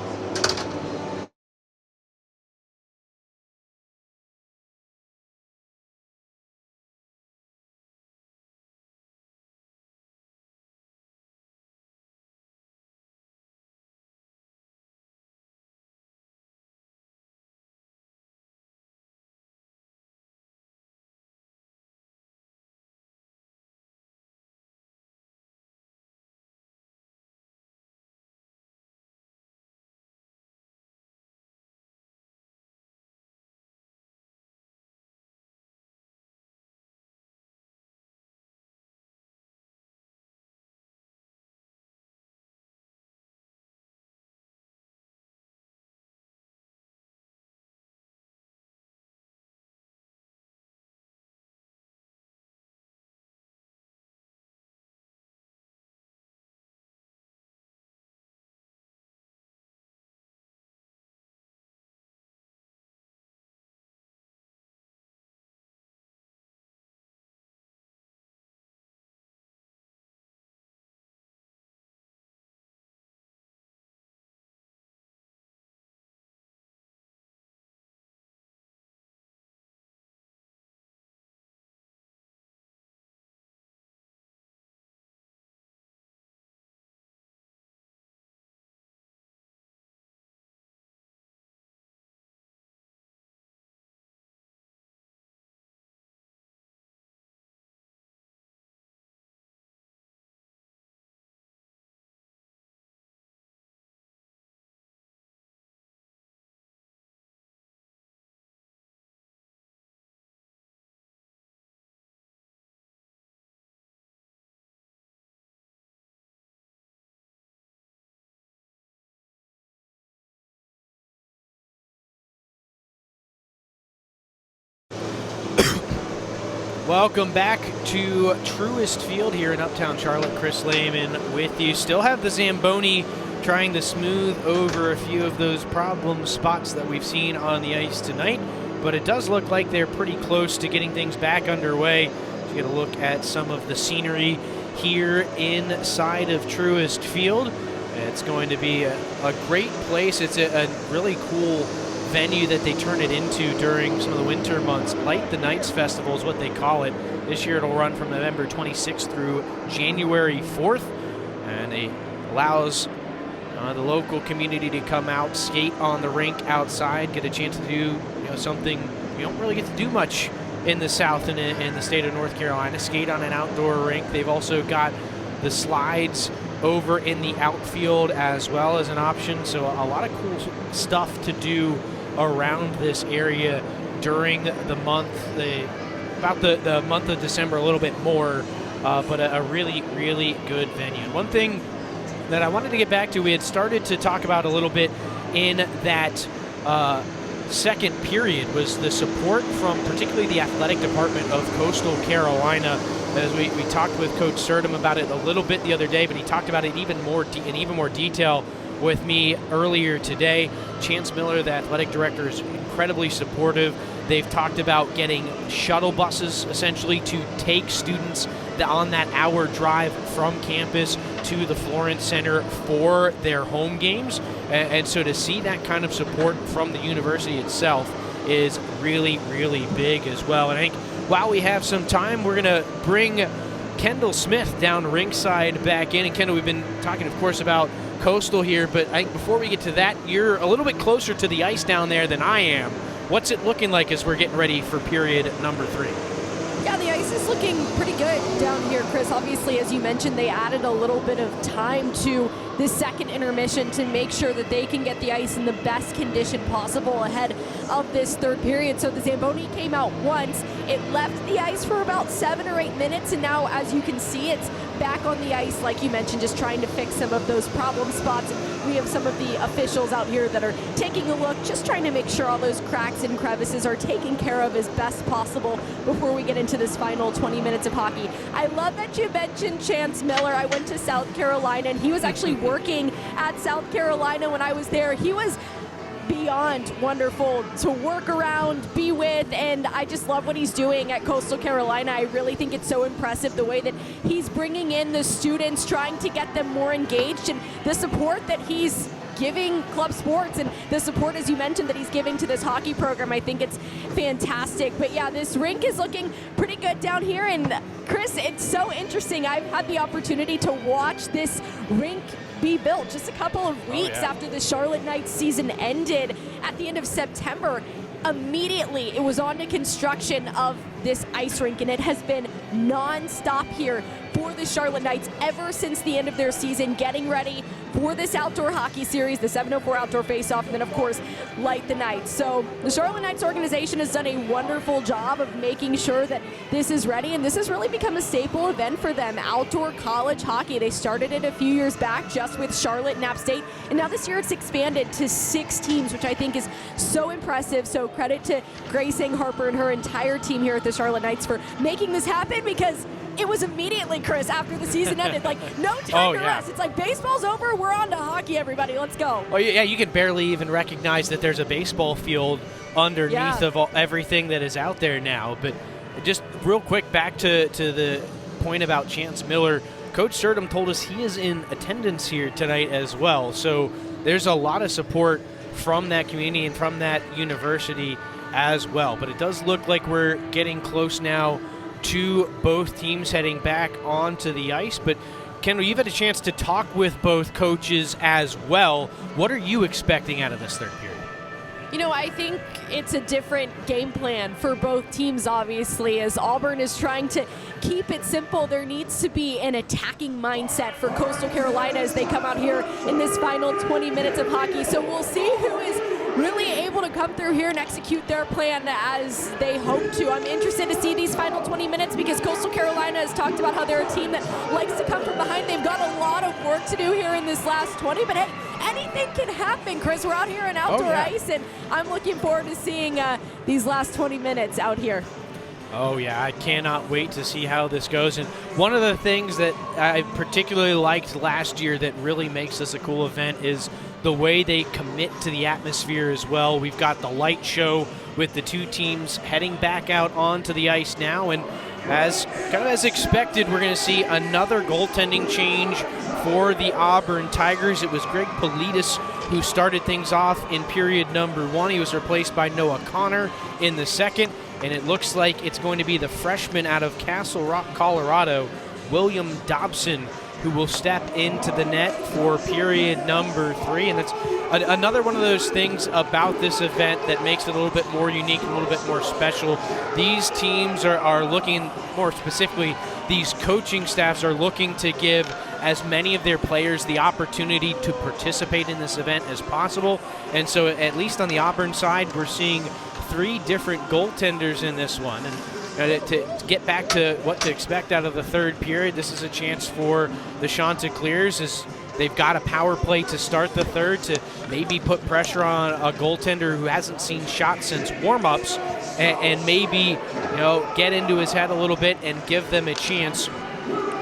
Welcome back to Truist Field here in Uptown Charlotte. Chris Lehman with you. Still have the Zamboni trying to smooth over a few of those problem spots that we've seen on the ice tonight, but it does look like they're pretty close to getting things back underway. So you get a look at some of the scenery here inside of Truist Field. It's going to be a great place. It's a really cool venue that they turn it into during some of the winter months. Light the Nights Festival is what they call it. This year it'll run from November 26th through January 4th, and it allows the local community to come out, skate on the rink outside, get a chance to do something you don't really get to do much in the South and in the state of North Carolina, skate on an outdoor rink. They've also got the slides over in the outfield as well as an option, so a lot of cool stuff to do around this area during the month, about the month of December a little bit more, but a really, really good venue. One thing that I wanted to get back to, we had started to talk about a little bit in that second period, was the support from particularly the athletic department of Coastal Carolina. As we talked with Coach Surdom about it a little bit the other day, but he talked about it in even more detail with me earlier today. Chance Miller, the athletic director, is incredibly supportive. They've talked about getting shuttle buses essentially to take students on that hour drive from campus to the Florence Center for their home games. And so to see that kind of support from the university itself is really, really big as well. And I think while we have some time, we're going to bring Kendall Smith down ringside back in. And Kendall, we've been talking, of course, about Coastal here, but I think before we get to that, you're a little bit closer to the ice down there than I am. What's it looking like as we're getting ready for period number 3? Yeah, the ice is looking pretty good down here, Chris. Obviously, as you mentioned, they added a little bit of time to this second intermission to make sure that they can get the ice in the best condition possible ahead of this third period. So the Zamboni came out once. It left the ice for about 7 or 8 minutes, and now, as you can see, it's back on the ice, like you mentioned, just trying to fix some of those problem spots. We have some of the officials out here that are taking a look, just trying to make sure all those cracks and crevices are taken care of as best possible before we get into this final 20 minutes of hockey. I love that you mentioned Chance Miller. I went to South Carolina, and he was actually working at South Carolina when I was there. He was beyond wonderful to work around, be with, and I just love what he's doing at Coastal Carolina. I really think it's so impressive the way that he's bringing in the students, trying to get them more engaged, and the support that he's giving club sports and the support, as you mentioned, that he's giving to this hockey program. I think it's fantastic. But yeah, this rink is looking pretty good down here, and Chris, it's so interesting. I've had the opportunity to watch this rink be built just a couple of weeks after the Charlotte Knights season ended at the end of September. Immediately, it was on to construction of this ice rink, and it has been non-stop here for the Charlotte Knights ever since the end of their season, getting ready for this outdoor hockey series, the 704 Outdoor Face-Off, and then, of course, Light the Nights. So the Charlotte Knights organization has done a wonderful job of making sure that this is ready, and this has really become a staple event for them, outdoor college hockey. They started it a few years back just with Charlotte and App State, and now this year it's expanded to 6 teams, which I think is so impressive. So credit to Grace Harper and her entire team here at the Charlotte Knights for making this happen, because it was immediately, Chris, after the season ended, like no time to rest. It's like baseball's over, we're on to hockey, everybody, let's go. Oh yeah, you can barely even recognize that there's a baseball field underneath of everything that is out there now. But just real quick, back to the point about Chance Miller, Coach Surdom told us he is in attendance here tonight as well. So there's a lot of support from that community and from that university as well. But it does look like we're getting close now to both teams heading back onto the ice. But Kendall, you've had a chance to talk with both coaches as well. What are you expecting out of this third period? You know, I think it's a different game plan for both teams, obviously, as Auburn is trying to keep it simple. There needs to be an attacking mindset for Coastal Carolina as they come out here in this final 20 minutes of hockey. So we'll see who is really able to come through here and execute their plan as they hope to. I'm interested to see these final 20 minutes because Coastal Carolina has talked about how they're a team that likes to come from behind. They've got a lot of work to do here in this last 20, but hey, anything can happen, Chris. We're out here on outdoor ice, and I'm looking forward to seeing these last 20 minutes out here. Oh, yeah, I cannot wait to see how this goes. And one of the things that I particularly liked last year that really makes this a cool event is the way they commit to the atmosphere as well. We've got the light show with the two teams heading back out onto the ice now. And as expected, we're going to see another goaltending change for the Auburn Tigers. It was Greg Politis who started things off in period number 1. He was replaced by Noah Connor in the second, and it looks like it's going to be the freshman out of Castle Rock, Colorado, William Dobson, who will step into the net for period number 3. And that's another one of those things about this event that makes it a little bit more unique and a little bit more special. These teams are looking, more specifically, these coaching staffs are looking to give as many of their players the opportunity to participate in this event as possible. And so at least on the Auburn side, we're seeing 3 different goaltenders in this one. And to get back to what to expect out of the third period, this is a chance for the Chanticleers as they've got a power play to start the third to maybe put pressure on a goaltender who hasn't seen shots since warm-ups and maybe get into his head a little bit and give them a chance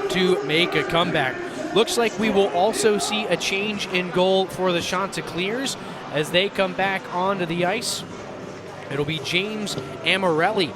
to make a comeback. Looks like we will also see a change in goal for the Chanticleers as they come back onto the ice. It'll be James Amarelli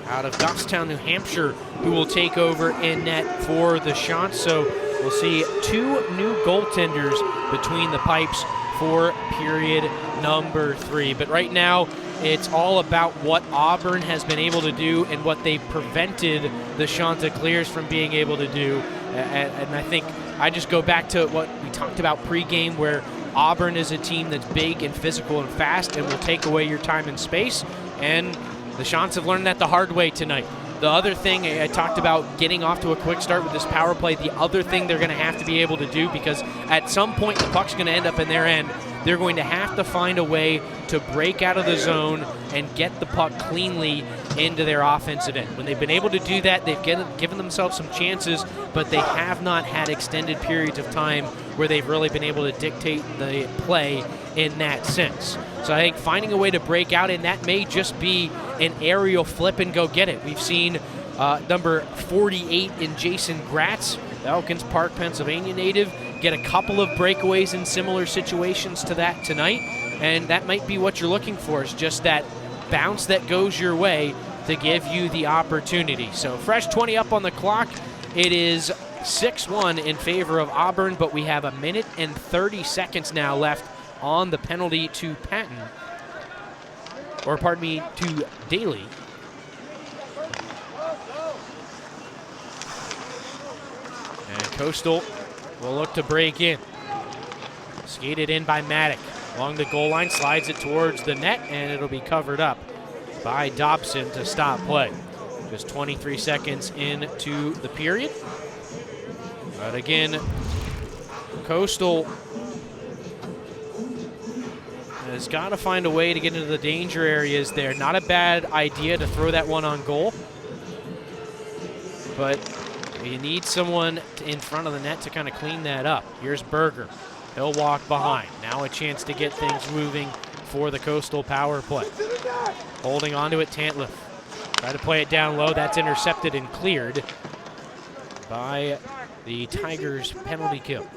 out of Goffstown, New Hampshire, who will take over in net for the Chants. So we'll see 2 new goaltenders between the pipes for period number 3. But right now, it's all about what Auburn has been able to do and what they prevented the Chanticleers from being able to do. And I think I just go back to what we talked about pregame, where Auburn is a team that's big and physical and fast and will take away your time and space. And the Chants have learned that the hard way tonight. The other thing, I talked about getting off to a quick start with this power play. The other thing they're going to have to be able to do, because at some point the puck's going to end up in their end, they're going to have to find a way to break out of the zone and get the puck cleanly into their offensive end. When they've been able to do that, they've given themselves some chances, but they have not had extended periods of time where they've really been able to dictate the play in that sense. So I think finding a way to break out, and that may just be an aerial flip and go get it. We've seen number 48 in Jason Gratz, the Elkins Park, Pennsylvania native, get a couple of breakaways in similar situations to that tonight, and that might be what you're looking for, is just that bounce that goes your way to give you the opportunity. So fresh 20 up on the clock. It is 6-1 in favor of Auburn, but we have 1 minute and 30 seconds now left on the penalty to Patton, or pardon me, to Daly. And Coastal will look to break in. Skated in by Maddock. Along the goal line, slides it towards the net, and it'll be covered up by Dobson to stop play. Just 23 seconds into the period. But again, Coastal has got to find a way to get into the danger areas there. Not a bad idea to throw that one on goal, but you need someone in front of the net to kind of clean that up. Here's Berger. He'll walk behind. Now a chance to get things moving for the Coastal power play. Holding onto it, Tantliff. Try to play it down low. That's intercepted and cleared by the Tigers' penalty kill.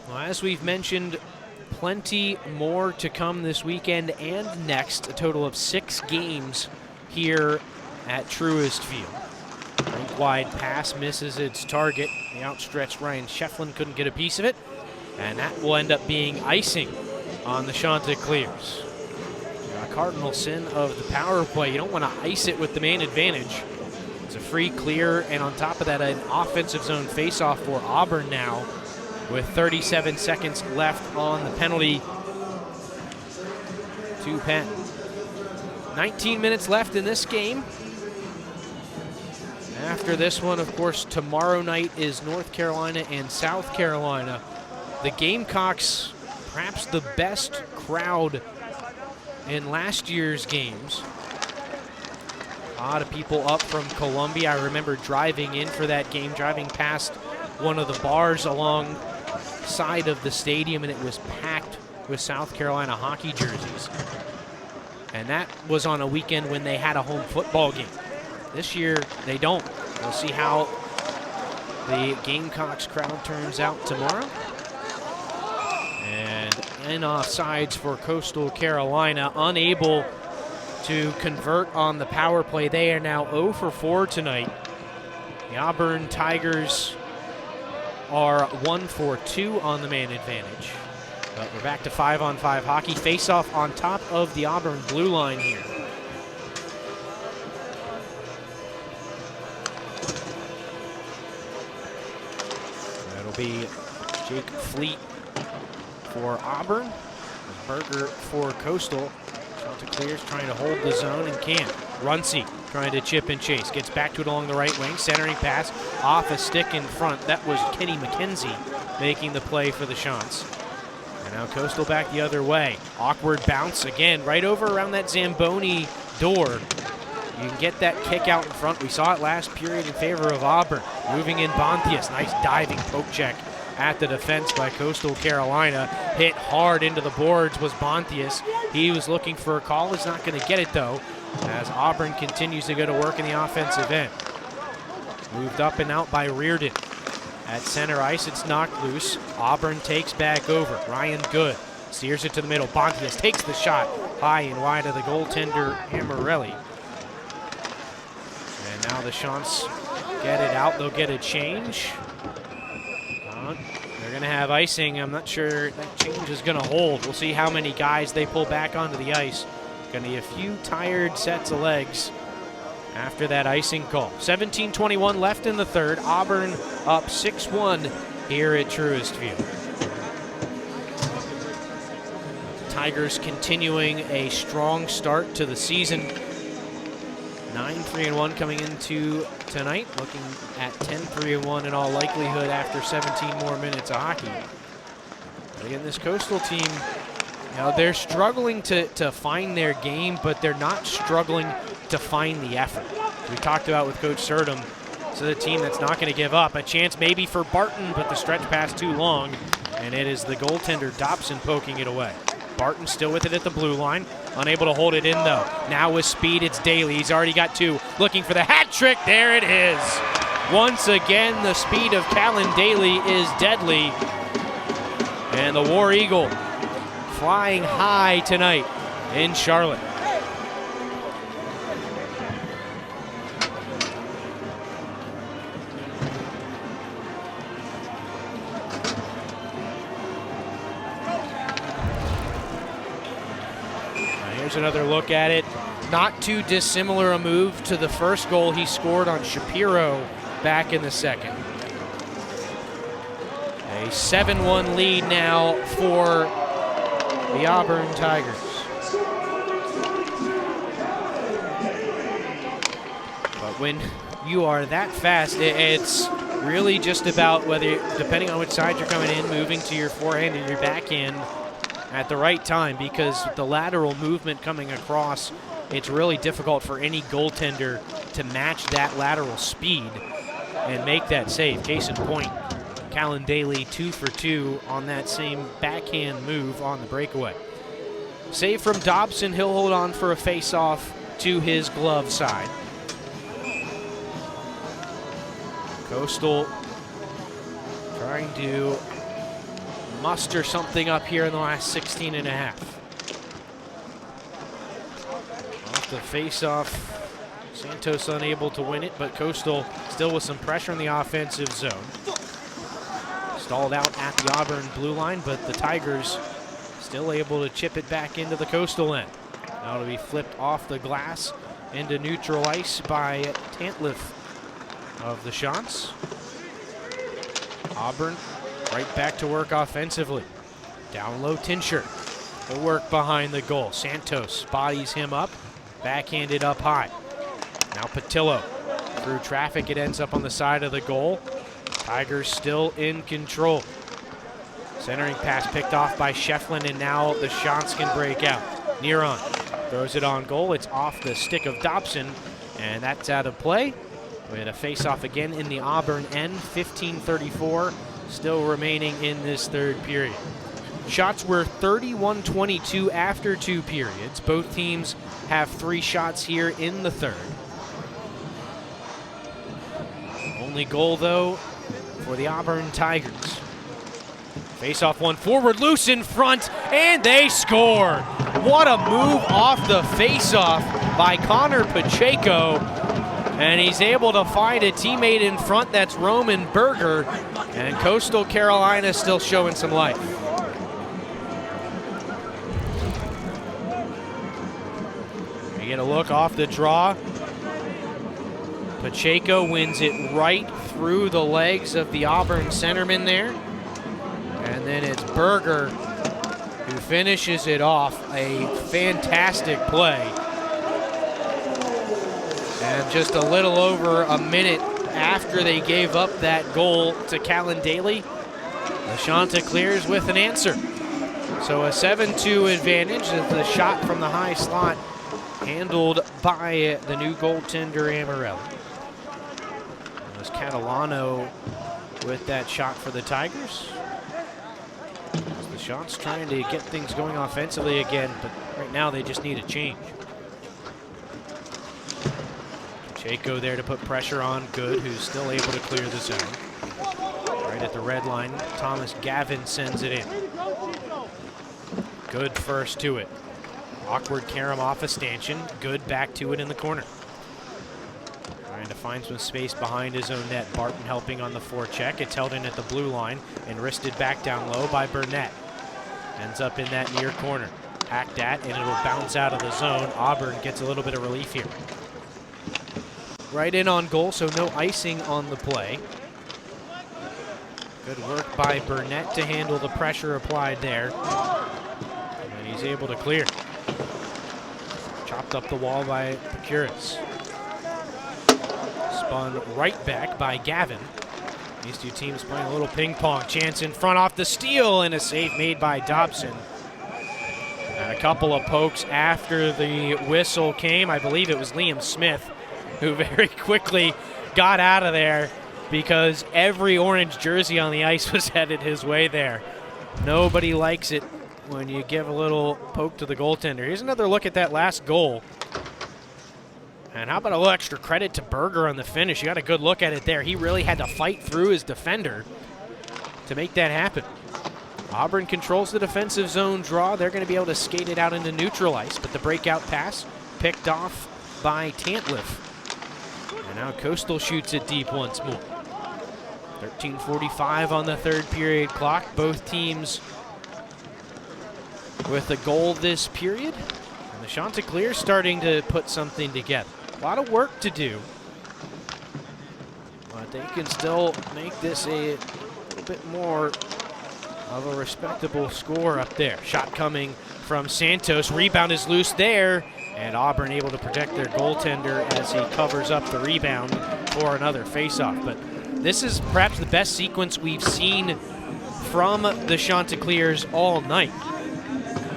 Well, as we've mentioned, plenty more to come this weekend and next. A total of 6 games here at Truist Field. Rink wide pass misses its target. The outstretched Ryan Shefflin couldn't get a piece of it, and that will end up being icing on the Chanticleers. A cardinal sin of the power play. You don't want to ice it with the man advantage. It's a free clear, and on top of that, an offensive zone faceoff for Auburn now, with 37 seconds left on the penalty to Penn. 19 minutes left in this game. After this one, of course, tomorrow night is North Carolina and South Carolina. The Gamecocks, perhaps the best crowd in last year's games. A lot of people up from Columbia. I remember driving in for that game, driving past one of the bars alongside of the stadium, and it was packed with South Carolina hockey jerseys. And that was on a weekend when they had a home football game. This year, they don't. We'll see how the Gamecocks crowd turns out tomorrow. And in offsides for Coastal Carolina, unable to convert on the power play. They are now 0 for 4 tonight. The Auburn Tigers are 1 for 2 on the man advantage. But we're back to 5-on-5 hockey. Face-off on top of the Auburn blue line here. That'll be Jake Fleet for Auburn. Berger for Coastal. Chanticleers trying to hold the zone and can't. Runcie trying to chip and chase. Gets back to it along the right wing. Centering pass off a stick in front. That was Kenny McKenzie making the play for the Chants. And now Coastal back the other way. Awkward bounce again right over around that Zamboni door. You can get that kick out in front. We saw it last period in favor of Auburn. Moving in Bontius. Nice diving poke check at the defense by Coastal Carolina. Hit hard into the boards was Bontius. He was looking for a call. He's not going to get it, though, as Auburn continues to go to work in the offensive end. Moved up and out by Reardon. At center ice, it's knocked loose. Auburn takes back over. Ryan Good steers it to the middle. Bontius takes the shot high and wide of the goaltender, Amarelli. And now the Chants get it out. They'll get a change. They're going to have icing. I'm not sure that change is going to hold. We'll see how many guys they pull back onto the ice. Going to be a few tired sets of legs after that icing call. 17:21 left in the third. Auburn up 6-1 here at Truist Field. Tigers continuing a strong start to the season. 9-3-1 coming into tonight, looking at 10-3-1 in all likelihood after 17 more minutes of hockey. But again, this Coastal team, you know, they're struggling to find their game, but they're not struggling to find the effort. We talked about with Coach Surdom, so the team that's not going to give up. A chance maybe for Barton, but the stretch pass too long, and it is the goaltender Dobson poking it away. Barton still with it at the blue line. Unable to hold it in, though. Now with speed, it's Daly. He's already got 2. Looking for the hat trick. There it is. Once again, the speed of Callan Daly is deadly. And the War Eagle flying high tonight in Charlotte. Here's another look at it. Not too dissimilar a move to the first goal he scored on Shapiro back in the second. A 7-1 lead now for the Auburn Tigers. But when you are that fast, it's really just about whether, depending on which side you're coming in, moving to your forehand and your backhand at the right time, because with the lateral movement coming across, it's really difficult for any goaltender to match that lateral speed and make that save. Case in point, Callan Daly 2 for 2 on that same backhand move on the breakaway. Save from Dobson. He'll hold on for a face-off to his glove side. Coastal trying to muster something up here in the last 16 and a half. Off the face-off, Santos unable to win it, but Coastal still with some pressure in the offensive zone. Stalled out at the Auburn blue line, but the Tigers still able to chip it back into the Coastal end. Now it'll be flipped off the glass into neutral ice by Tantliff of the Chants. Auburn right back to work offensively. Down low, Tinscher. The work behind the goal. Santos bodies him up, backhanded up high. Now Patillo. Through traffic, it ends up on the side of the goal. Tigers still in control. Centering pass picked off by Shefflin, and now the Chants can break out. Neron throws it on goal. It's off the stick of Dobson, and that's out of play. We had a face-off again in the Auburn end. 15:34 still remaining in this third period. Shots were 31-22 after 2 periods. Both teams have 3 shots here in the third. Only goal, though, for the Auburn Tigers. Face-off one forward, loose in front, and they score. What a move off the face-off by Connor Pacheco. And he's able to find a teammate in front, that's Roman Berger. And Coastal Carolina still showing some life. We get a look off the draw. Pacheco wins it right through the legs of the Auburn centerman there. And then it's Berger who finishes it off. A fantastic play. And just a little over a minute after they gave up that goal to Callan Daly, the Chanticleers with an answer. So a 7-2 advantage as the shot from the high slot handled by the new goaltender Amarelli. It was Catalano with that shot for the Tigers. The Shots trying to get things going offensively again, but right now they just need a change. Pacheco there to put pressure on Good, who's still able to clear the zone. Right at the red line, Thomas Gavin sends it in. Good first to it. Awkward carom off a stanchion. Good back to it in the corner. Trying to find some space behind his own net. Barton helping on the forecheck. It's held in at the blue line and wristed back down low by Burnett. Ends up in that near corner. Hacked at, and it'll bounce out of the zone. Auburn gets a little bit of relief here. Right in on goal, so no icing on the play. Good work by Burnett to handle the pressure applied there. And he's able to clear. Chopped up the wall by Procuris. Spun right back by Gavin. These two teams playing a little ping pong. Chance in front off the steal, and a save made by Dobson. And a couple of pokes after the whistle came. I believe it was Liam Smith who very quickly got out of there because every orange jersey on the ice was headed his way there. Nobody likes it when you give a little poke to the goaltender. Here's another look at that last goal. And how about a little extra credit to Berger on the finish? You got a good look at it there. He really had to fight through his defender to make that happen. Auburn controls the defensive zone draw. They're going to be able to skate it out into neutral ice, but the breakout pass picked off by Tantliff. And now Coastal shoots it deep once more. 13:45 on the third period clock. Both teams with a goal this period. And the Chanticleers starting to put something together. A lot of work to do. But they can still make this a little bit more of a respectable score up there. Shot coming from Santos. Rebound is loose there. And Auburn able to protect their goaltender as he covers up the rebound for another faceoff. But this is perhaps the best sequence we've seen from the Chanticleers all night.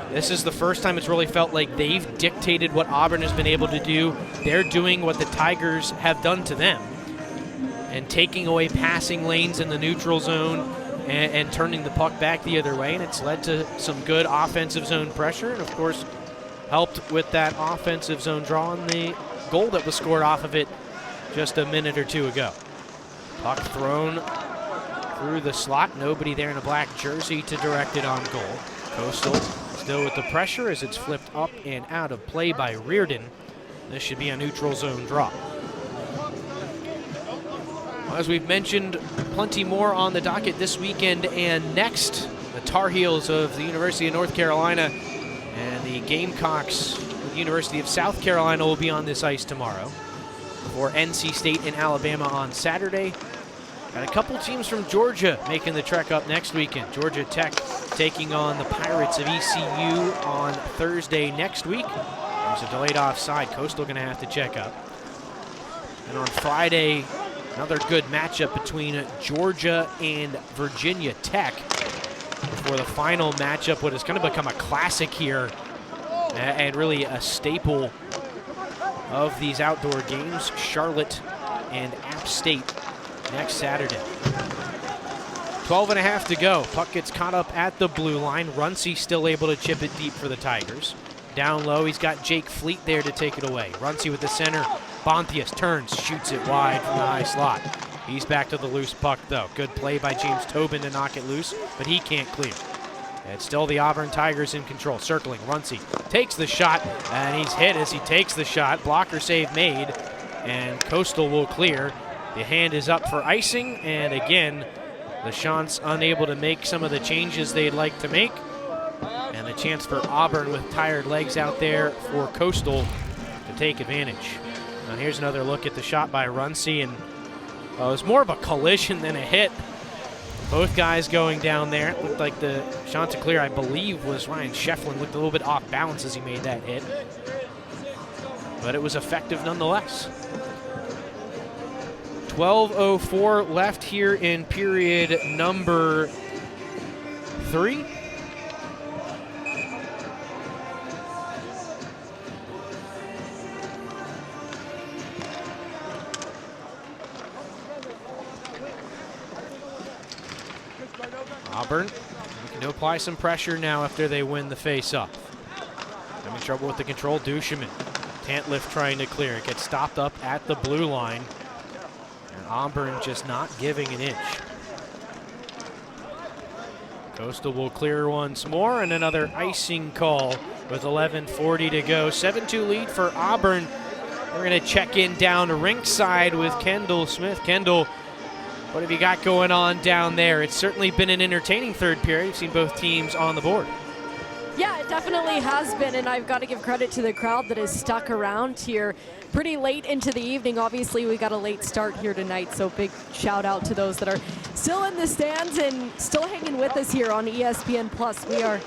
This is the first time it's really felt like they've dictated what Auburn has been able to do. They're doing what the Tigers have done to them and taking away passing lanes in the neutral zone and turning the puck back the other way. And it's led to some good offensive zone pressure. And, of course, helped with that offensive zone draw and the goal that was scored off of it just a minute or two ago. Puck thrown through the slot. Nobody there in a black jersey to direct it on goal. Coastal still with the pressure as it's flipped up and out of play by Reardon. This should be a neutral zone draw. Well, as we've mentioned, plenty more on the docket this weekend and next. The Tar Heels of the University of North Carolina and the Gamecocks of the University of South Carolina will be on this ice tomorrow. For NC State and Alabama on Saturday. Got a couple teams from Georgia making the trek up next weekend. Georgia Tech taking on the Pirates of ECU on Thursday next week. There's a delayed offside. Coastal going to have to check up. And on Friday, another good matchup between Georgia and Virginia Tech. For the final matchup, what is going to become a classic here and really a staple of these outdoor games, Charlotte and App State next Saturday. 12.5 to go. Puck gets caught up at the blue line. Runcie still able to chip it deep for the Tigers. Down low, he's got Jake Fleet there to take it away. Runcie with the center. Bontius turns, shoots it wide from the high slot. He's back to the loose puck, though. Good play by James Tobin to knock it loose, but he can't clear. It's still the Auburn Tigers in control. Circling, Runcie takes the shot, and he's hit as he takes the shot. Blocker save made, and Coastal will clear. The hand is up for icing, and again, the Chants unable to make some of the changes they'd like to make. And the chance for Auburn with tired legs out there for Coastal to take advantage. Now here's another look at the shot by Runcie, and it was more of a collision than a hit. Both guys going down there. It looked like the Chanticleer, I believe, was Ryan Shefflin, looked a little bit off balance as he made that hit. But it was effective nonetheless. 12:04 left here in period number 3. Auburn looking to apply some pressure now after they win the face-off. Having trouble with the control, Duchemin. Tantliff trying to clear. It gets stopped up at the blue line. And Auburn just not giving an inch. Coastal will clear once more, and another icing call with 11:40 to go. 7-2 lead for Auburn. We're going to check in down rinkside with Kendall Smith. Kendall, what have you got going on down there? It's certainly been an entertaining third period. You've seen both teams on the board. Yeah, it definitely has been, and I've got to give credit to the crowd that has stuck around here pretty late into the evening. Obviously, we got a late start here tonight, so big shout out to those that are still in the stands and still hanging with us here on ESPN Plus. We are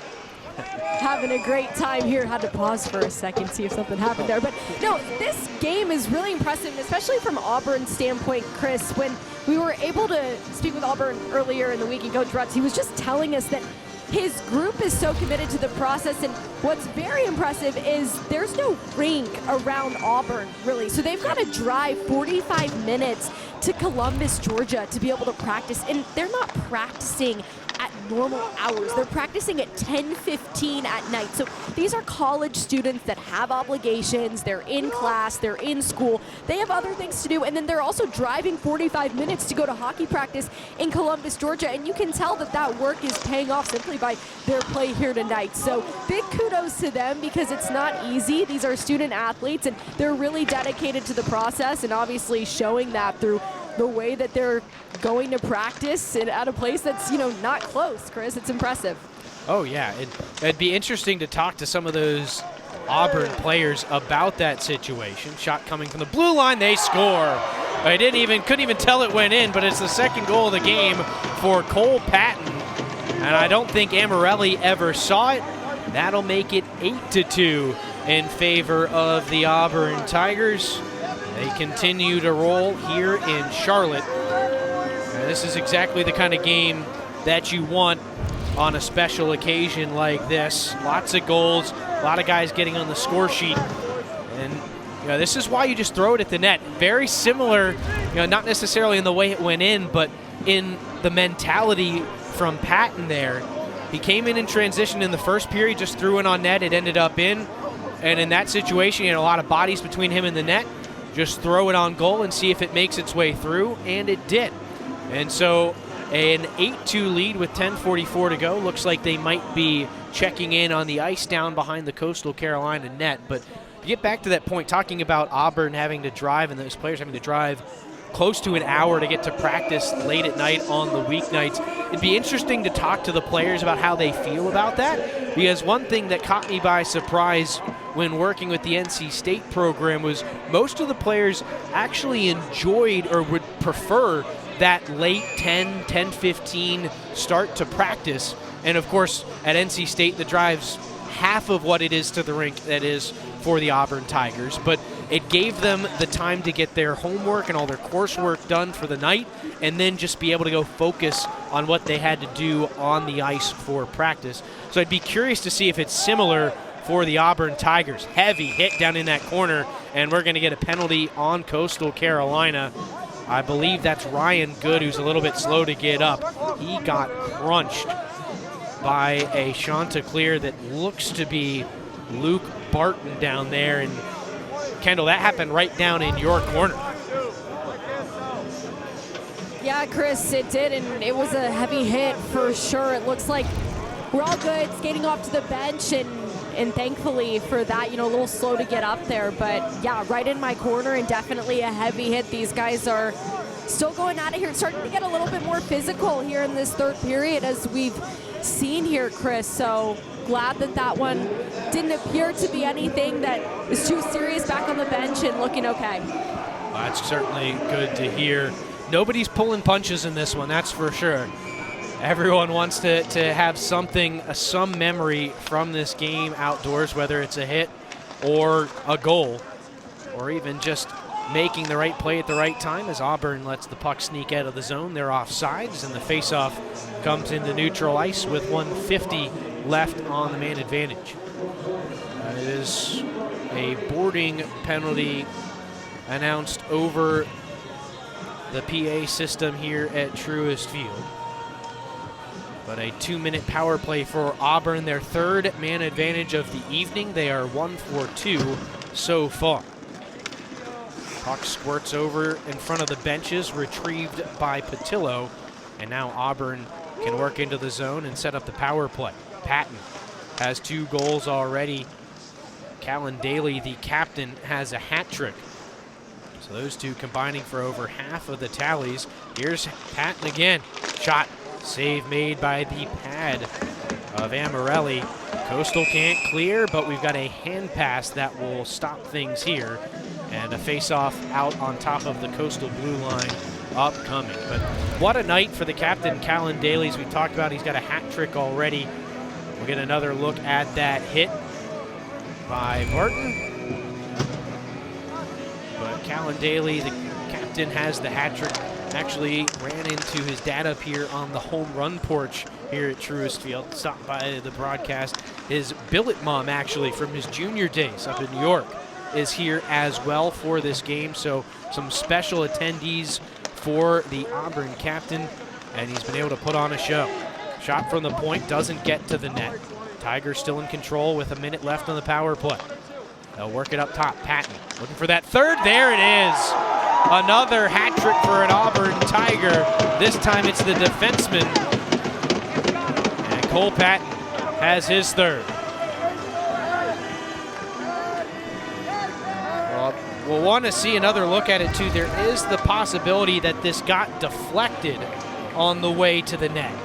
having a great time here. Had to pause for a second, see if something happened there. But no, this game is really impressive, especially from Auburn's standpoint, Chris. When we were able to speak with Auburn earlier in the week, and Coach Rutz, he was just telling us that his group is so committed to the process, and what's very impressive is there's no rink around Auburn, really. So they've got to drive 45 minutes to Columbus, Georgia to be able to practice, and they're not practicing at normal hours. They're practicing at 10:15 at night. So these are college students that have obligations. They're in class, they're in school, they have other things to do, and then they're also driving 45 minutes to go to hockey practice in Columbus, Georgia, and you can tell that that work is paying off simply by their play here tonight. So big kudos to them, because it's not easy. These are student athletes, and they're really dedicated to the process, and obviously showing that through the way that they're going to practice and at a place that's, not close, Chris. It's impressive. Oh, yeah. It'd be interesting to talk to some of those Auburn players about that situation. Shot coming from the blue line, they score. I couldn't even tell it went in, but it's the second goal of the game for Cole Patton. And I don't think Amarelli ever saw it. That'll make it 8-2 in favor of the Auburn Tigers. They continue to roll here in Charlotte. This is exactly the kind of game that you want on a special occasion like this. Lots of goals, a lot of guys getting on the score sheet. And this is why you just throw it at the net. Very similar, not necessarily in the way it went in, but in the mentality from Patton there. He came in transition in the first period, just threw it on net, it ended up in. And in that situation, he had a lot of bodies between him and the net. Just throw it on goal and see if it makes its way through, and it did. And so an 8-2 lead with 10:44 to go. Looks like they might be checking in on the ice down behind the Coastal Carolina net. But to get back to that point, talking about Auburn having to drive and those players having to drive close to an hour to get to practice late at night on the weeknights, it'd be interesting to talk to the players about how they feel about that, because one thing that caught me by surprise when working with the NC State program was most of the players actually enjoyed or would prefer that late 10:15 start to practice. And of course, at NC State, the drive's half of what it is to the rink that is for the Auburn Tigers. But it gave them the time to get their homework and all their coursework done for the night, and then just be able to go focus on what they had to do on the ice for practice. So I'd be curious to see if it's similar for the Auburn Tigers. Heavy hit down in that corner, and we're going to get a penalty on Coastal Carolina. I believe that's Ryan Good, who's a little bit slow to get up. he got crunched by a Chanticleer that looks to be Luke Barton down there. And Kendall, that happened right down in your corner. Yeah, Chris, it did, and it was a heavy hit for sure. It looks like we're all good skating off to the bench, and thankfully for that, a little slow to get up there. But yeah, right in my corner, and definitely a heavy hit. These guys are still going at it here. It's starting to get a little bit more physical here in this third period, as we've seen here, Chris. So glad that one didn't appear to be anything that was too serious. Back on the bench and looking okay. Well, that's certainly good to hear. Nobody's pulling punches in this one, that's for sure. Everyone wants to have something, some memory from this game outdoors, whether it's a hit or a goal, or even just making the right play at the right time as Auburn lets the puck sneak out of the zone. They're offsides, and the faceoff comes into neutral ice with 1:50 left on the man advantage. It is a boarding penalty announced over the PA system here at Truist Field. But a 2-minute power play for Auburn, their third man advantage of the evening. They are 1 for 2 so far. Puck squirts over in front of the benches, retrieved by Patillo, and now Auburn can work into the zone and set up the power play. Patton has 2 goals already. Callan Daly, the captain, has a hat trick. So those two combining for over half of the tallies. Here's Patton again. Shot, save made by the pad of Amarelli. Coastal can't clear, but we've got a hand pass that will stop things here. And a face-off out on top of the Coastal blue line upcoming. But what a night for the captain, Callan Daly. As we talked about, he's got a hat trick already. We'll get another look at that hit by Barton. But Callan Daly, the captain, has the hat trick. Actually ran into his dad up here on the home run porch here at Truist Field. Stopped by the broadcast. His billet mom, actually, from his junior days up in New York, is here as well for this game. So some special attendees for the Auburn captain, and he's been able to put on a show. Shot from the point doesn't get to the net. Tigers still in control with a minute left on the power play. They'll work it up top. Patton looking for that third. There it is. Another hat trick for an Auburn Tiger. This time it's the defenseman. And Cole Patton has his third. Well, we'll want to see another look at it too. There is the possibility that this got deflected on the way to the net.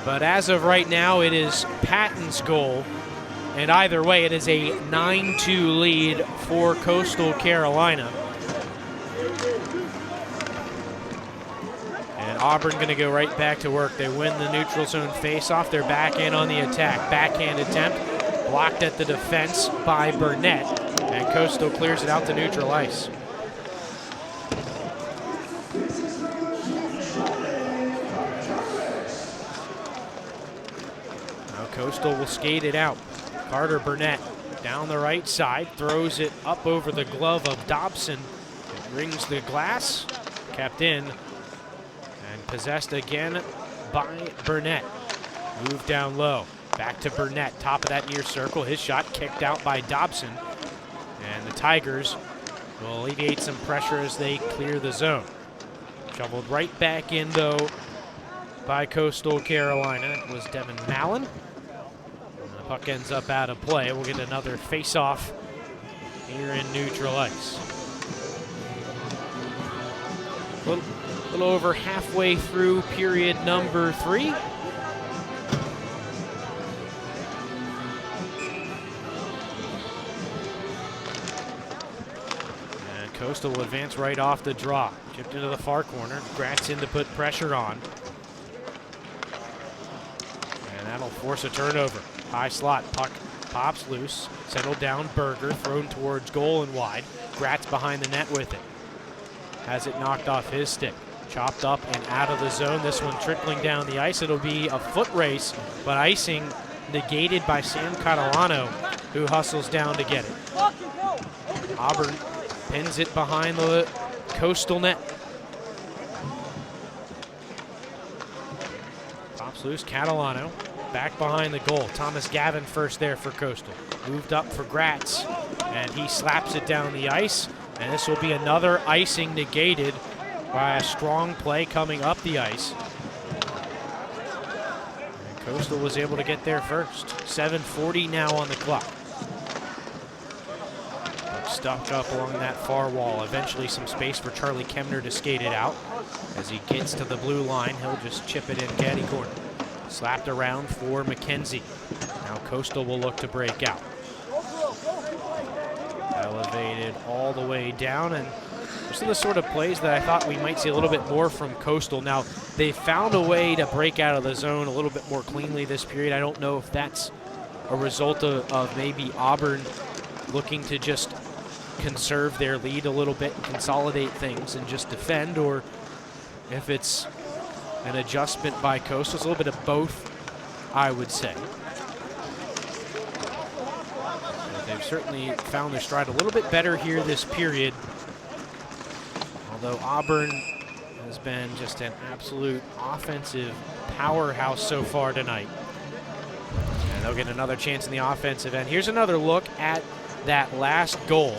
But as of right now, it is Patton's goal. And either way, it is a 9-2 lead for Coastal Carolina. And Auburn going to go right back to work. They win the neutral zone faceoff. They're back in on the attack. Backhand attempt, blocked at the defense by Burnett. And Coastal clears it out to neutral ice. Now Coastal will skate it out. Carter Burnett down the right side, throws it up over the glove of Dobson. It rings the glass, kept in, and possessed again by Burnett. Move down low, back to Burnett, top of that near circle. His shot kicked out by Dobson. And the Tigers will alleviate some pressure as they clear the zone. Shoveled right back in, though, by Coastal Carolina. It was Devin Mallon. Puck ends up out of play. We'll get another face-off here in neutral ice. A little over halfway through period number 3. And Coastal will advance right off the draw. Chipped into the far corner. Gratz in to put pressure on. And that'll force a turnover. High slot, puck pops loose, settled down, Berger, thrown towards goal and wide. Gratz behind the net with it. Has it knocked off his stick. Chopped up and out of the zone. This one trickling down the ice. It'll be a foot race, but icing negated by Sam Catalano, who hustles down to get it. Auburn pins it behind the Coastal net. Pops loose, Catalano back behind the goal. Thomas Gavin first there for Coastal. Moved up for Gratz, and he slaps it down the ice. And this will be another icing negated by a strong play coming up the ice. And Coastal was able to get there first. 7:40 now on the clock. Stuck up along that far wall. Eventually some space for Charlie Kemner to skate it out. As he gets to the blue line, he'll just chip it in caddy corner. Slapped around for McKenzie. Now Coastal will look to break out. Elevated all the way down, and those are the sort of plays that I thought we might see a little bit more from Coastal. Now, they found a way to break out of the zone a little bit more cleanly this period. I don't know if that's a result of maybe Auburn looking to just conserve their lead a little bit and consolidate things and just defend, or if it's an adjustment by Coastal. It's a little bit of both, I would say. They've certainly found their stride a little bit better here this period, although Auburn has been just an absolute offensive powerhouse so far tonight. And they'll get another chance in the offensive end. Here's another look at that last goal.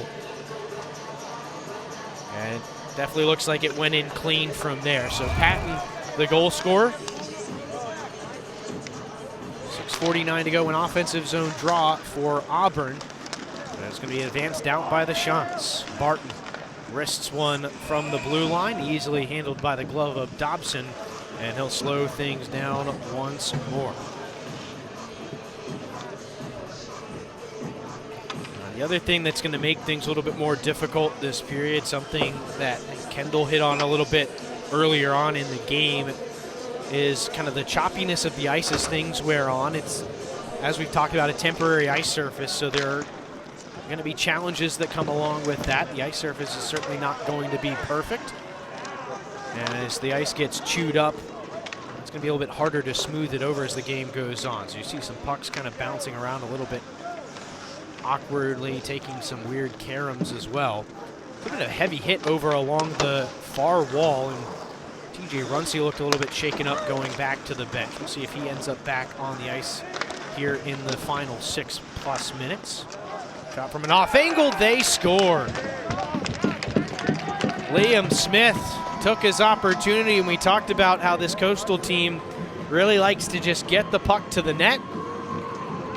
And it definitely looks like it went in clean from there. So Patton, the goal scorer. 6:49 to go, an offensive zone draw for Auburn. That's going to be advanced out by the Chants. Barton wrists one from the blue line, easily handled by the glove of Dobson, and he'll slow things down once more. The other thing that's going to make things a little bit more difficult this period, something that Kendall hit on a little bit earlier on in the game, is kind of the choppiness of the ice as things wear on. It's, as we've talked about, a temporary ice surface, so there are going to be challenges that come along with that. The ice surface is certainly not going to be perfect. And as the ice gets chewed up, it's going to be a little bit harder to smooth it over as the game goes on. So you see some pucks kind of bouncing around a little bit awkwardly, taking some weird caroms as well. Put a heavy hit over along the far wall, and TJ Runcie looked a little bit shaken up going back to the bench. We'll see if he ends up back on the ice here in the final 6+ minutes. Shot from an off angle, they score. Liam Smith took his opportunity, and we talked about how this Coastal team really likes to just get the puck to the net.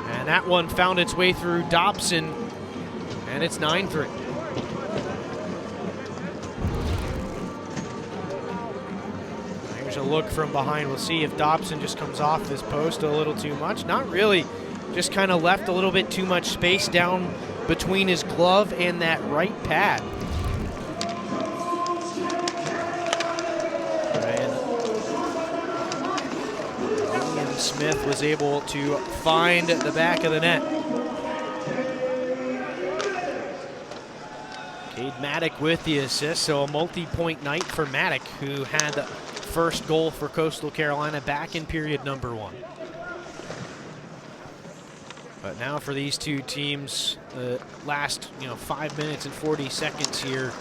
And that one found its way through Dobson, and it's 9-3. Here's a look from behind. We'll see if Dobson just comes off this post a little too much. Not really. Just kind of left a little bit too much space down between his glove and that right pad. And William Smith was able to find the back of the net. Cade Maddock with the assist, so a multi-point night for Maddock, who had the first goal for Coastal Carolina back in period number 1. But now for these two teams, the last 5 minutes and 40 seconds here,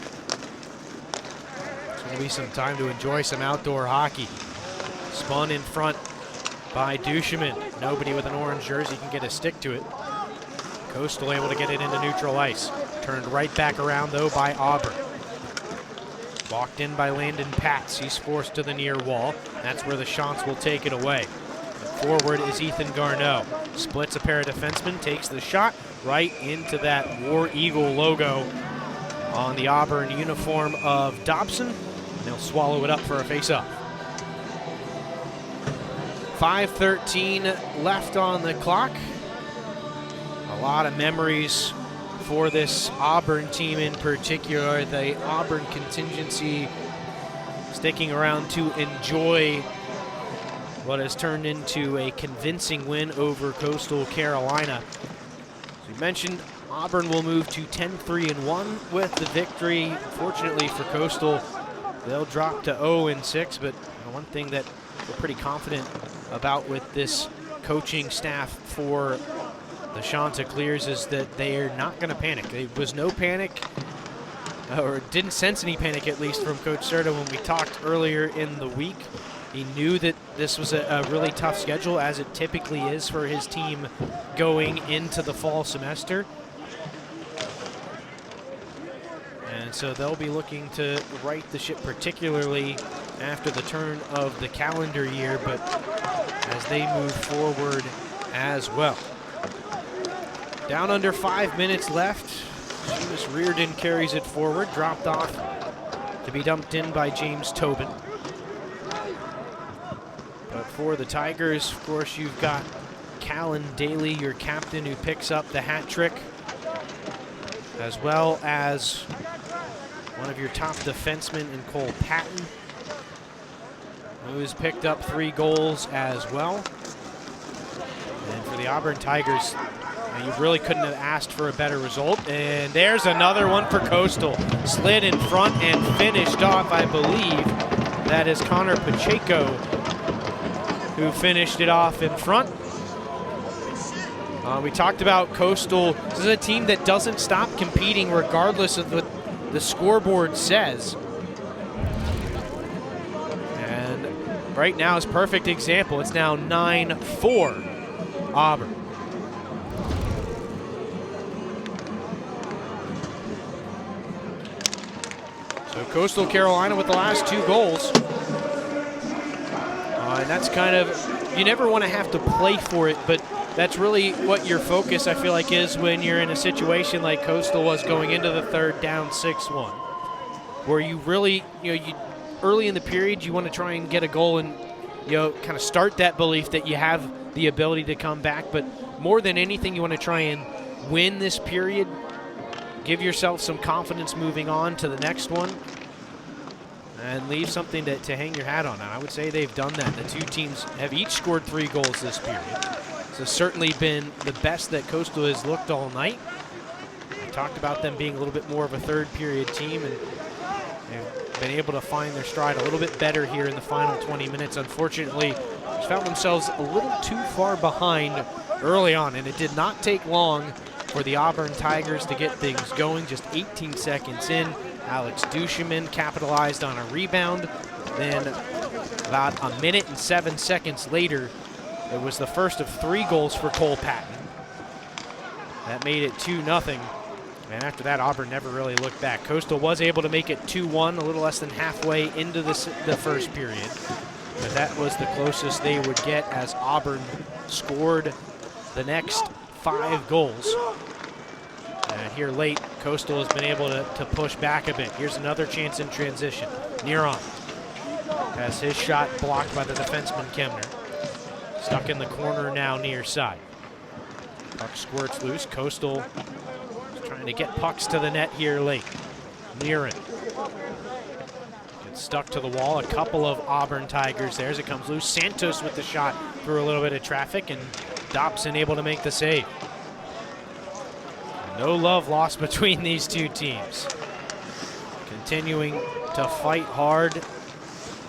it's going to be some time to enjoy some outdoor hockey. Spun in front by Duchemin. Nobody with an orange jersey can get a stick to it. Coastal able to get it into neutral ice. Turned right back around, though, by Auburn. Walked in by Landon Patz. He's forced to the near wall. That's where the Chants will take it away. Forward is Ethan Garneau. Splits a pair of defensemen, takes the shot right into that War Eagle logo on the Auburn uniform of Dobson. And they'll swallow it up for a face-off. 5:13 left on the clock. A lot of memories for this Auburn team in particular. The Auburn contingency sticking around to enjoy what has turned into a convincing win over Coastal Carolina. As we mentioned, Auburn will move to 10-3-1 with the victory. Unfortunately for Coastal, they'll drop to 0-6, but one thing that we're pretty confident about with this coaching staff for the Chanticleers is that they are not going to panic. There was no panic or didn't sense any panic, at least from Coach Serta when we talked earlier in the week. He knew that this was a really tough schedule, as it typically is for his team going into the fall semester. And so they'll be looking to right the ship, particularly after the turn of the calendar year, but as they move forward as well. Down under 5 minutes left. Seamus Reardon carries it forward, dropped off to be dumped in by James Tobin. But for the Tigers, of course, you've got Callan Daly, your captain, who picks up the hat trick, as well as one of your top defensemen in Cole Patton, who's picked up 3 goals as well. And for the Auburn Tigers, you really couldn't have asked for a better result. And there's another one for Coastal. Slid in front and finished off, I believe. That is Connor Pacheco who finished it off in front. We talked about Coastal. This is a team that doesn't stop competing regardless of what the scoreboard says. And right now is a perfect example. It's now 9-4 Auburn. So Coastal Carolina with the last 2 goals. And that's kind of, you never want to have to play for it, but that's really what your focus, I feel like, is when you're in a situation like Coastal was going into the third, down 6-1, where you really, early in the period, you want to try and get a goal and, kind of start that belief that you have the ability to come back. But more than anything, you want to try and win this period, give yourself some confidence moving on to the next one, and leave something to hang your hat on. And I would say they've done that. The 2 teams have each scored 3 goals this period. So it's certainly been the best that Coastal has looked all night. I talked about them being a little bit more of a third period team, and they've been able to find their stride a little bit better here in the final 20 minutes. Unfortunately, they found themselves a little too far behind early on, and it did not take long for the Auburn Tigers to get things going. Just 18 seconds in, Alex Duchemin capitalized on a rebound. Then about a minute and 7 seconds later, it was the first of 3 goals for Cole Patton. That made it 2-0. And after that, Auburn never really looked back. Coastal was able to make it 2-1, a little less than halfway into the first period. But that was the closest they would get, as Auburn scored the next 5 goals. And here late, Coastal has been able to push back a bit. Here's another chance in transition. Neron has his shot blocked by the defenseman Kemner. Stuck in the corner now near side. Puck squirts loose. Coastal is trying to get pucks to the net here late. Neron gets stuck to the wall. A couple of Auburn Tigers there as it comes loose. Santos with the shot through a little bit of traffic, and Dobson able to make the save. No love lost between these 2 teams. Continuing to fight hard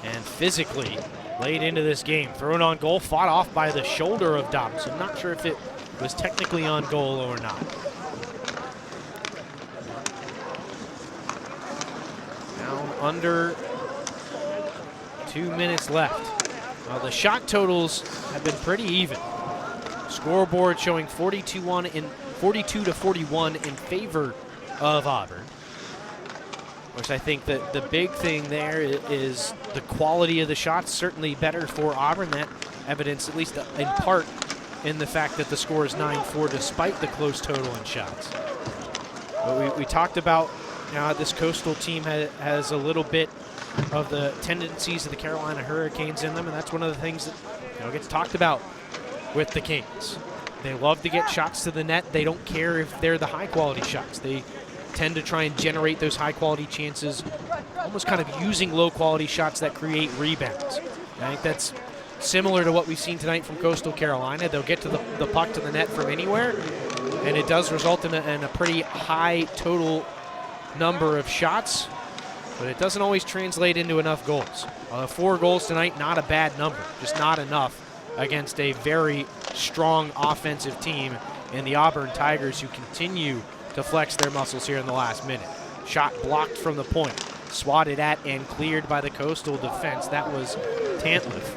and physically late into this game. Thrown on goal, fought off by the shoulder of Dobson. Not sure if it was technically on goal or not. Down under 2 minutes left. Well, the shot totals have been pretty even. Scoreboard showing 42-41 in favor of Auburn, which I think that the big thing there is the quality of the shots. Certainly better for Auburn. That evidence, at least in part, in the fact that the score is 9-4 despite the close total in shots. But we talked about how this Coastal team has a little bit of the tendencies of the Carolina Hurricanes in them, and that's one of the things that gets talked about with the Kings. They love to get shots to the net. They don't care if they're the high-quality shots. They tend to try and generate those high-quality chances, almost kind of using low-quality shots that create rebounds. I think that's similar to what we've seen tonight from Coastal Carolina. They'll get to the puck to the net from anywhere, and it does result in a pretty high total number of shots, but it doesn't always translate into enough goals. 4 goals tonight, not a bad number, just not enough against a very strong offensive team in the Auburn Tigers, who continue to flex their muscles here in the last minute. Shot blocked from the point. Swatted at and cleared by the Coastal defense. That was Tantliff.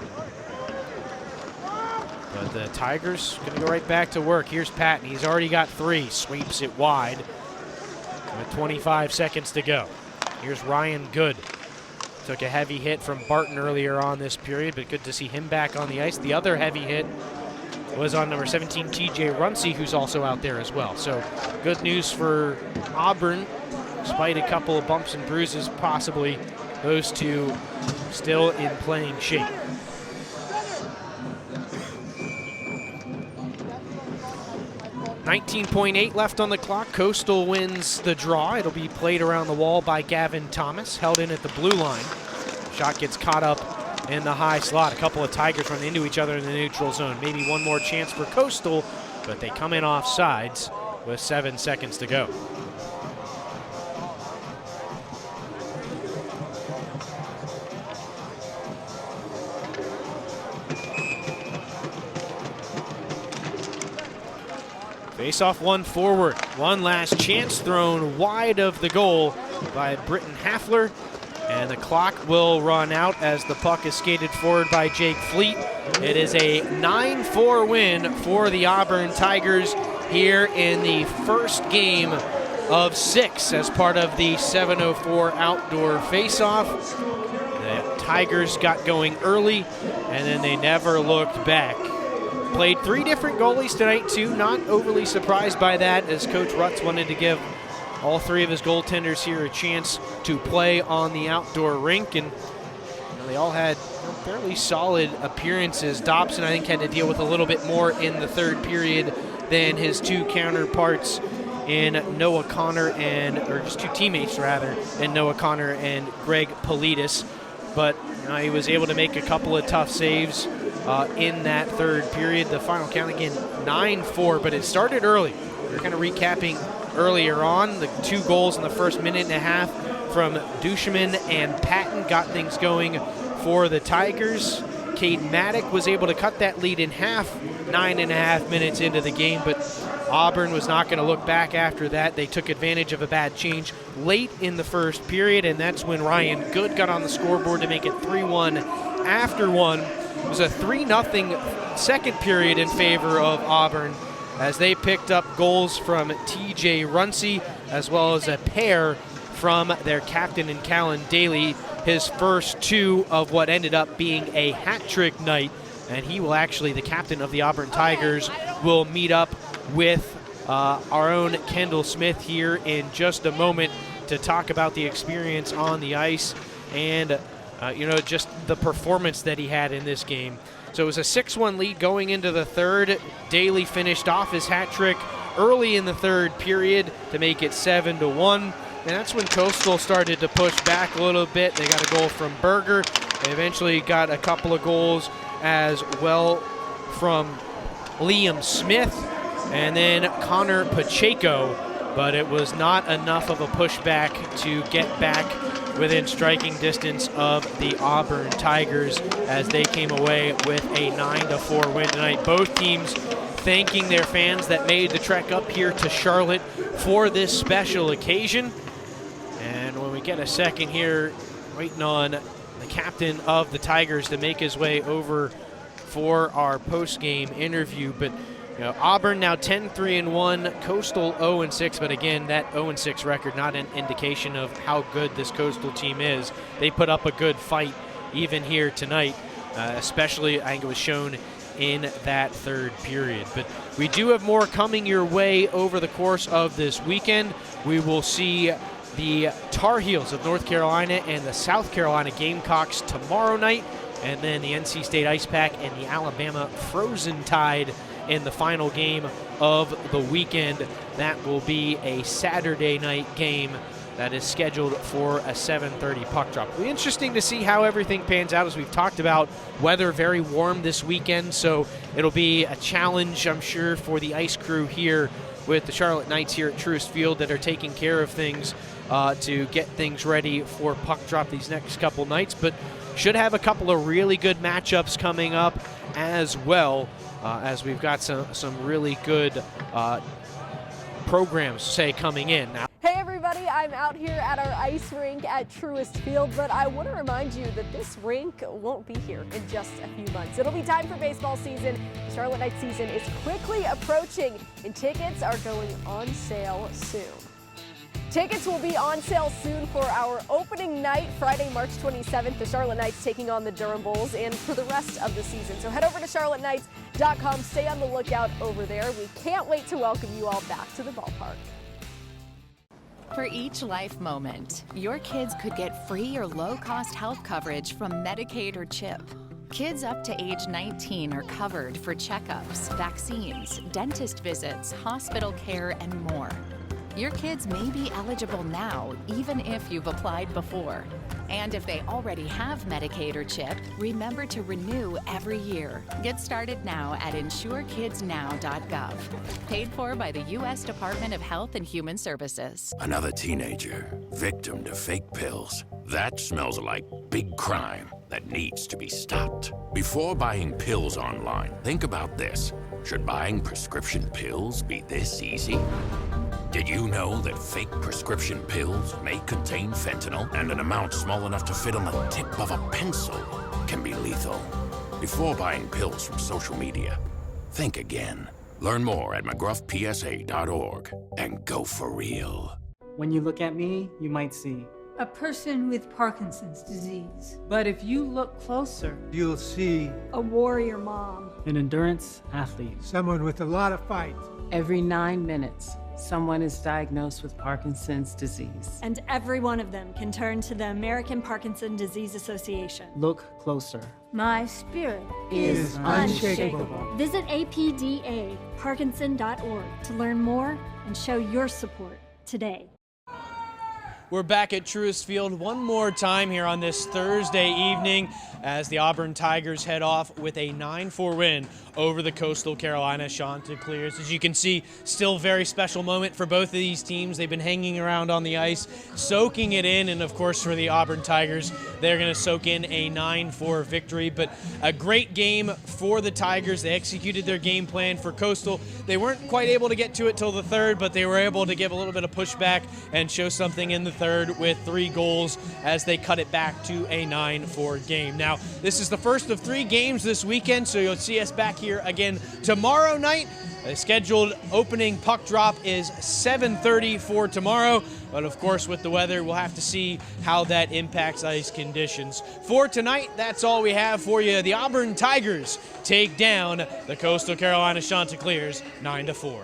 But the Tigers going to go right back to work. Here's Patton. He's already got 3. Sweeps it wide with 25 seconds to go. Here's Ryan Good. Took a heavy hit from Barton earlier on this period, but good to see him back on the ice. The other heavy hit was on number 17, TJ Runcie, who's also out there as well. So good news for Auburn, despite a couple of bumps and bruises, possibly those two still in playing shape. .8 left on the clock. Coastal wins the draw. It'll be played around the wall by Gavin Thomas, held in at the blue line. Shot gets caught up in the high slot. A couple of Tigers run into each other in the neutral zone. Maybe one more chance for Coastal, but they come in off sides with 7 seconds to go. Face-off one forward. One last chance thrown wide of the goal by Britton Hafler. And the clock will run out as the puck is skated forward by Jake Fleet. It is a 9-4 win for the Auburn Tigers here in the first game of 6 as part of the 7:04 outdoor face-off. The Tigers got going early, and then they never looked back. Played 3 different goalies tonight, too. Not overly surprised by that, as Coach Rutz wanted to give all 3 of his goaltenders here a chance to play on the outdoor rink. And they all had fairly solid appearances. Dobson, I think, had to deal with a little bit more in the third period than his 2 counterparts in Noah Connor or just 2 teammates, rather, in Noah Connor and Greg Politis. But he was able to make a couple of tough saves in that third period. The final count, again, 9-4, but it started early. We were kind of recapping earlier on. The 2 goals in the first minute and a half from Duchemin and Patton got things going for the Tigers. Cade Maddock was able to cut that lead in half, 9.5 minutes into the game, but Auburn was not going to look back after that. They took advantage of a bad change late in the first period, and that's when Ryan Good got on the scoreboard to make it 3-1 after one. It was a 3-0 second period in favor of Auburn as they picked up goals from TJ Runcie as well as a pair from their captain and Callan Daly, his first 2 of what ended up being a hat trick night. And he will actually, the captain of the Auburn Tigers, will meet up with our own Kendall Smith here in just a moment to talk about the experience on the ice and just the performance that he had in this game. So it was a 6-1 lead going into the third. Daly finished off his hat trick early in the third period to make it 7-1. And that's when Coastal started to push back a little bit. They got a goal from Berger. They eventually got a couple of goals as well from Liam Smith and then Connor Pacheco. But it was not enough of a pushback to get back within striking distance of the Auburn Tigers as they came away with a 9-4 win tonight. Both teams thanking their fans that made the trek up here to Charlotte for this special occasion. And when we get a second here, waiting on the captain of the Tigers to make his way over for our post-game interview. But Auburn now 10-3-1, Coastal 0-6, but again, that 0-6 record not an indication of how good this Coastal team is. They put up a good fight even here tonight, especially I think it was shown in that third period. But we do have more coming your way over the course of this weekend. We will see the Tar Heels of North Carolina and the South Carolina Gamecocks tomorrow night, and then the NC State Ice Pack and the Alabama Frozen Tide in the final game of the weekend. That will be a Saturday night game that is scheduled for a 7:30 puck drop. It'll be interesting to see how everything pans out. As we've talked about, weather very warm this weekend, so it'll be a challenge, I'm sure, for the ice crew here with the Charlotte Knights here at Truist Field that are taking care of things to get things ready for puck drop these next couple nights, but should have a couple of really good matchups coming up as well, as we've got some really good programs, say, coming in. Hey everybody, I'm out here at our ice rink at Truist Field, but I want to remind you that this rink won't be here in just a few months. It'll be time for baseball season. The Charlotte Knights season is quickly approaching, and tickets are going on sale soon. Tickets will be on sale soon for our opening night, Friday, March 27th. The Charlotte Knights taking on the Durham Bulls, and for the rest of the season. So head over to charlotteknights.com. Stay on the lookout over there. We can't wait to welcome you all back to the ballpark. For each life moment, your kids could get free or low-cost health coverage from Medicaid or CHIP. Kids up to age 19 are covered for checkups, vaccines, dentist visits, hospital care, and more. Your kids may be eligible now, even if you've applied before. And if they already have Medicaid or CHIP, remember to renew every year. Get started now at insurekidsnow.gov. Paid for by the U.S. Department of Health and Human Services. Another teenager, victim to fake pills. That smells like big crime that needs to be stopped. Before buying pills online, think about this. Should buying prescription pills be this easy? Did you know that fake prescription pills may contain fentanyl, and an amount small enough to fit on the tip of a pencil can be lethal? Before buying pills from social media, think again. Learn more at mcgruffpsa.org and go for real. When you look at me, you might see A person with Parkinson's disease. But if you look closer, You'll see A warrior mom. an endurance athlete. someone with a lot of fight. every 9 minutes, someone is diagnosed with Parkinson's disease. And every one of them can turn to the American Parkinson Disease Association. Look closer. My spirit Is unshakable. Visit apdaparkinson.org to learn more and show your support today. We're back at Truist Field one more time here on this Thursday evening as the Auburn Tigers head off with a 9-4 win over the Coastal Carolina Chanticleers. As you can see, still a very special moment for both of these teams. They've been hanging around on the ice, soaking it in, and of course for the Auburn Tigers, they're going to soak in a 9-4 victory. But a great game for the Tigers. They executed their game plan. For Coastal, they weren't quite able to get to it till the third, but they were able to give a little bit of pushback and show something in the third with 3 goals as they cut it back to a 9-4 game. Now, this is the first of 3 games this weekend, so you'll see us back here again tomorrow night. The scheduled opening puck drop is 7:30 for tomorrow, but of course with the weather, we'll have to see how that impacts ice conditions. For tonight, that's all we have for you. The Auburn Tigers take down the Coastal Carolina Chanticleers 9-4.